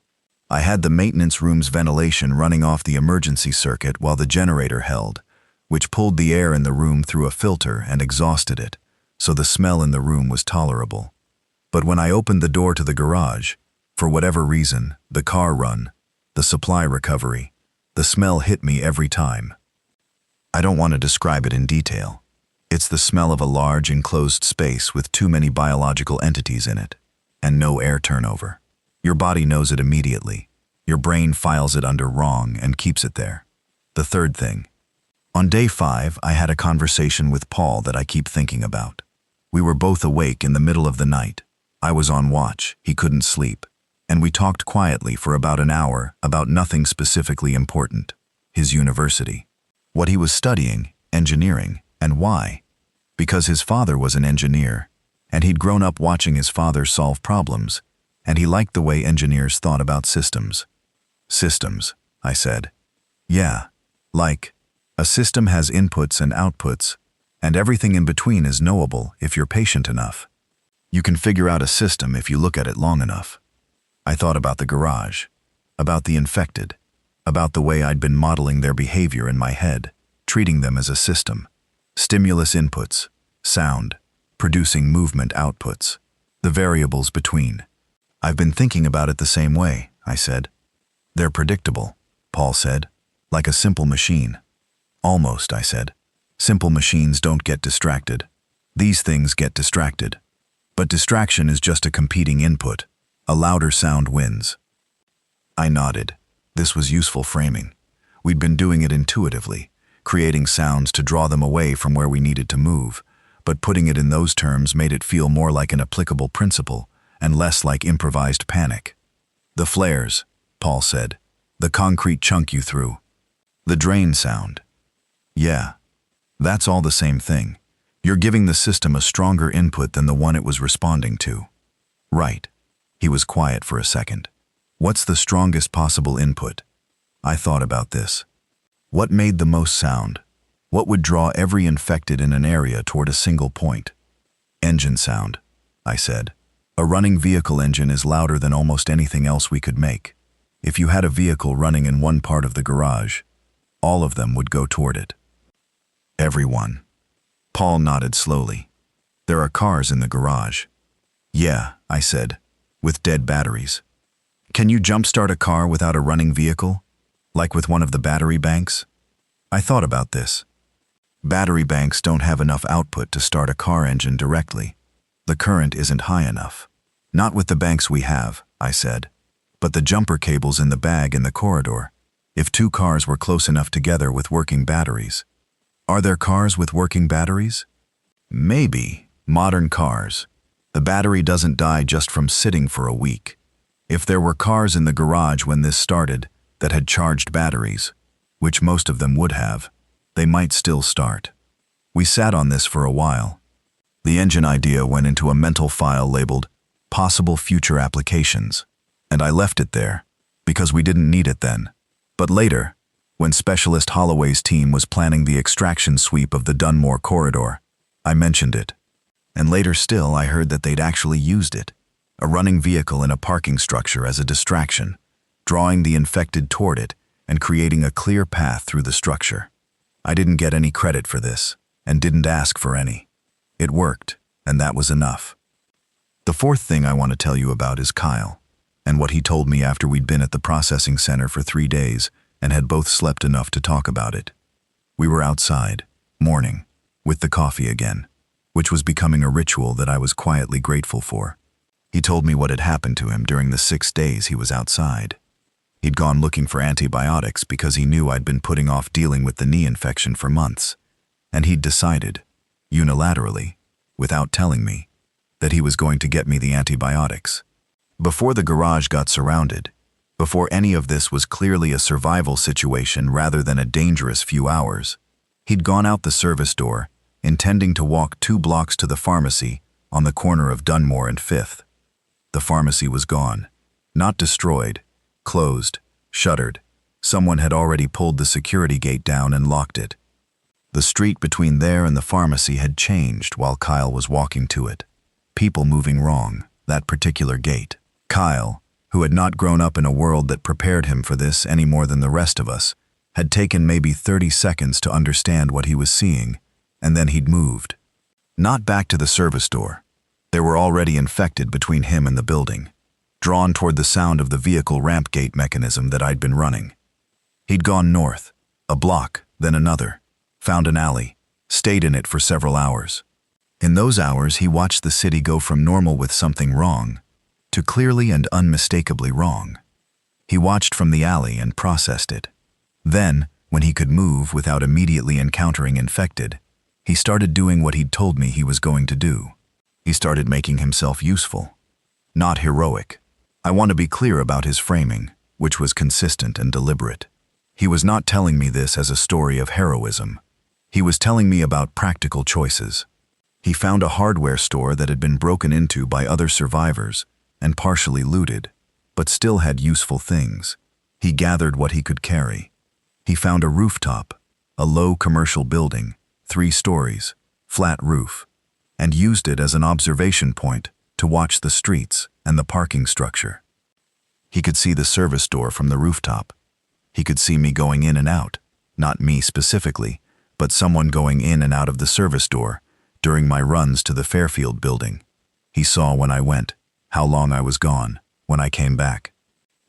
S1: I had the maintenance room's ventilation running off the emergency circuit while the generator held, which pulled the air in the room through a filter and exhausted it, so the smell in the room was tolerable. But when I opened the door to the garage, for whatever reason, the car run, the supply recovery, the smell hit me every time. I don't want to describe it in detail. It's the smell of a large enclosed space with too many biological entities in it, and no air turnover. Your body knows it immediately. Your brain files it under wrong and keeps it there. The third thing. On day 5, I had a conversation with Paul that I keep thinking about. We were both awake in the middle of the night. I was on watch, he couldn't sleep, and we talked quietly for about an hour about nothing specifically important. His university. What he was studying, engineering, and why. Because his father was an engineer, and he'd grown up watching his father solve problems, and he liked the way engineers thought about systems. Systems, I said. Yeah, like, a system has inputs and outputs, and everything in between is knowable if you're patient enough. You can figure out a system if you look at it long enough. I thought about the garage, about the infected, about the way I'd been modeling their behavior in my head, treating them as a system. Stimulus inputs, sound, producing movement outputs, the variables between. I've been thinking about it the same way, I said. They're predictable, Paul said, like a simple machine. Almost, I said. Simple machines don't get distracted. These things get distracted. But distraction is just a competing input. A louder sound wins. I nodded. This was useful framing. We'd been doing it intuitively, creating sounds to draw them away from where we needed to move, but putting it in those terms made it feel more like an applicable principle and less like improvised panic. The flares, Paul said. The concrete chunk you threw. The drain sound. Yeah, that's all the same thing. You're giving the system a stronger input than the one it was responding to. Right. He was quiet for a second. What's the strongest possible input? I thought about this. What made the most sound? What would draw every infected in an area toward a single point? Engine sound, I said. A running vehicle engine is louder than almost anything else we could make. If you had a vehicle running in one part of the garage, all of them would go toward it. Everyone. Paul nodded slowly. There are cars in the garage. Yeah, I said, with dead batteries. Can you jumpstart a car without a running vehicle? Like with one of the battery banks? I thought about this. Battery banks don't have enough output to start a car engine directly. The current isn't high enough. Not with the banks we have, I said. But the jumper cables in the bag in the corridor. If 2 cars were close enough together with working batteries. Are there cars with working batteries? Maybe. Modern cars. The battery doesn't die just from sitting for a week. If there were cars in the garage when this started that had charged batteries, which most of them would have, they might still start. We sat on this for a while. The engine idea went into a mental file labeled Possible Future Applications, and I left it there because we didn't need it then. But later, When Specialist Holloway's team was planning the extraction sweep of the Dunmore corridor, I mentioned it. And later still, I heard that they'd actually used it, a running vehicle in a parking structure, as a distraction, drawing the infected toward it and creating a clear path through the structure. I didn't get any credit for this, and didn't ask for any. It worked, and that was enough. The fourth thing I want to tell you about is Kyle, and what he told me after we'd been at the processing center for 3 days and had both slept enough to talk about it. We were outside, morning, with the coffee again, which was becoming a ritual that I was quietly grateful for. He told me what had happened to him during the 6 days he was outside. He'd gone looking for antibiotics because he knew I'd been putting off dealing with the knee infection for months, and he'd decided, unilaterally, without telling me, that he was going to get me the antibiotics. Before the garage got surrounded, before any of this was clearly a survival situation rather than a dangerous few hours, he'd gone out the service door, intending to walk 2 blocks to the pharmacy on the corner of Dunmore and 5th. The pharmacy was gone, not destroyed, closed, shuttered. Someone had already pulled the security gate down and locked it. The street between there and the pharmacy had changed while Kyle was walking to it. People moving wrong, that particular gate. Kyle, who had not grown up in a world that prepared him for this any more than the rest of us, had taken maybe 30 seconds to understand what he was seeing, and then he'd moved. Not back to the service door. They were already infected between him and the building, drawn toward the sound of the vehicle ramp gate mechanism that I'd been running. He'd gone north, a block, then another, found an alley, stayed in it for several hours. In those hours, he watched the city go from normal with something wrong to clearly and unmistakably wrong. He watched from the alley and processed it. Then, when he could move without immediately encountering infected, he started doing what he'd told me he was going to do. He started making himself useful. Not heroic. I want to be clear about his framing, which was consistent and deliberate. He was not telling me this as a story of heroism. He was telling me about practical choices. He found a hardware store that had been broken into by other survivors and partially looted, but still had useful things. He gathered what he could carry. He found a rooftop, a low commercial building, 3 stories, flat roof, and used it as an observation point to watch the streets and the parking structure. He could see the service door from the rooftop. He could see me going in and out, not me specifically, but someone going in and out of the service door during my runs to the Fairfield building. He saw when I went, how long I was gone, when I came back.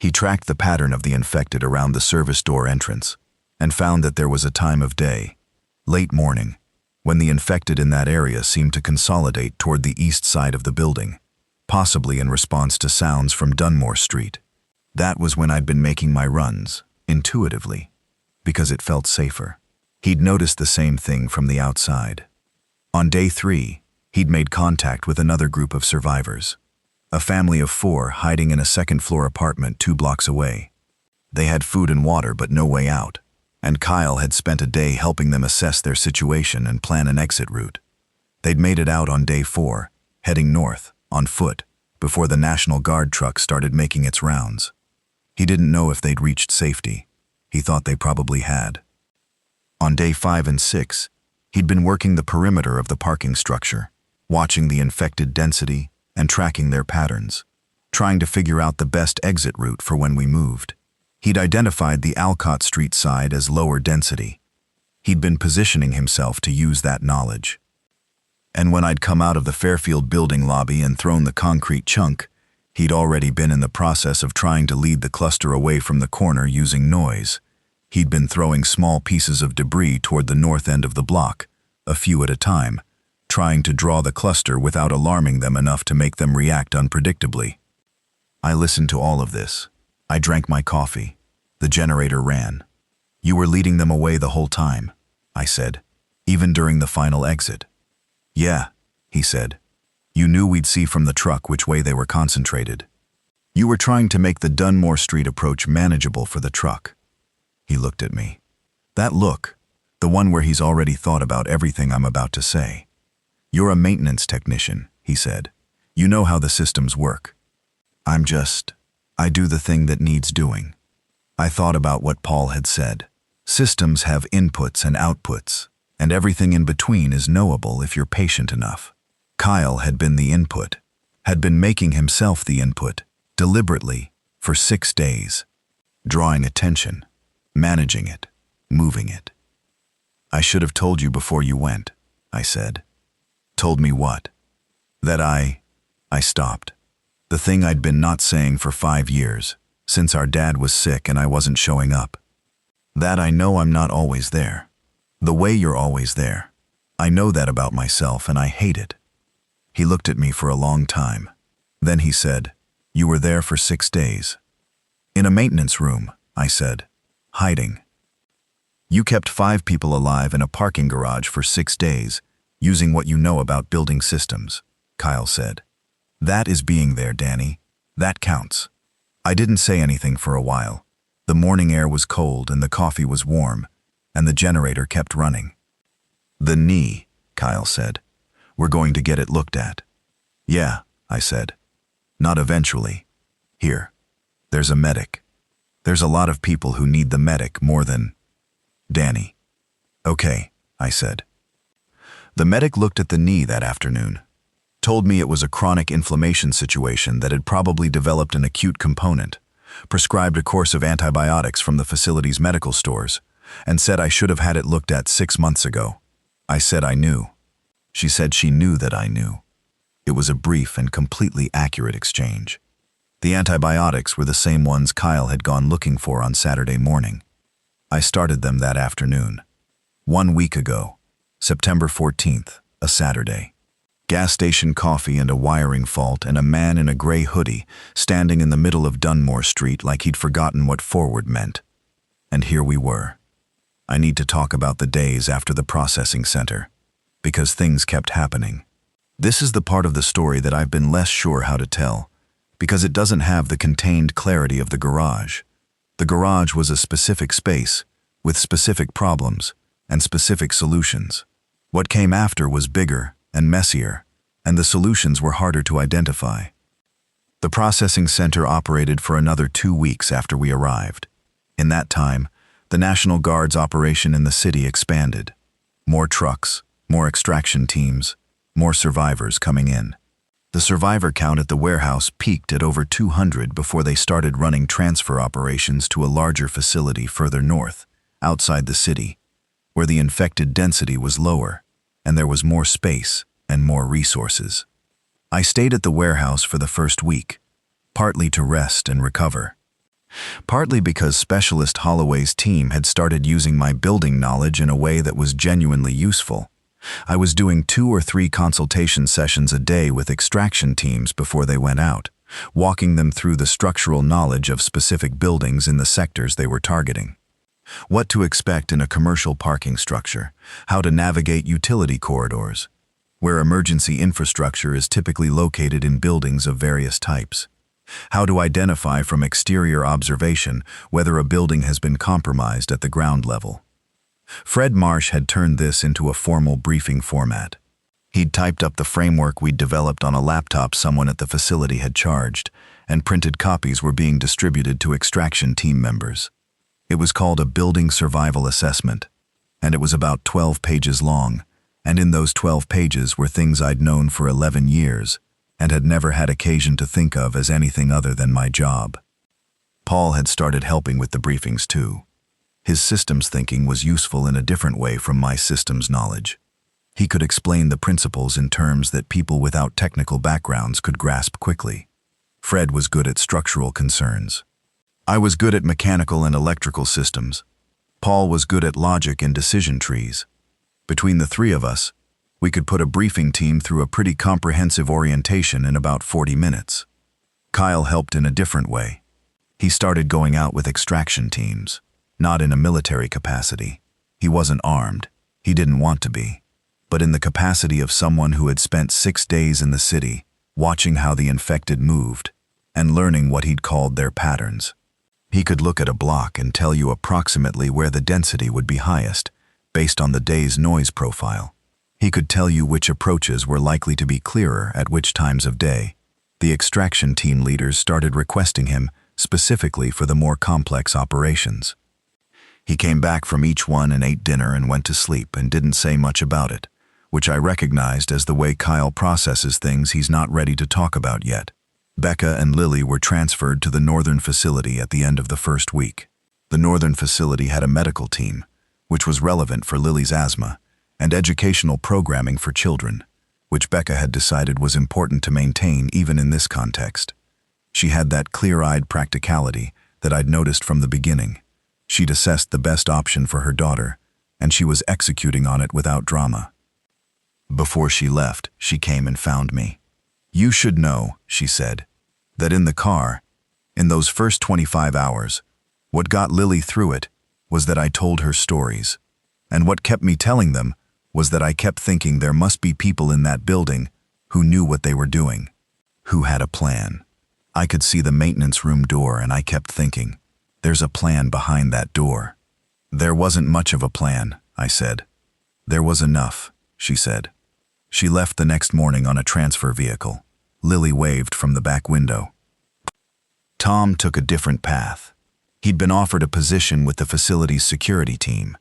S1: He tracked the pattern of the infected around the service door entrance and found that there was a time of day, late morning, when the infected in that area seemed to consolidate toward the east side of the building, possibly in response to sounds from Dunmore Street. That was when I'd been making my runs, intuitively, because it felt safer. He'd noticed the same thing from the outside. On day 3, he'd made contact with another group of survivors, a family of 4 hiding in a second-floor apartment 2 blocks away. They had food and water but no way out, and Kyle had spent a day helping them assess their situation and plan an exit route. They'd made it out on day 4, heading north, on foot, before the National Guard truck started making its rounds. He didn't know if they'd reached safety. He thought they probably had. On day 5 and 6, he'd been working the perimeter of the parking structure, watching the infected density and tracking their patterns, trying to figure out the best exit route for when we moved. He'd identified the Alcott Street side as lower density. He'd been positioning himself to use that knowledge. And when I'd come out of the Fairfield building lobby and thrown the concrete chunk, he'd already been in the process of trying to lead the cluster away from the corner using noise. He'd been throwing small pieces of debris toward the north end of the block, a few at a time, trying to draw the cluster without alarming them enough to make them react unpredictably. I listened to all of this. I drank my coffee. The generator ran. "You were leading them away the whole time," I said, "even during the final exit." "Yeah," he said. "You knew we'd see from the truck which way they were concentrated. You were trying to make the Dunmore Street approach manageable for the truck." He looked at me. That look, the one where he's already thought about everything I'm about to say. "You're a maintenance technician," he said. "You know how the systems work. I do the thing that needs doing." I thought about what Paul had said. Systems have inputs and outputs, and everything in between is knowable if you're patient enough. Kyle had been the input, had been making himself the input, deliberately, for 6 days, drawing attention, managing it, moving it. "I should have told you before you went," I said. "Told me what?" "That I stopped. The thing I'd been not saying for 5 years, since our dad was sick and I wasn't showing up. That I know I'm not always there. The way you're always there. I know that about myself and I hate it." He looked at me for a long time. Then he said, "You were there for 6 days. In a maintenance room," I said, "hiding. You kept 5 people alive in a parking garage for 6 days, using what you know about building systems," Kyle said. "That is being there, Danny. That counts." I didn't say anything for a while. The morning air was cold and the coffee was warm, and the generator kept running. "The knee," Kyle said. "We're going to get it looked at." "Yeah," I said. "Not eventually. Here. There's a medic. There's a lot of people who need the medic more than Danny." "Okay," I said. The medic looked at the knee that afternoon, told me it was a chronic inflammation situation that had probably developed an acute component, prescribed a course of antibiotics from the facility's medical stores, and said I should have had it looked at 6 months ago. I said I knew. She said she knew that I knew. It was a brief and completely accurate exchange. The antibiotics were the same ones Kyle had gone looking for on Saturday morning. I started them that afternoon. 1 week ago, September 14th, a Saturday. Gas station coffee and a wiring fault and a man in a gray hoodie standing in the middle of Dunmore Street like he'd forgotten what forward meant. And here we were. I need to talk about the days after the processing center, because things kept happening. This is the part of the story that I've been less sure how to tell, because it doesn't have the contained clarity of the garage. The garage was a specific space, with specific problems and specific solutions. What came after was bigger and messier, and the solutions were harder to identify. The processing center operated for another 2 weeks after we arrived. In that time, the National Guard's operation in the city expanded. More trucks, more extraction teams, more survivors coming in. The survivor count at the warehouse peaked at over 200 before they started running transfer operations to a larger facility further north, outside the city, where the infected density was lower, and there was more space and more resources. I stayed at the warehouse for the first week, partly to rest and recover. Partly because Specialist Holloway's team had started using my building knowledge in a way that was genuinely useful. I was doing 2 or 3 consultation sessions a day with extraction teams before they went out, walking them through the structural knowledge of specific buildings in the sectors they were targeting. What to expect in a commercial parking structure, how to navigate utility corridors, where emergency infrastructure is typically located in buildings of various types, how to identify from exterior observation whether a building has been compromised at the ground level. Fred Marsh had turned this into a formal briefing format. He'd typed up the framework we'd developed on a laptop someone at the facility had charged, and printed copies were being distributed to extraction team members. It was called a Building Survival Assessment, and it was about 12 pages long, and in those 12 pages were things I'd known for 11 years and had never had occasion to think of as anything other than my job. Paul had started helping with the briefings too. His systems thinking was useful in a different way from my systems knowledge. He could explain the principles in terms that people without technical backgrounds could grasp quickly. Fred was good at structural concerns. I was good at mechanical and electrical systems. Paul was good at logic and decision trees. Between the 3 of us, we could put a briefing team through a pretty comprehensive orientation in about 40 minutes. Kyle helped in a different way. He started going out with extraction teams, not in a military capacity. He wasn't armed. He didn't want to be. But in the capacity of someone who had spent 6 days in the city, watching how the infected moved, and learning what he'd called their patterns. He could look at a block and tell you approximately where the density would be highest, based on the day's noise profile. He could tell you which approaches were likely to be clearer at which times of day. The extraction team leaders started requesting him specifically for the more complex operations. He came back from each one and ate dinner and went to sleep and didn't say much about it, which I recognized as the way Kyle processes things he's not ready to talk about yet. Becca and Lily were transferred to the northern facility at the end of the first week. The northern facility had a medical team, which was relevant for Lily's asthma, and educational programming for children, which Becca had decided was important to maintain even in this context. She had that clear-eyed practicality that I'd noticed from the beginning. She'd assessed the best option for her daughter, and she was executing on it without drama. Before she left, she came and found me. "You should know," she said, "that in the car, in those first 25 hours, what got Lily through it was that I told her stories. And what kept me telling them was that I kept thinking there must be people in that building who knew what they were doing, who had a plan. I could see the maintenance room door and I kept thinking, there's a plan behind that door." "There wasn't much of a plan," I said. "There was enough," she said. She left the next morning on a transfer vehicle. Lily waved from the back window. Tom took a different path. He'd been offered a position with the facility's security team.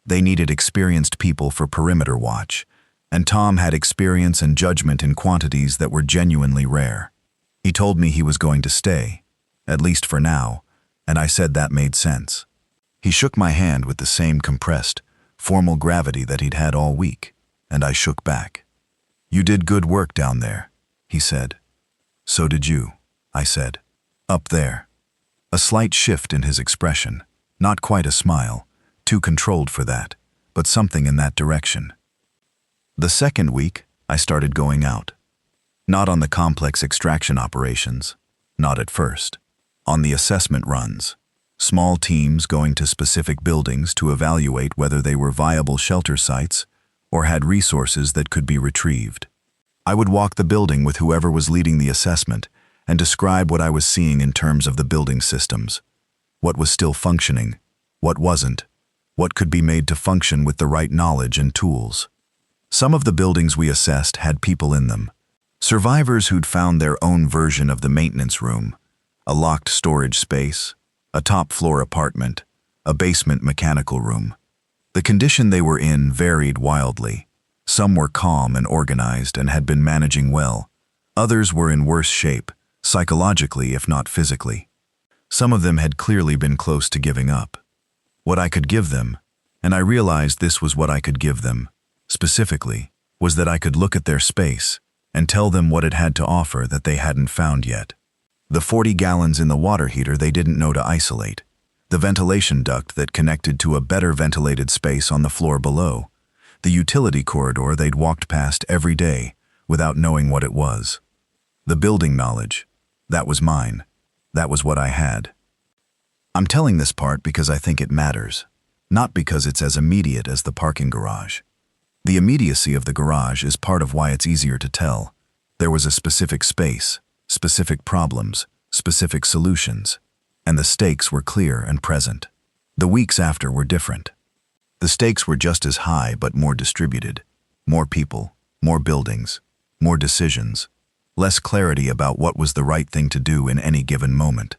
S1: They needed experienced people for perimeter watch, and Tom had experience and judgment in quantities that were genuinely rare. He told me he was going to stay, at least for now, and I said that made sense. He shook my hand with the same compressed, formal gravity that he'd had all week, and I shook back. "You did good work down there," he said. "So did you," I said. "Up there." A slight shift in his expression, not quite a smile, too controlled for that, but something in that direction. The second week, I started going out. Not on the complex extraction operations, not at first. On the assessment runs. Small teams going to specific buildings to evaluate whether they were viable shelter sites or had resources that could be retrieved. I would walk the building with whoever was leading the assessment and describe what I was seeing in terms of the building systems. What was still functioning, what wasn't, what could be made to function with the right knowledge and tools. Some of the buildings we assessed had people in them. Survivors who'd found their own version of the maintenance room, a locked storage space, a top-floor apartment, a basement mechanical room. The condition they were in varied wildly. Some were calm and organized and had been managing well. Others were in worse shape, psychologically if not physically. Some of them had clearly been close to giving up. What I could give them, and I realized this was what I could give them, specifically, was that I could look at their space and tell them what it had to offer that they hadn't found yet. The 40 gallons in the water heater they didn't know to isolate. The ventilation duct that connected to a better ventilated space on the floor below. The utility corridor they'd walked past every day without knowing what it was. The building knowledge. That was mine. That was what I had. I'm telling this part because I think it matters, not because it's as immediate as the parking garage. The immediacy of the garage is part of why it's easier to tell. There was a specific space, specific problems, specific solutions, and the stakes were clear and present. The weeks after were different. The stakes were just as high but more distributed. More people, more buildings, more decisions, less clarity about what was the right thing to do in any given moment.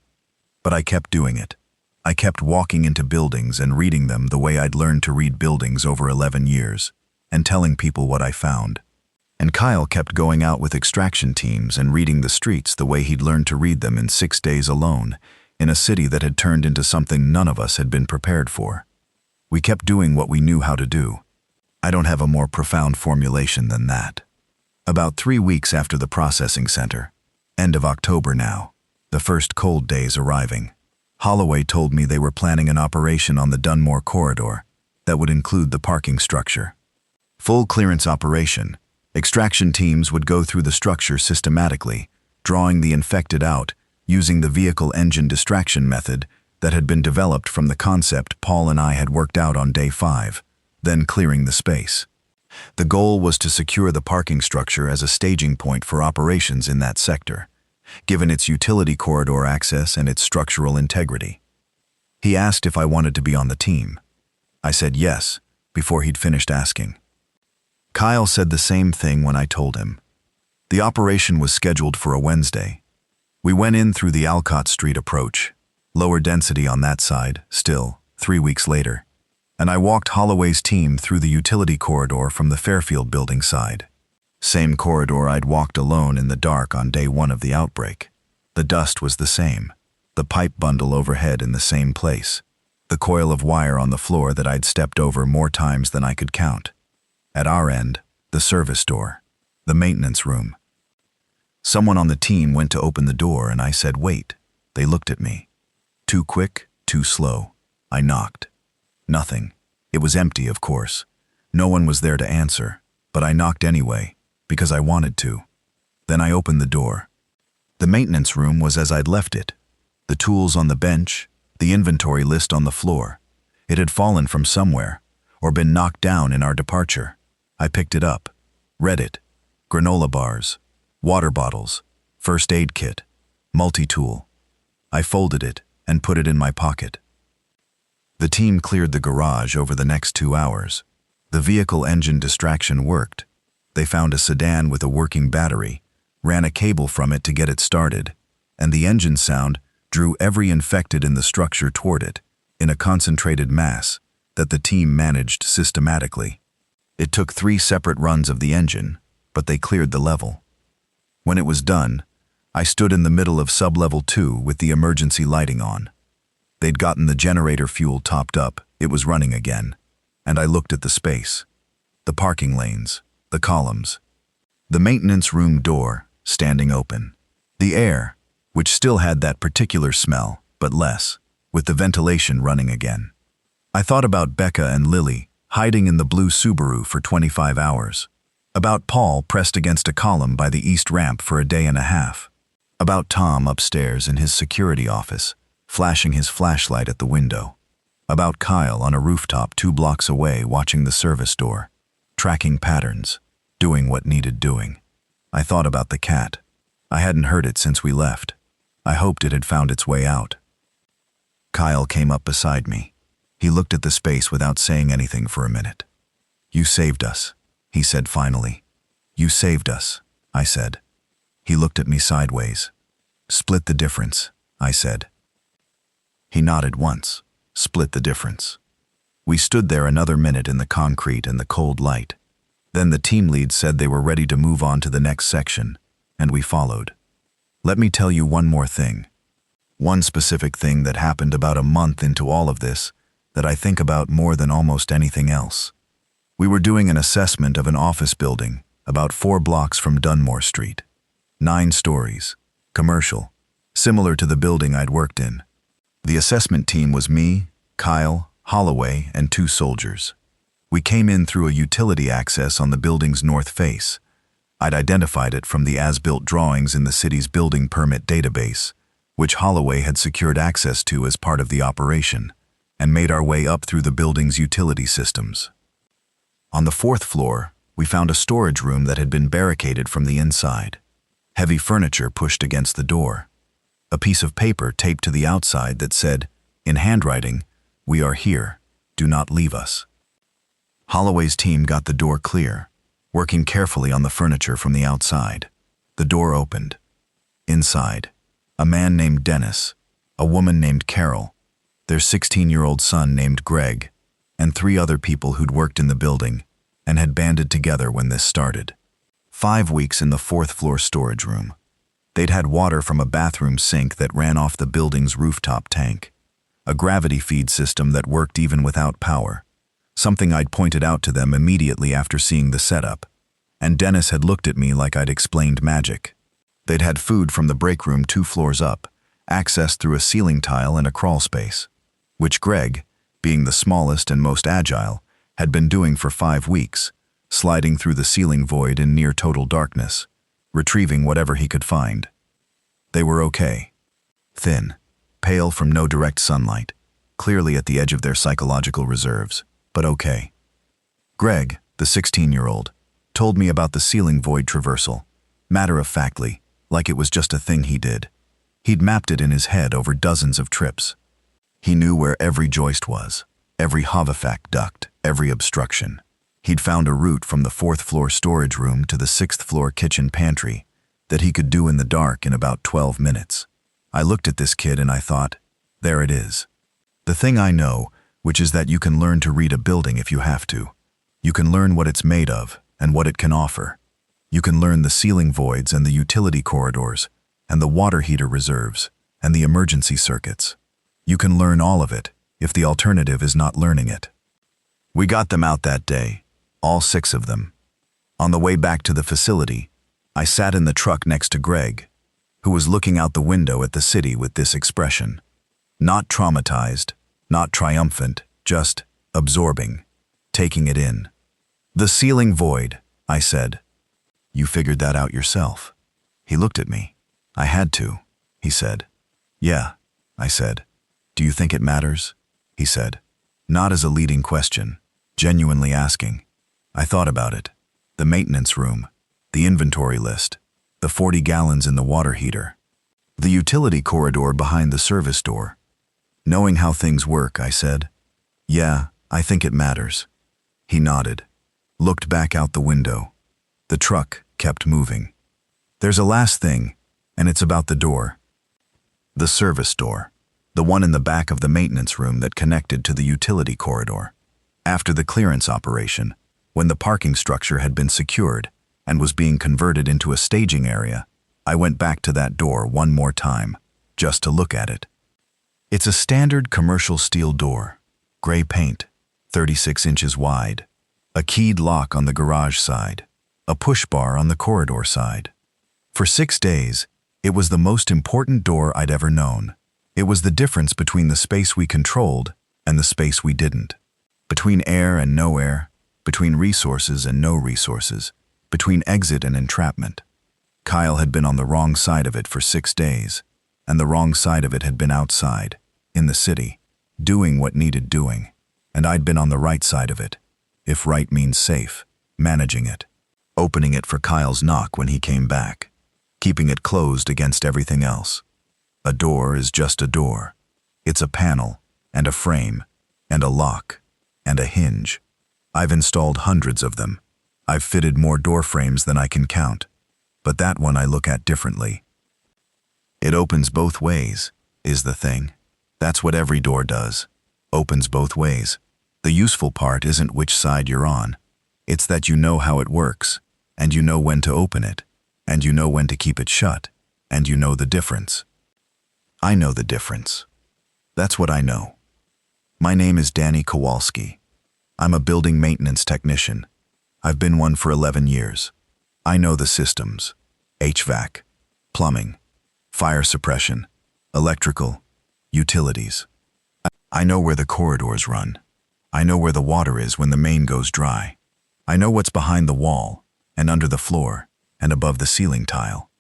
S1: But I kept doing it. I kept walking into buildings and reading them the way I'd learned to read buildings over 11 years. And telling people what I found. And Kyle kept going out with extraction teams and reading the streets the way he'd learned to read them in 6 days alone, in a city that had turned into something none of us had been prepared for. We kept doing what we knew how to do. I don't have a more profound formulation than that. About 3 weeks after the processing center, end of October now, the first cold days arriving, Holloway told me they were planning an operation on the Dunmore corridor that would include the parking structure. Full clearance operation. Extraction teams would go through the structure systematically, drawing the infected out using the vehicle engine distraction method that had been developed from the concept Paul and I had worked out on day 5, then clearing the space. The goal was to secure the parking structure as a staging point for operations in that sector, given its utility corridor access and its structural integrity. He asked if I wanted to be on the team. I said yes, before he'd finished asking. Kyle said the same thing when I told him. The operation was scheduled for a Wednesday. We went in through the Alcott Street approach, lower density on that side, still, 3 weeks later, and I walked Holloway's team through the utility corridor from the Fairfield building side. Same corridor I'd walked alone in the dark on day 1 of the outbreak. The dust was the same, the pipe bundle overhead in the same place, the coil of wire on the floor that I'd stepped over more times than I could count. At our end, the service door, the maintenance room. Someone on the team went to open the door and I said, "Wait." They looked at me. Too quick, too slow. I knocked. Nothing. It was empty, of course. No one was there to answer, but I knocked anyway, because I wanted to. Then I opened the door. The maintenance room was as I'd left it. The tools on the bench, the inventory list on the floor. It had fallen from somewhere, or been knocked down in our departure. I picked it up, read it. Granola bars, water bottles, first aid kit, multi-tool. I folded it and put it in my pocket. The team cleared the garage over the next 2 hours. The vehicle engine distraction worked. They found a sedan with a working battery, ran a cable from it to get it started, and the engine sound drew every infected in the structure toward it, in a concentrated mass that the team managed systematically. It took 3 separate runs of the engine, but they cleared the level. When it was done, I stood in the middle of sub-level 2 with the emergency lighting on. They'd gotten the generator fuel topped up, it was running again, and I looked at the space. The parking lanes, the columns, the maintenance room door standing open, the air, which still had that particular smell, but less, with the ventilation running again. I thought about Becca and Lily hiding in the blue Subaru for 25 hours, about Paul pressed against a column by the east ramp for a day and a half, about Tom upstairs in his security office, flashing his flashlight at the window, about Kyle on a rooftop 2 blocks away watching the service door, tracking patterns, doing what needed doing. I thought about the cat. I hadn't heard it since we left. I hoped it had found its way out. Kyle came up beside me. He looked at the space without saying anything for a minute. "You saved us," he said finally. "You saved us," I said. He looked at me sideways. "Split the difference," I said. He nodded once. Split the difference. We stood there another minute in the concrete and the cold light. Then the team lead said they were ready to move on to the next section, and we followed. Let me tell you one more thing. One specific thing that happened about a month into all of this that I think about more than almost anything else. We were doing an assessment of an office building about 4 blocks from Dunmore Street. 9 stories, commercial, similar to the building I'd worked in. The assessment team was me, Kyle, Holloway, and 2 soldiers. We came in through a utility access on the building's north face. I'd identified it from the as-built drawings in the city's building permit database, which Holloway had secured access to as part of the operation, and made our way up through the building's utility systems. On the 4th floor, we found a storage room that had been barricaded from the inside. Heavy furniture pushed against the door. A piece of paper taped to the outside that said, in handwriting, "We are here. Do not leave us." Holloway's team got the door clear, working carefully on the furniture from the outside. The door opened. Inside, a man named Dennis, a woman named Carol, their 16-year-old son named Greg, and 3 other people who'd worked in the building and had banded together when this started. 5 weeks in the 4th floor storage room. They'd had water from a bathroom sink that ran off the building's rooftop tank, a gravity feed system that worked even without power, something I'd pointed out to them immediately after seeing the setup, and Dennis had looked at me like I'd explained magic. They'd had food from the break room 2 floors up, accessed through a ceiling tile and a crawl space, which Greg, being the smallest and most agile, had been doing for 5 weeks, sliding through the ceiling void in near total darkness, retrieving whatever he could find. They were okay. Thin, pale from no direct sunlight, clearly at the edge of their psychological reserves, but okay. Greg, the 16-year-old, told me about the ceiling void traversal, matter-of-factly, like it was just a thing he did. He'd mapped it in his head over dozens of trips. He knew where every joist was, every Havafac duct, every obstruction. He'd found a route from the 4th floor storage room to the 6th floor kitchen pantry that he could do in the dark in about 12 minutes. I looked at this kid and I thought, there it is. The thing I know, which is that you can learn to read a building if you have to. You can learn what it's made of and what it can offer. You can learn the ceiling voids and the utility corridors and the water heater reserves and the emergency circuits. You can learn all of it if the alternative is not learning it. We got them out that day, all 6 of them. On the way back to the facility, I sat in the truck next to Greg, who was looking out the window at the city with this expression. Not traumatized, not triumphant, just absorbing, taking it in. "The ceiling void," I said. "You figured that out yourself?" He looked at me. "I had to," he said. "Yeah," I said. "Do you think it matters?" he said. Not as a leading question, genuinely asking. I thought about it. The maintenance room, the inventory list, the 40 gallons in the water heater, the utility corridor behind the service door. Knowing how things work, I said, "Yeah, I think it matters." He nodded, looked back out the window. The truck kept moving. "There's a last thing, and it's about the door. The service door, the one in the back of the maintenance room that connected to the utility corridor. After the clearance operation, when the parking structure had been secured and was being converted into a staging area, I went back to that door one more time, just to look at it. It's a standard commercial steel door, gray paint, 36 inches wide, a keyed lock on the garage side, a push bar on the corridor side. For 6 days, it was the most important door I'd ever known. It was the difference between the space we controlled and the space we didn't. Between air and no air, between resources and no resources, between exit and entrapment. Kyle had been on the wrong side of it for 6 days, and the wrong side of it had been outside, in the city, doing what needed doing, and I'd been on the right side of it, if right means safe, managing it, opening it for Kyle's knock when he came back, keeping it closed against everything else. A door is just a door. It's a panel, and a frame, and a lock, and a hinge. I've installed hundreds of them. I've fitted more door frames than I can count, but that one I look at differently. It opens both ways, is the thing. That's what every door does. Opens both ways. The useful part isn't which side you're on. It's that you know how it works, and you know when to open it, and you know when to keep it shut, and you know the difference. I know the difference. That's what I know. My name is Danny Kowalski. I'm a building maintenance technician. I've been one for 11 years. I know the systems: HVAC, plumbing, fire suppression, electrical, utilities. I know where the corridors run. I know where the water is when the main goes dry. I know what's behind the wall, and under the floor, and above the ceiling tile.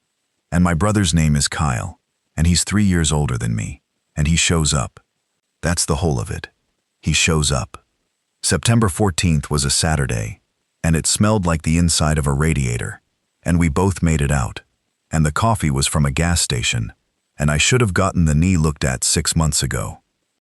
S1: And my brother's name is Kyle, and he's 3 years older than me, and he shows up. That's the whole of it. He shows up. September 14th was a Saturday, and it smelled like the inside of a radiator, and we both made it out, and the coffee was from a gas station, and I should have gotten the knee looked at 6 months ago.